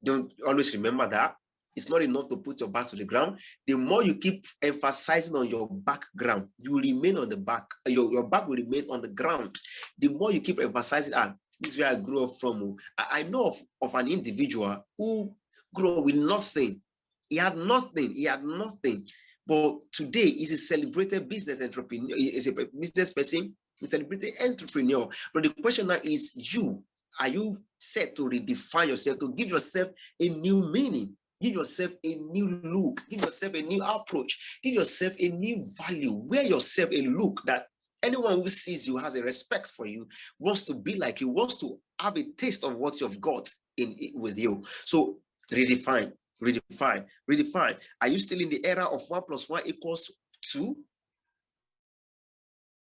Don't always remember that. It's not enough to put your back to the ground. The more you keep emphasizing on your background, you will remain on the back. Your back will remain on the ground. The more you keep emphasizing, this is where I grew up from. I know of an individual who grew up with nothing. He had nothing. He had nothing. But today, he's a celebrated business entrepreneur. He's a business person, a celebrated entrepreneur. But the question now is, are you set to redefine yourself, to give yourself a new meaning? Give yourself a new look. Give yourself a new approach. Give yourself a new value. Wear yourself a look that anyone who sees you has a respect for you, wants to be like you, wants to have a taste of what you've got with you. So redefine, redefine, redefine. Are you still in the era of 1 + 1 = 2?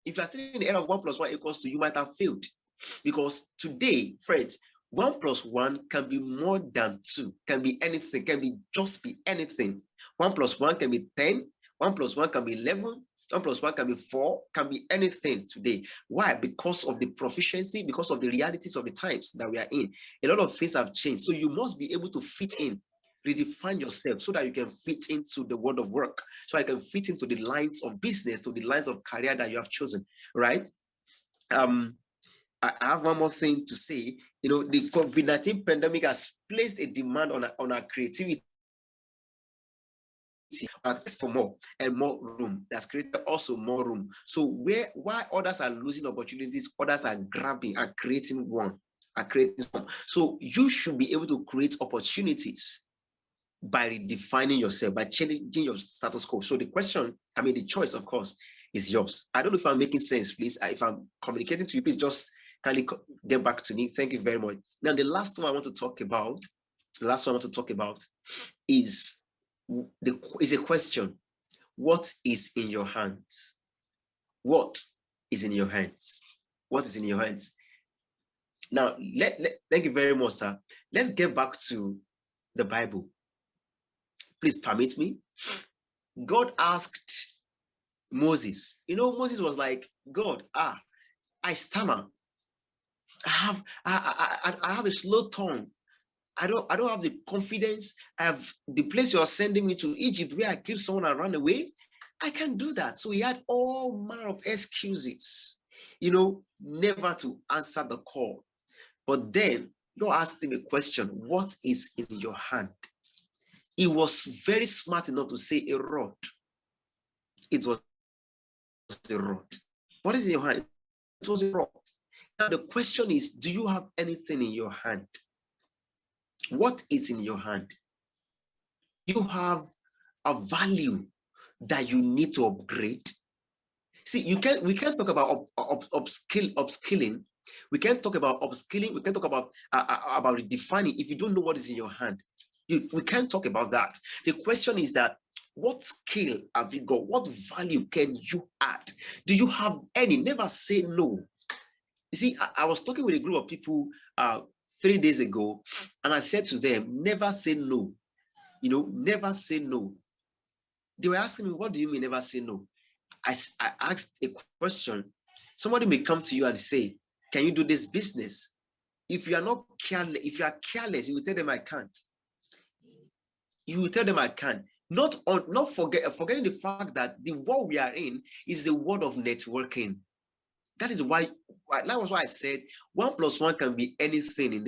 If you're still in the era of 1 + 1 = 2, you might have failed. Because today, friends, 1 + 1 can be more than 2, can be anything, can be just be anything. 1 + 1 can be 10, 1 + 1 can be 11, 1 + 1 can be 4, can be anything today. Why? Because of the proficiency, because of the realities of the times that we are in. A lot of things have changed. So you must be able to fit in, redefine yourself so that you can fit into the world of work, so I can fit into the lines of business, to the lines of career that you have chosen, right? I have one more thing to say. You know, the COVID-19 pandemic has placed a demand on our creativity for more and more room. That's created also more room. So while others are losing opportunities, others are grabbing and creating one. So you should be able to create opportunities by redefining yourself, by changing your status quo. So the question, the choice, of course, is yours. I don't know if I'm making sense, please. If I'm communicating to you, please just kindly get back to me. Thank you very much. Now, the last one I want to talk about is a question. What is in your hands? What is in your hands? What is in your hands? Now, thank you very much, sir. Let's get back to the Bible. Please permit me. God asked Moses. Moses was like, God, I stammer. I have a slow tongue. I don't have the confidence. I have the place you are sending me to, Egypt, where I killed someone and ran away. I can't do that. So he had all manner of excuses, never to answer the call. But then God asked him a question: what is in your hand? He was very smart enough to say a rod. It was a rod. What is in your hand? It was a rod. Now the question is, do you have anything in your hand? What is in your hand? You have a value that you need to upgrade. See, we can't talk about upskilling. We can't talk about upskilling. We can't talk about redefining if you don't know what is in your hand. We can't talk about that. The question is that, what skill have you got? What value can you add? Do you have any? Never say no. You see, I was talking with a group of people 3 days ago, and I said to them, never say no. Never say no. They were asking me, what do you mean never say no? I asked a question. Somebody may come to you and say, can you do this business? If you are not careless, if you are careless, you will tell them I can't. You will tell them I can. Not forgetting the fact that the world we are in is the world of networking. That is why I said 1 + 1 can be anything in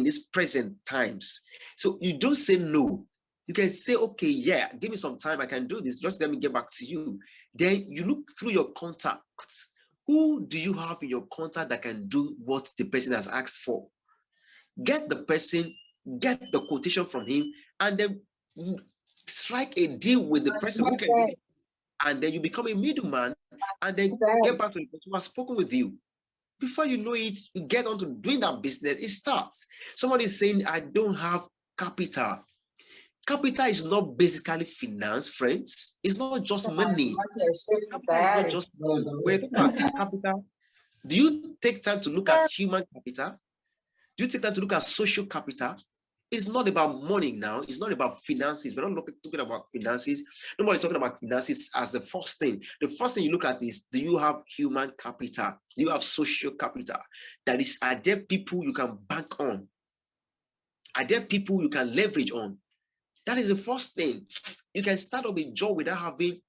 this present times. So you don't say no. You can say, okay, yeah, give me some time. I can do this. Just let me get back to you. Then you look through your contacts. Who do you have in your contact that can do what the person has asked for? Get the person, get the quotation from him, and then strike a deal with the person who can do it. and then you become a middleman, and then get back to the person who has spoken with you. Before you know it, you get on to doing that business, it starts. Somebody is saying, I don't have capital. Capital is not basically finance, friends. It's not just money. Capital is not just capital. Do you take time to look at human capital? Do you take time to look at social capital? It's not about money now. It's not about finances. We're not talking about finances. Nobody's talking about finances as the first thing. The first thing you look at is, do you have human capital? Do you have social capital? That is, are there people you can bank on? Are there people you can leverage on? That is the first thing. You can start up a job without having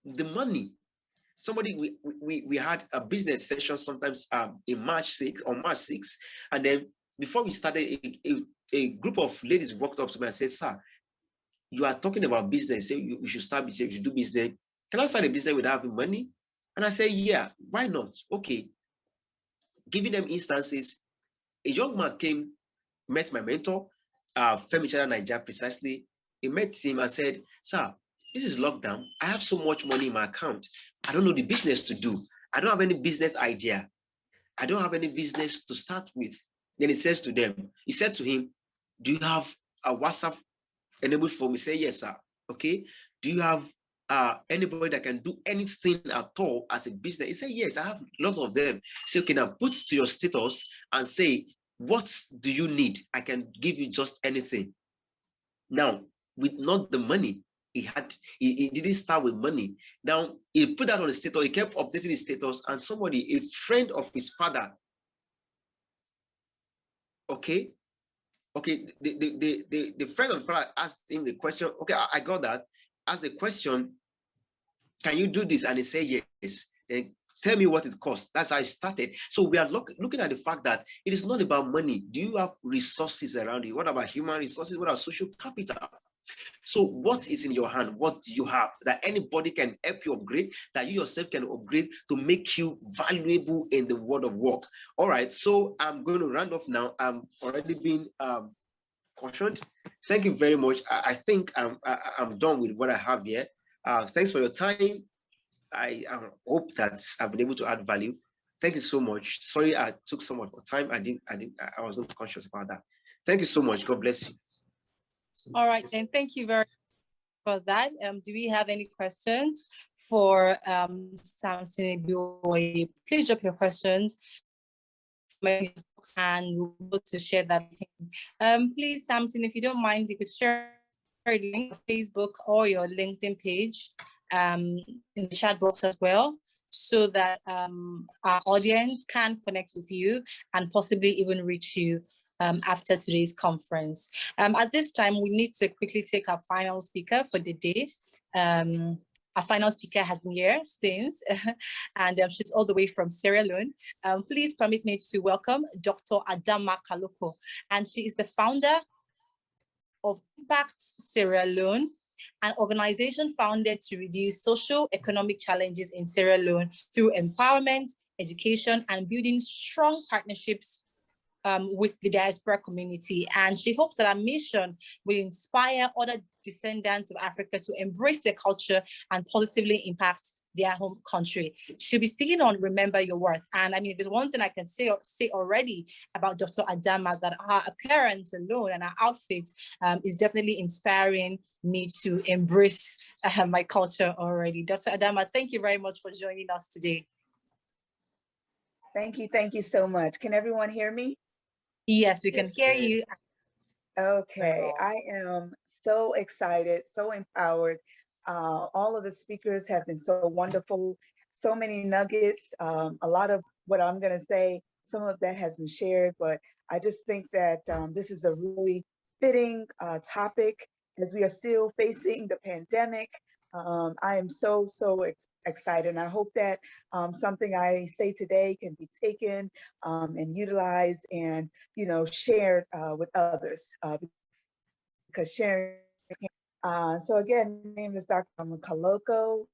the money. Somebody, we had a business session sometimes in March 6, and then before we started, a group of ladies walked up to me and said, sir, you are talking about business. You should start business, you should do business. Can I start a business without having money? And I said, yeah, why not? Okay. Giving them instances, a young man came, met my mentor, Femi Chada Nigeria precisely. He met him and said, sir, this is lockdown. I have so much money in my account. I don't know the business to do. I don't have any business idea. I don't have any business to start with. Then he said to him, do you have a WhatsApp enabled for me? Say, yes, sir. Okay. Do you have anybody that can do anything at all as a business? He said, yes, I have lots of them. Say, okay, now put to your status and say, what do you need? I can give you just anything. Now, with not the money, he didn't start with money. Now, he put that on his status. He kept updating his status, and somebody, a friend of his father, okay, the friend of the father asked him the question. Okay, I got that. Asked the question, can you do this? And he said yes. Then tell me what it costs. That's how I started. So we are looking at the fact that it is not about money. Do you have resources around you? What about human resources? What about social capital? So what is in your hand? What do you have that anybody can help you upgrade, that you yourself can upgrade to make you valuable in the world of work? All right, so I'm going to round off now. I'm already been cautioned. Thank you very much. I think I'm done with what I have here. Thanks for your time. I hope that I've been able to add value. Thank you so much. Sorry I took so much time. I was not conscious about that. Thank you so much. God bless you. All right, then. Thank you very much for that. Do we have any questions for Samson? Please drop your questions and we'll be able to share that with him. Please, Samson, if you don't mind, you could share the link on Facebook or your LinkedIn page in the chat box as well, so that our audience can connect with you and possibly even reach you after today's conference. At this time, we need to quickly take our final speaker for the day. Our final speaker has been here since, and she's all the way from Sierra Leone. Please permit me to welcome Dr. Adama Kaloko, and she is the founder of Impact Sierra Leone, an organization founded to reduce socio-economic challenges in Sierra Leone through empowerment, education, and building strong partnerships with the diaspora community. And she hopes that our mission will inspire other descendants of Africa to embrace their culture and positively impact their home country. She'll be speaking on Remember Your Worth. And I mean, there's one thing I can say already about Dr. Adama, that her appearance alone and her outfit is definitely inspiring me to embrace my culture already. Dr. Adama, thank you very much for joining us today. Thank you so much. Can everyone hear me? Yes, we can hear you. Okay, I am so excited, so empowered. All of the speakers have been so wonderful, so many nuggets. A lot of what I'm going to say, some of that has been shared, but I just think that this is a really fitting topic as we are still facing the pandemic. I am so excited, and I hope that something I say today can be taken and utilized and, you know, shared with others, because sharing. So again, my name is Dr. Adama Kaloko.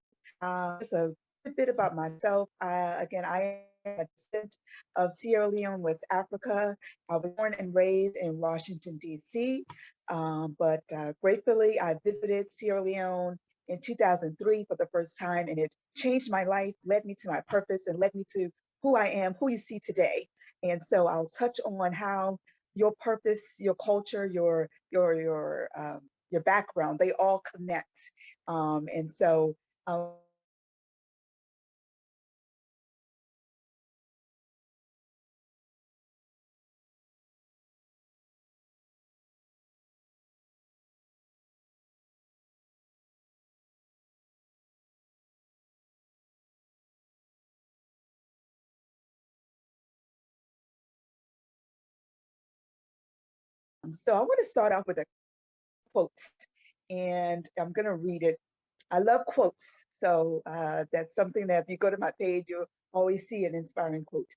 Just a bit about myself. Again, I am a descendant of Sierra Leone, West Africa. I was born and raised in Washington, D.C., but gratefully I visited Sierra Leone in 2003 for the first time, and it changed my life, led me to my purpose, and led me to who I am, who you see today. And so I'll touch on how your purpose, your culture, your background, they all connect. And so I want to start off with a quote, and I'm going to read it. I love quotes, so that's something that if you go to my page, you'll always see an inspiring quote.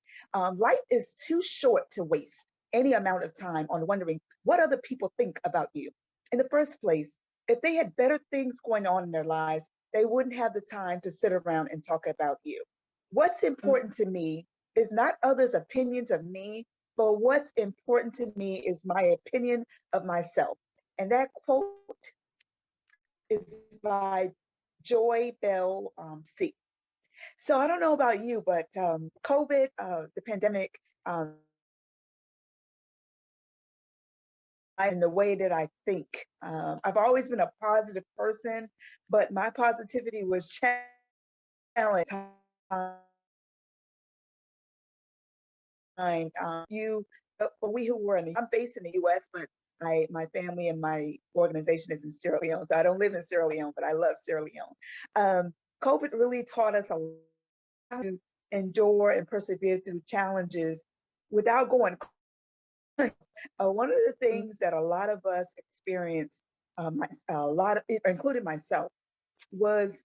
Life is too short to waste any amount of time on wondering what other people think about you. In the first place, if they had better things going on in their lives, they wouldn't have the time to sit around and talk about you. What's important to me is not others' opinions of me, but what's important to me is my opinion of myself. And that quote is by Joy Bell C. So I don't know about you, but COVID, the pandemic, in the way that I think. I've always been a positive person, but my positivity was challenged. For we who were I'm based in the U.S., but my family and my organization is in Sierra Leone, so I don't live in Sierra Leone, but I love Sierra Leone. COVID really taught us a lot to endure and persevere through challenges without going. One of the things that a lot of us experience, including myself, was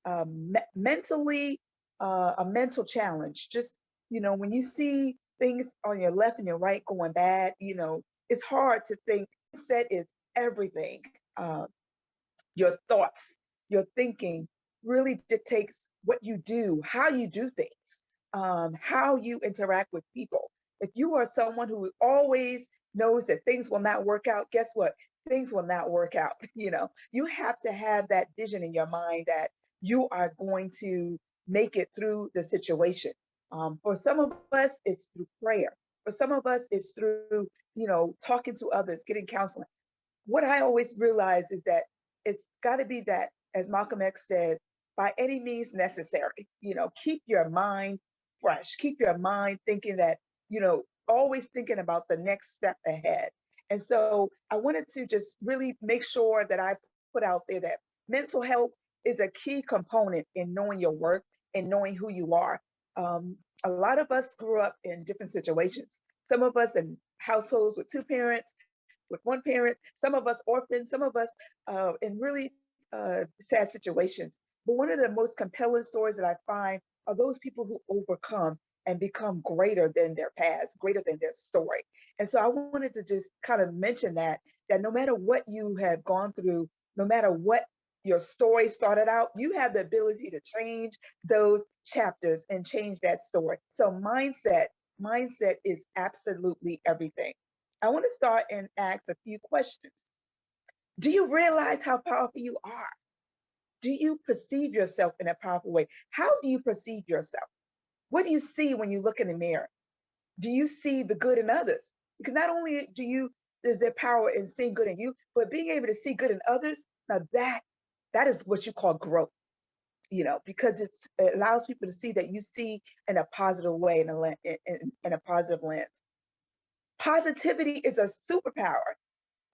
mentally a mental challenge. Just, when you see things on your left and your right going bad, it's hard to think. Mindset is everything. Your thoughts, your thinking really dictates what you do, how you do things, how you interact with people. If you are someone who always knows that things will not work out, guess what? Things will not work out. You have to have that vision in your mind that you are going to make it through the situation. For some of us, it's through prayer. For some of us, it's through, talking to others, getting counseling. What I always realize is that it's got to be that, as Malcolm X said, by any means necessary. Keep your mind fresh, keep your mind thinking that, always thinking about the next step ahead. And so I wanted to just really make sure that I put out there that mental health is a key component in knowing your worth and knowing who you are. A lot of us grew up in different situations. Some of us in households with two parents, with one parent, some of us orphaned, some of us in really sad situations. But one of the most compelling stories that I find are those people who overcome and become greater than their past, greater than their story. And so I wanted to just kind of mention that no matter what you have gone through, no matter what your story started out, you have the ability to change those chapters and change that story. So mindset is absolutely everything. I want to start and ask a few questions. Do you realize how powerful you are? Do you perceive yourself in a powerful way? How do you perceive yourself? What do you see when you look in the mirror? Do you see the good in others? Because not only is there power in seeing good in you, but being able to see good in others, now that is what you call growth, because it allows people to see that you see in a positive way, in a positive lens. Positivity is a superpower.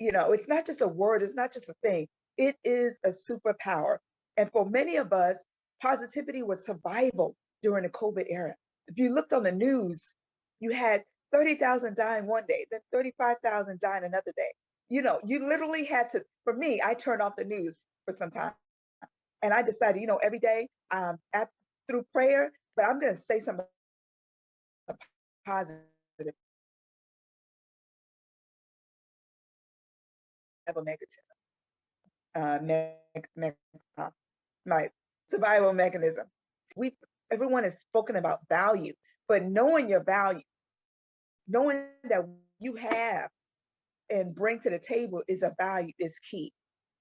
It's not just a word, it's not just a thing. It is a superpower. And for many of us, positivity was survival during the COVID era. If you looked on the news, you had 30,000 dying one day, then 35,000 dying another day. You literally had to, for me, I turned off the news for some time. And I decided, every day through prayer, but I'm going to say something positive. My survival mechanism. Everyone has spoken about value, but knowing your value, knowing that you have and bring to the table is a value is key.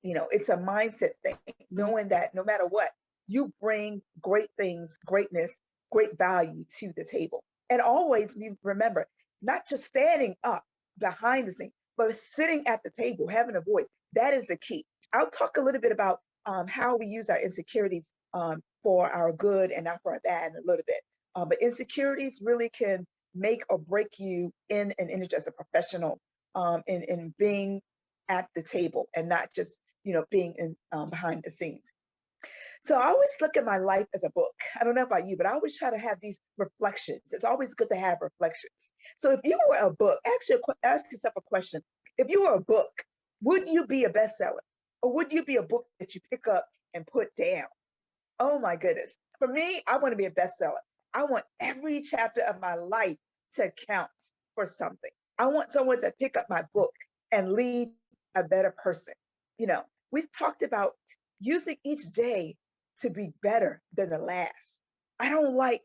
It's a mindset thing, knowing that no matter what, you bring great things, greatness, great value to the table. And always remember, not just standing up behind the scene, but sitting at the table, having a voice. That is the key. I'll talk a little bit about how we use our insecurities for our good and not for our bad in a little bit. But insecurities really can make or break you in an industry as a professional, in being at the table and not just being in behind the scenes. So I always look at my life as a book. I don't know about you, but I always try to have these reflections. It's always good to have reflections. So if you were a book, ask yourself a question. If you were a book, would you be a bestseller? Or would you be a book that you pick up and put down? Oh my goodness. For me, I want to be a bestseller. I want every chapter of my life to count for something. I want someone to pick up my book and leave a better person. We've talked about using each day to be better than the last. I don't like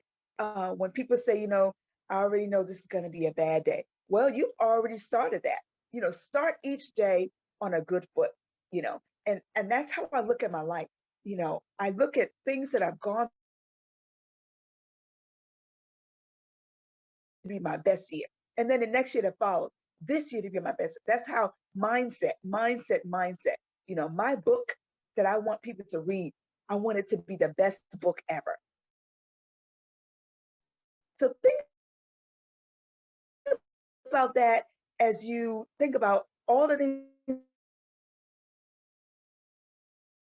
when people say, I already know this is going to be a bad day. Well, you've already started that. Start each day on a good foot, and that's how I look at my life. I look at things that I've gone to be my best year. And then the next year that follows, this year to be my best. That's how mindset. My book that I want people to read, I want it to be the best book ever. So think about that as you think about all the things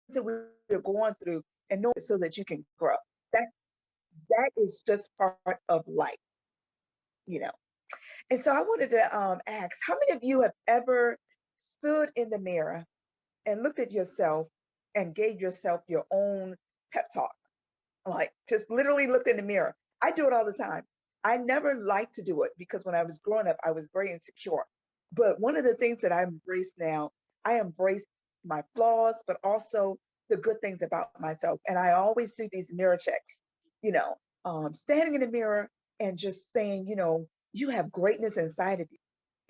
that we're going through and know so that you can grow. That is just part of life, And so I wanted to ask, how many of you have ever stood in the mirror and looked at yourself and gave yourself your own pep talk? Like just literally looked in the mirror. I do it all the time. I never liked to do it because when I was growing up, I was very insecure. But one of the things that I embrace now, I embrace my flaws, but also the good things about myself. And I always do these mirror checks, standing in the mirror and just saying, you have greatness inside of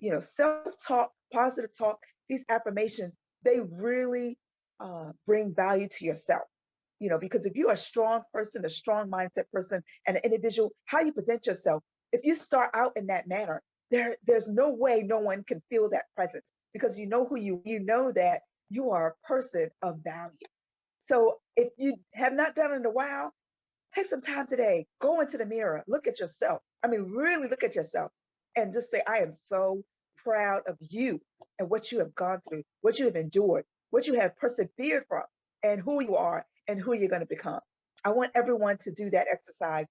you. Self-talk, positive talk, these affirmations, they really bring value to yourself. Because if you're a strong person, a strong mindset person, and an individual, how you present yourself, if you start out in that manner, there's no way no one can feel that presence because you know who you know that you are a person of value. So if you have not done it in a while, take some time today, go into the mirror, look at yourself. I mean, really look at yourself and just say, I am so proud of you and what you have gone through, what you have endured, what you have persevered from, and who you are and who you're going to become. I want everyone to do that exercise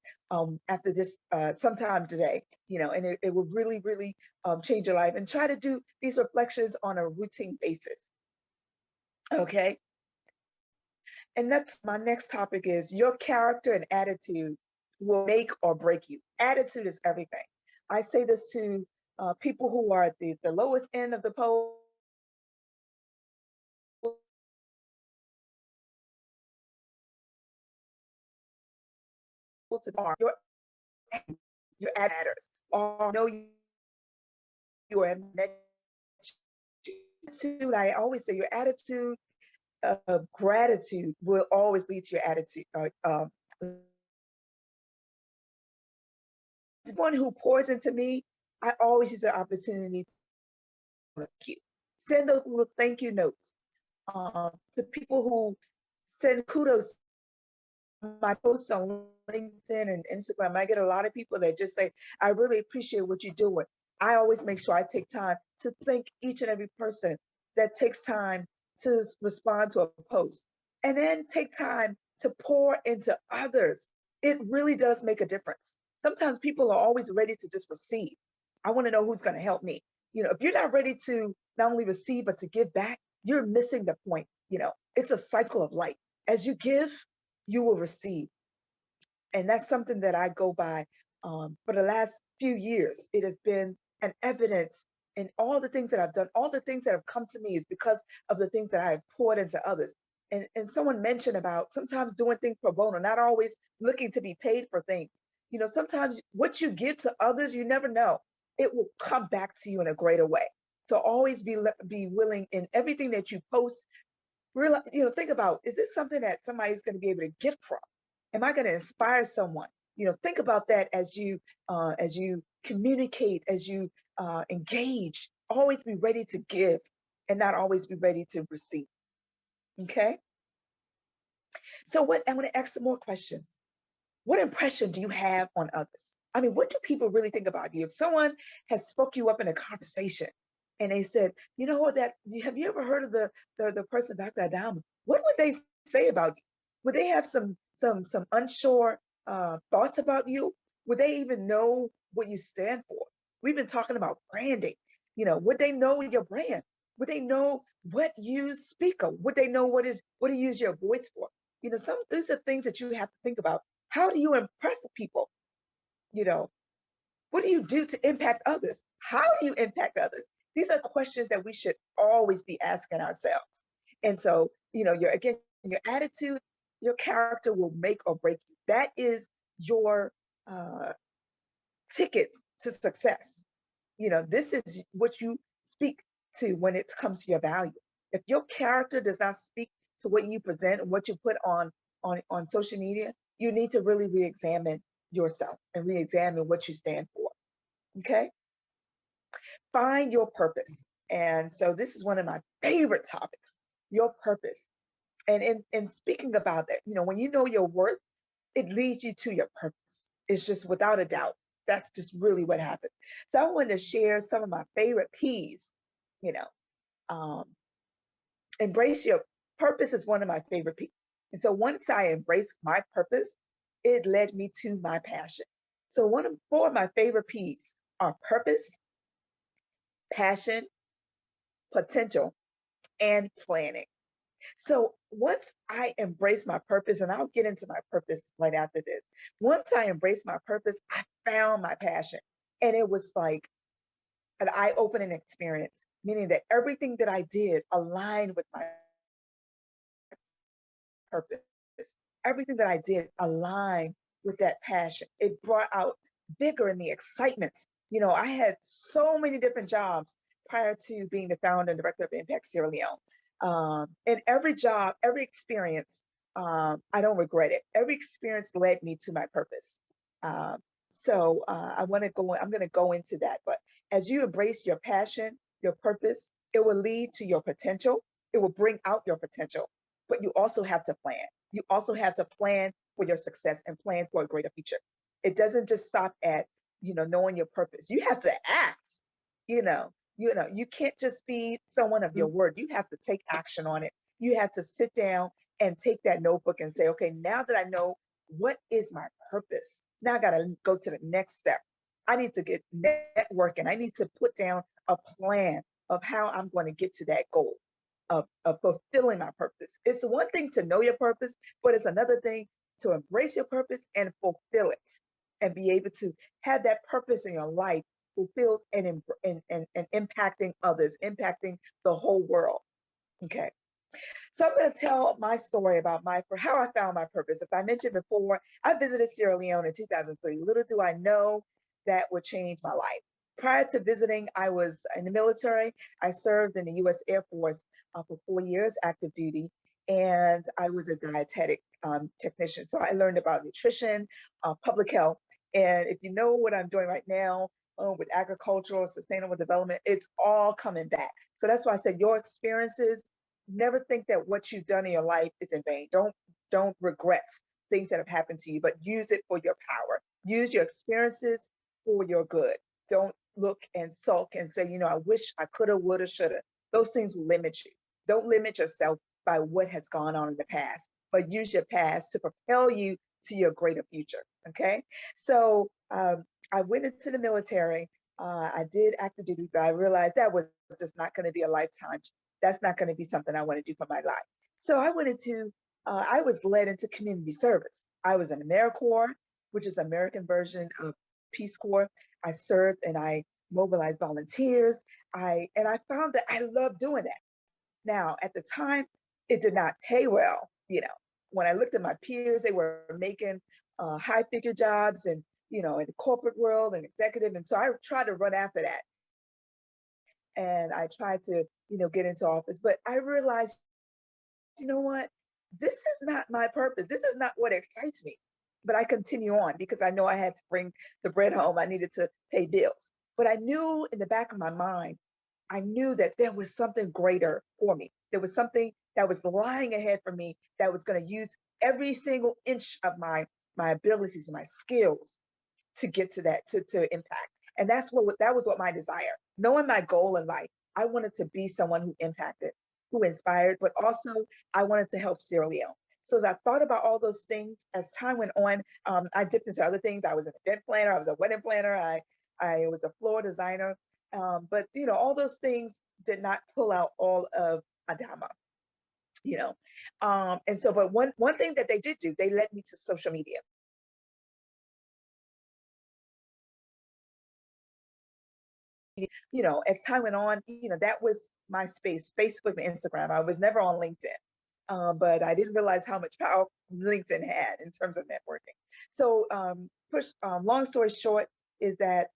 after this sometime today, and it will really, really change your life. And try to do these reflections on a routine basis. Okay. And my next topic is your character and attitude will make or break you. Attitude is everything. I say this to people who are at the lowest end of the pole. Your matters. Or know you are attitude. I always say your attitude of gratitude will always lead to your attitude. One who pours into me, I always use the opportunity to thank you. Send those little thank you notes to people who send kudos to my posts on LinkedIn and Instagram. I get a lot of people that just say, I really appreciate what you're doing. I always make sure I take time to thank each and every person that takes time to respond to a post. And then take time to pour into others. It really does make a difference. Sometimes people are always ready to just receive. I want to know who's going to help me. If you're not ready to not only receive, but to give back, you're missing the point. It's a cycle of life. As you give, you will receive. And that's something that I go by for the last few years. It has been an evidence in all the things that I've done, all the things that have come to me is because of the things that I have poured into others. And someone mentioned about sometimes doing things pro bono, not always looking to be paid for things. Sometimes what you give to others, you never know. It will come back to you in a greater way. So always be willing in everything that you post, realize, think about, is this something that somebody's going to be able to get from? Am I going to inspire someone? Think about that as you communicate, as you engage. Always be ready to give and not always be ready to receive. Okay. So I'm going to ask some more questions. What impression do you have on others? I mean, what do people really think about you? If someone has spoke you up in a conversation and they said, have you ever heard of the person, Dr. Adama? What would they say about you? Would they have some unsure thoughts about you? Would they even know what you stand for? We've been talking about branding. Would they know your brand? Would they know what you speak of? Would they know what you use your voice for? These are things that you have to think about. How do you impress people? What do you do to impact others? How do you impact others? These are questions that we should always be asking ourselves. And so, your attitude, your character will make or break you. That is your ticket to success. This is what you speak to when it comes to your value. If your character does not speak to what you present and what you put on social media, you need to really re-examine yourself and re-examine what you stand for. Okay. Find your purpose. And so this is one of my favorite topics, your purpose. And in speaking about that, when you know your worth, it leads you to your purpose. It's just without a doubt. That's just really what happens. So I wanted to share some of my favorite P's. Embrace your purpose is one of my favorite P's. And so once I embraced my purpose, it led me to my passion. So four of my favorite P's are purpose, passion, potential, and planning. So once I embraced my purpose, and I'll get into my purpose right after this. Once I embraced my purpose, I found my passion. And it was like an eye-opening experience, meaning that everything that I did aligned with my purpose. Everything that I did aligned with that passion. It brought out vigor in me, excitement. I had so many different jobs prior to being the founder and director of Impact Sierra Leone. And every job, every experience, I don't regret it. Every experience led me to my purpose. So I'm going to go into that. But as you embrace your passion, your purpose, it will lead to your potential. It will bring out your potential. But you also have to plan. You also have to plan for your success and plan for a greater future. It doesn't just stop at, knowing your purpose. You have to act. You can't just be someone of your word. You have to take action on it. You have to sit down and take that notebook and say, okay, now that I know what is my purpose, now I got to go to the next step. I need to get networking. I need to put down a plan of how I'm going to get to that goal of fulfilling my purpose. It's one thing to know your purpose, but it's another thing to embrace your purpose and fulfill it and be able to have that purpose in your life fulfilled and impacting others, impacting the whole world. Okay. So I'm going to tell my story about how I found my purpose. As I mentioned before, I visited Sierra Leone in 2003. Little do I know that would change my life. Prior to visiting, I was in the military. I served in the U.S. Air Force for 4 years, active duty, and I was a dietetic technician. So I learned about nutrition, public health, and if you know what I'm doing right now with agricultural, sustainable development, it's all coming back. So that's why I said your experiences, never think that what you've done in your life is in vain. Don't regret things that have happened to you, but use it for your power. Use your experiences for your good. Don't look and sulk and say, I wish I coulda, woulda, shoulda. Those things will limit you. Don't limit yourself by what has gone on in the past, but use your past to propel you to your greater future. Okay. So I went into the military. I did active duty, but I realized that was just not going to be a lifetime. That's not going to be something I want to do for my life. So I was led into community service. I was in AmeriCorps, which is American version of Peace Corps. I served and I mobilized volunteers. I found that I loved doing that. Now, at the time, it did not pay well. When I looked at my peers, they were making high figure jobs and, in the corporate world and executive. And so I tried to run after that. And I tried to, get into office, but I realized, you know what? This is not my purpose. This is not what excites me. But I continue on because I know I had to bring the bread home. I needed to pay bills. But I knew in the back of my mind, I knew that there was something greater for me. There was something that was lying ahead for me that was going to use every single inch of my abilities and my skills to get to that, to impact. And that was what my desire. Knowing my goal in life, I wanted to be someone who impacted, who inspired, but also I wanted to help Sierra Leone. So as I thought about all those things, as time went on, I dipped into other things. I was an event planner, I was a wedding planner, I was a floor designer, but all those things did not pull out all of Adama. And so, but one thing that they did do, they led me to social media. As time went on, that was my space, Facebook and Instagram. I was never on LinkedIn, but I didn't realize how much power LinkedIn had in terms of networking. So, long story short is that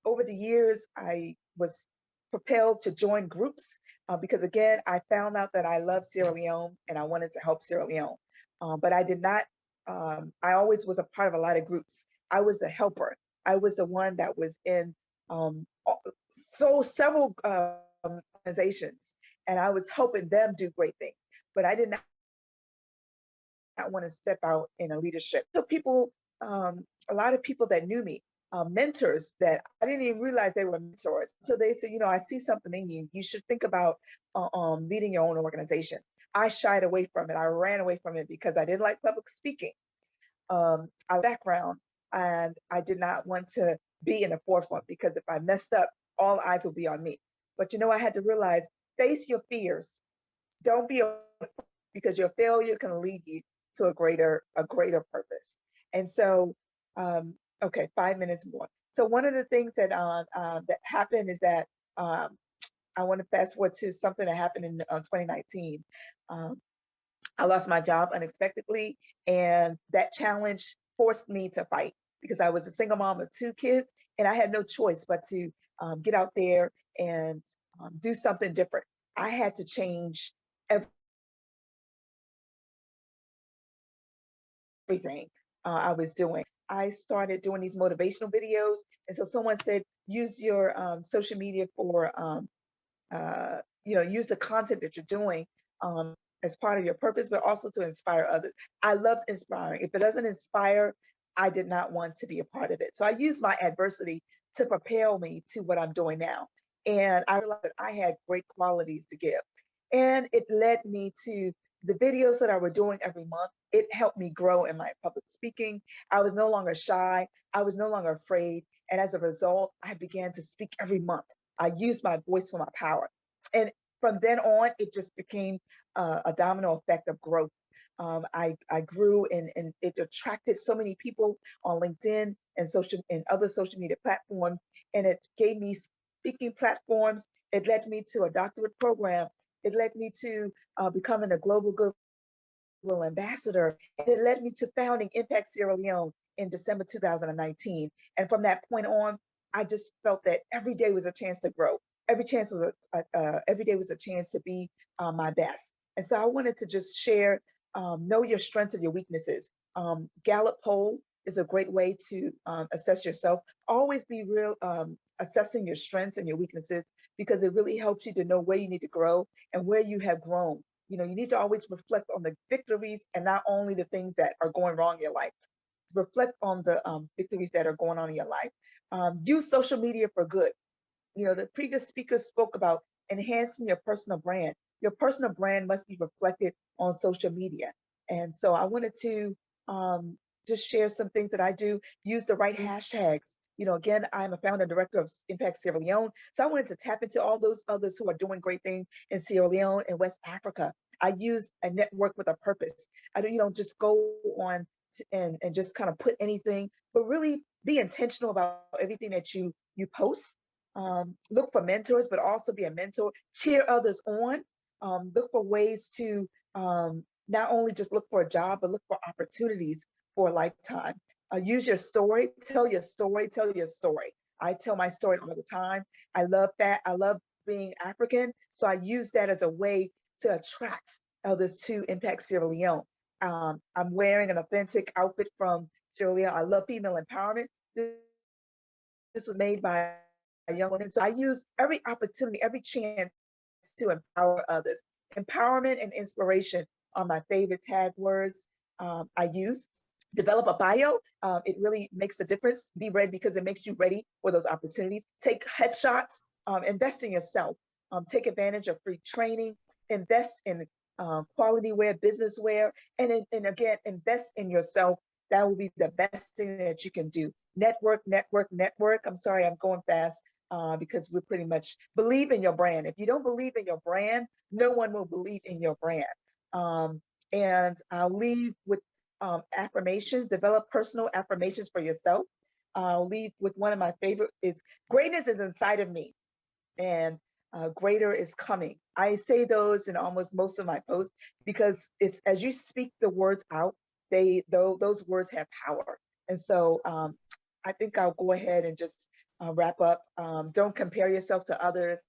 over the years, I was propelled to join groups because, again, I found out that I love Sierra Leone and I wanted to help Sierra Leone. But I did not, I always was a part of a lot of groups. I was the helper. I was the one that was in several organizations, and I was helping them do great things. But I did not want to step out in a leadership. So people, a lot of people that knew me, mentors that I didn't even realize they were mentors. So they said, I see something in you. You should think about leading your own organization. I shied away from it. I ran away from it because I didn't like public speaking. I background, and I did not want to be in the forefront because if I messed up, all eyes will be on me. But I had to realize, face your fears. Don't be afraid, because your failure can lead you to a greater purpose. And so, okay, 5 minutes more. So one of the things that that happened is that I want to fast forward to something that happened in 2019. I lost my job unexpectedly, and that challenge forced me to fight because I was a single mom of 2 kids, and I had no choice but to get out there and do something different. I had to change everything I was doing. I started doing these motivational videos, and so someone said, use your social media for, use the content that you're doing as part of your purpose, but also to inspire others. I loved inspiring. If it doesn't inspire, I did not want to be a part of it. So I used my adversity to propel me to what I'm doing now. And I realized that I had great qualities to give. And it led me to the videos that I was doing every month. It helped me grow in my public speaking. I was no longer shy. I was no longer afraid. And as a result, I began to speak every month. I used my voice for my power. And from then on, it just became a domino effect of growth. I grew and it attracted so many people on LinkedIn and other social media platforms. And it gave me speaking platforms. It led me to a doctorate program. It led me to becoming a global goodwill ambassador. And it led me to founding Impact Sierra Leone in December 2019. And from that point on, I just felt that every day was a chance to grow. Every day was a chance to be my best. And so I wanted to just share, know your strengths and your weaknesses. Gallup poll is a great way to assess yourself. Always be real, assessing your strengths and your weaknesses, because it really helps you to know where you need to grow and where you have grown. You need to always reflect on the victories and not only the things that are going wrong in your life. Reflect on the victories that are going on in your life. Use social media for good. The previous speaker spoke about enhancing your personal brand. Your personal brand must be reflected on social media. And so I wanted to just share some things that I do. Use the right hashtags. Again, I'm a founder and director of Impact Sierra Leone. So I wanted to tap into all those others who are doing great things in Sierra Leone and West Africa. I use a network with a purpose. I don't just go on and just kind of put anything, but really be intentional about everything that you post. Look for mentors, but also be a mentor. Cheer others on. Look for ways to not only just look for a job, but look for opportunities for a lifetime. Use your story. Tell your story. Tell your story. I tell my story all the time. I love that. I love being African. So I use that as a way to attract others to impact Sierra Leone. I'm wearing an authentic outfit from Sierra Leone. I love female empowerment. This was made by a young woman. So I use every opportunity, every chance to empower others. Empowerment and inspiration are my favorite tag words I use. Develop a bio. It really makes a difference. Be ready because it makes you ready for those opportunities. Take headshots. Invest in yourself. Take advantage of free training. Invest in quality wear, business wear, and again, invest in yourself. That will be the best thing that you can do. Network, network, network. I'm sorry, I'm going fast because we're pretty much believe in your brand. If you don't believe in your brand, no one will believe in your brand. And I'll leave with affirmations. Develop personal affirmations for yourself. I'll leave with one of my favorite is greatness is inside of me, and greater is coming. I say those in almost most of my posts because it's as you speak the words out, those words have power. And so I think I'll go ahead and just wrap up. Don't compare yourself to others.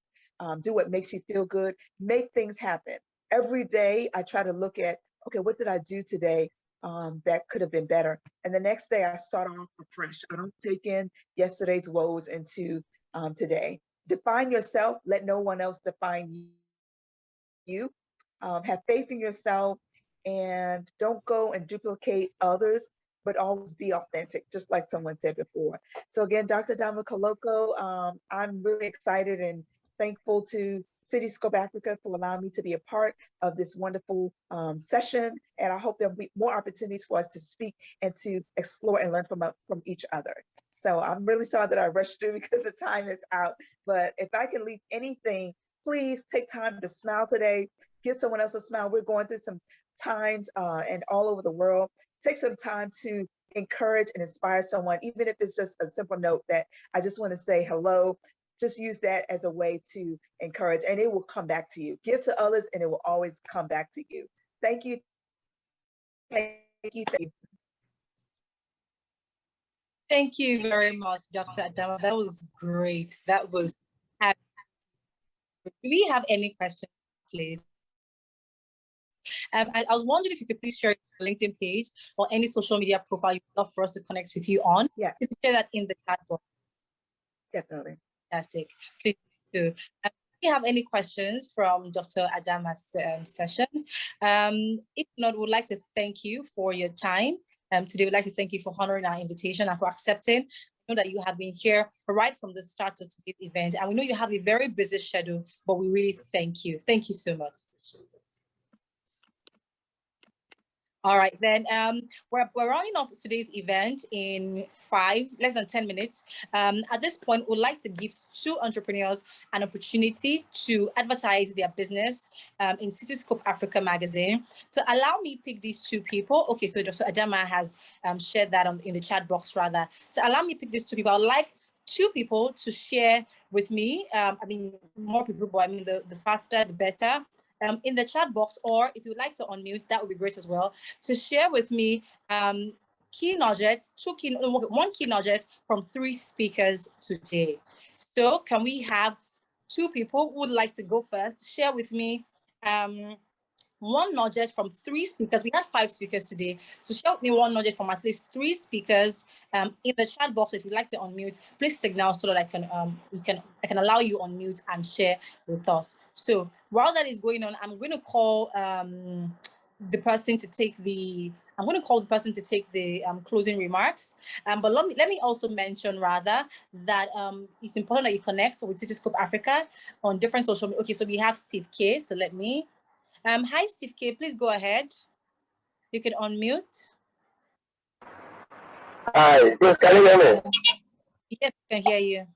Do what makes you feel good. Make things happen. Every day I try to look at, okay, what did I do today that could have been better? And the next day I start off fresh. I don't take in yesterday's woes into today. Define yourself. Let no one else define you. Have faith in yourself and don't go and duplicate others, but always be authentic, just like someone said before. So again, Dr. Adama Kaloko, I'm really excited and thankful to Cityscope Africa for allowing me to be a part of this wonderful session. And I hope there'll be more opportunities for us to speak and to explore and learn from each other. So I'm really sorry that I rushed through because the time is out. But if I can leave anything, please take time to smile today. Give someone else a smile. We're going through some times and all over the world. Take some time to encourage and inspire someone, even if it's just a simple note that I just want to say hello. Just use that as a way to encourage, and it will come back to you. Give to others, and it will always come back to you. Thank you. Thank you. Thank you. Thank you very much, Dr. Adama. That was great. That was. Do we have any questions, please? I was wondering if you could please share your LinkedIn page or any social media profile you'd love for us to connect with you on. Yeah. You can share that in the chat box. Definitely. Fantastic. Please do. If you have any questions from Dr. Adama's session, if not, we'd like to thank you for your time. Today, we'd like to thank you for honoring our invitation and for accepting. I know that you have been here right from the start of today's event, and we know you have a very busy schedule, but we really thank you. Thank you so much. All right, then we're rounding off today's event in less than 10 minutes. At this point, we'd like to give 2 entrepreneurs an opportunity to advertise their business in Cityscope Africa magazine. So allow me pick these 2 people. Okay, so Dr. Adama has shared that in the chat box rather. So allow me pick these 2 people. I'd like 2 people to share with me. I mean, more people, but I mean, the faster, the better. In the chat box, or if you'd like to unmute, that would be great as well, to share with me key nuggets, 1 key nugget from 3 speakers today. So can we have 2 people who would like to go first? Share with me 1 nugget from 3 speakers. We had 5 speakers today. So share with me 1 nugget from at least 3 speakers in the chat box. If you'd like to unmute, please signal so that I can allow you unmute and share with us. So while that is going on, I'm going to call the person to take the closing remarks. But let me also mention rather that it's important that you connect with Cityscope Africa on different social media. Okay, so we have Steve K. So let me. Hi, Steve K. Please go ahead. You can unmute. Hi, yes, can you hear me? Yes, I can hear you.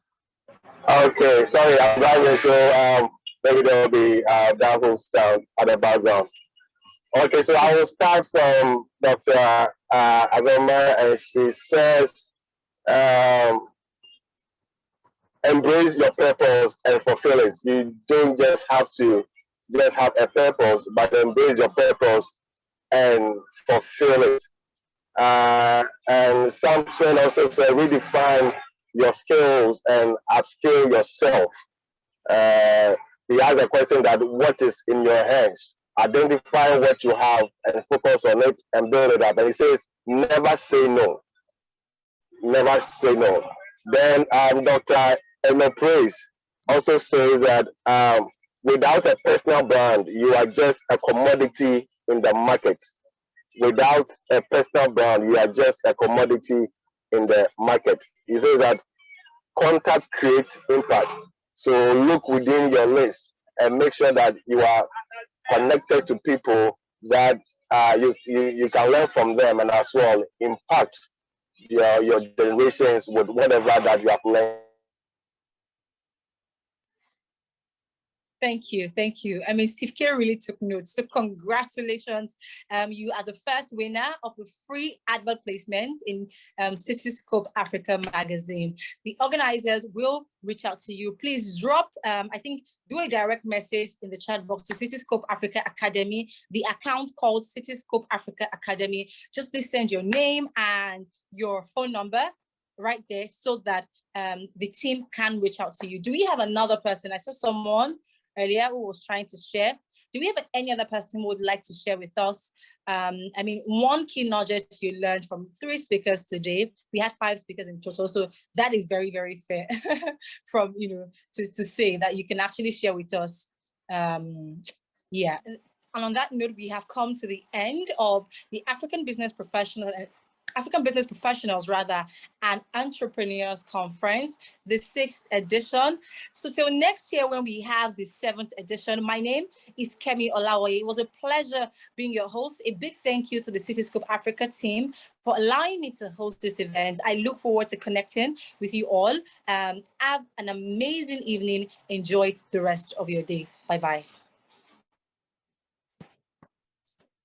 Okay, sorry, I'm driving, so maybe there will be background sound at the background. Okay, so I will start from Dr. Adama, and she says, embrace your purpose and fulfill it. You don't just have to just have a purpose, but embrace your purpose and fulfill it. And Samson also said, redefine your skills and upskill yourself. He has a question that what is in your hands? identify what you have and focus on it and build it up. And he says, never say no. Never say no. Then Dr. Eno Priests also says that without a personal brand, you are just a commodity in the market. Without a personal brand, you are just a commodity in the market. He says that contact creates impact. So look within your list and make sure that you are connected to people that you can learn from them, and as well impact your generations with whatever that you have learned. Thank you. Thank you. I mean, Steve K really took notes. So congratulations. You are the first winner of the free advert placement in Cityscope Africa magazine. The organizers will reach out to you. Please drop, I think, do a direct message in the chat box to Cityscope Africa Academy, the account called Cityscope Africa Academy. Just please send your name and your phone number right there so that the team can reach out to you. Do we have another person? I saw someone earlier who was trying to share. Do we have any other person who would like to share with us? I mean, one key nugget you learned from 3 speakers today. We had 5 speakers in total, so that is very, very fair from, you know, to say that you can actually share with us. Yeah. And on that note, we have come to the end of the African Business Professionals and Entrepreneurs Conference, the 6th edition. So till next year when we have the 7th edition, my name is Kemi Olawoye. It was a pleasure being your host. A big thank you to the Cityscope Africa team for allowing me to host this event. I look forward to connecting with you all. Have an amazing evening. Enjoy the rest of your day. Bye-bye.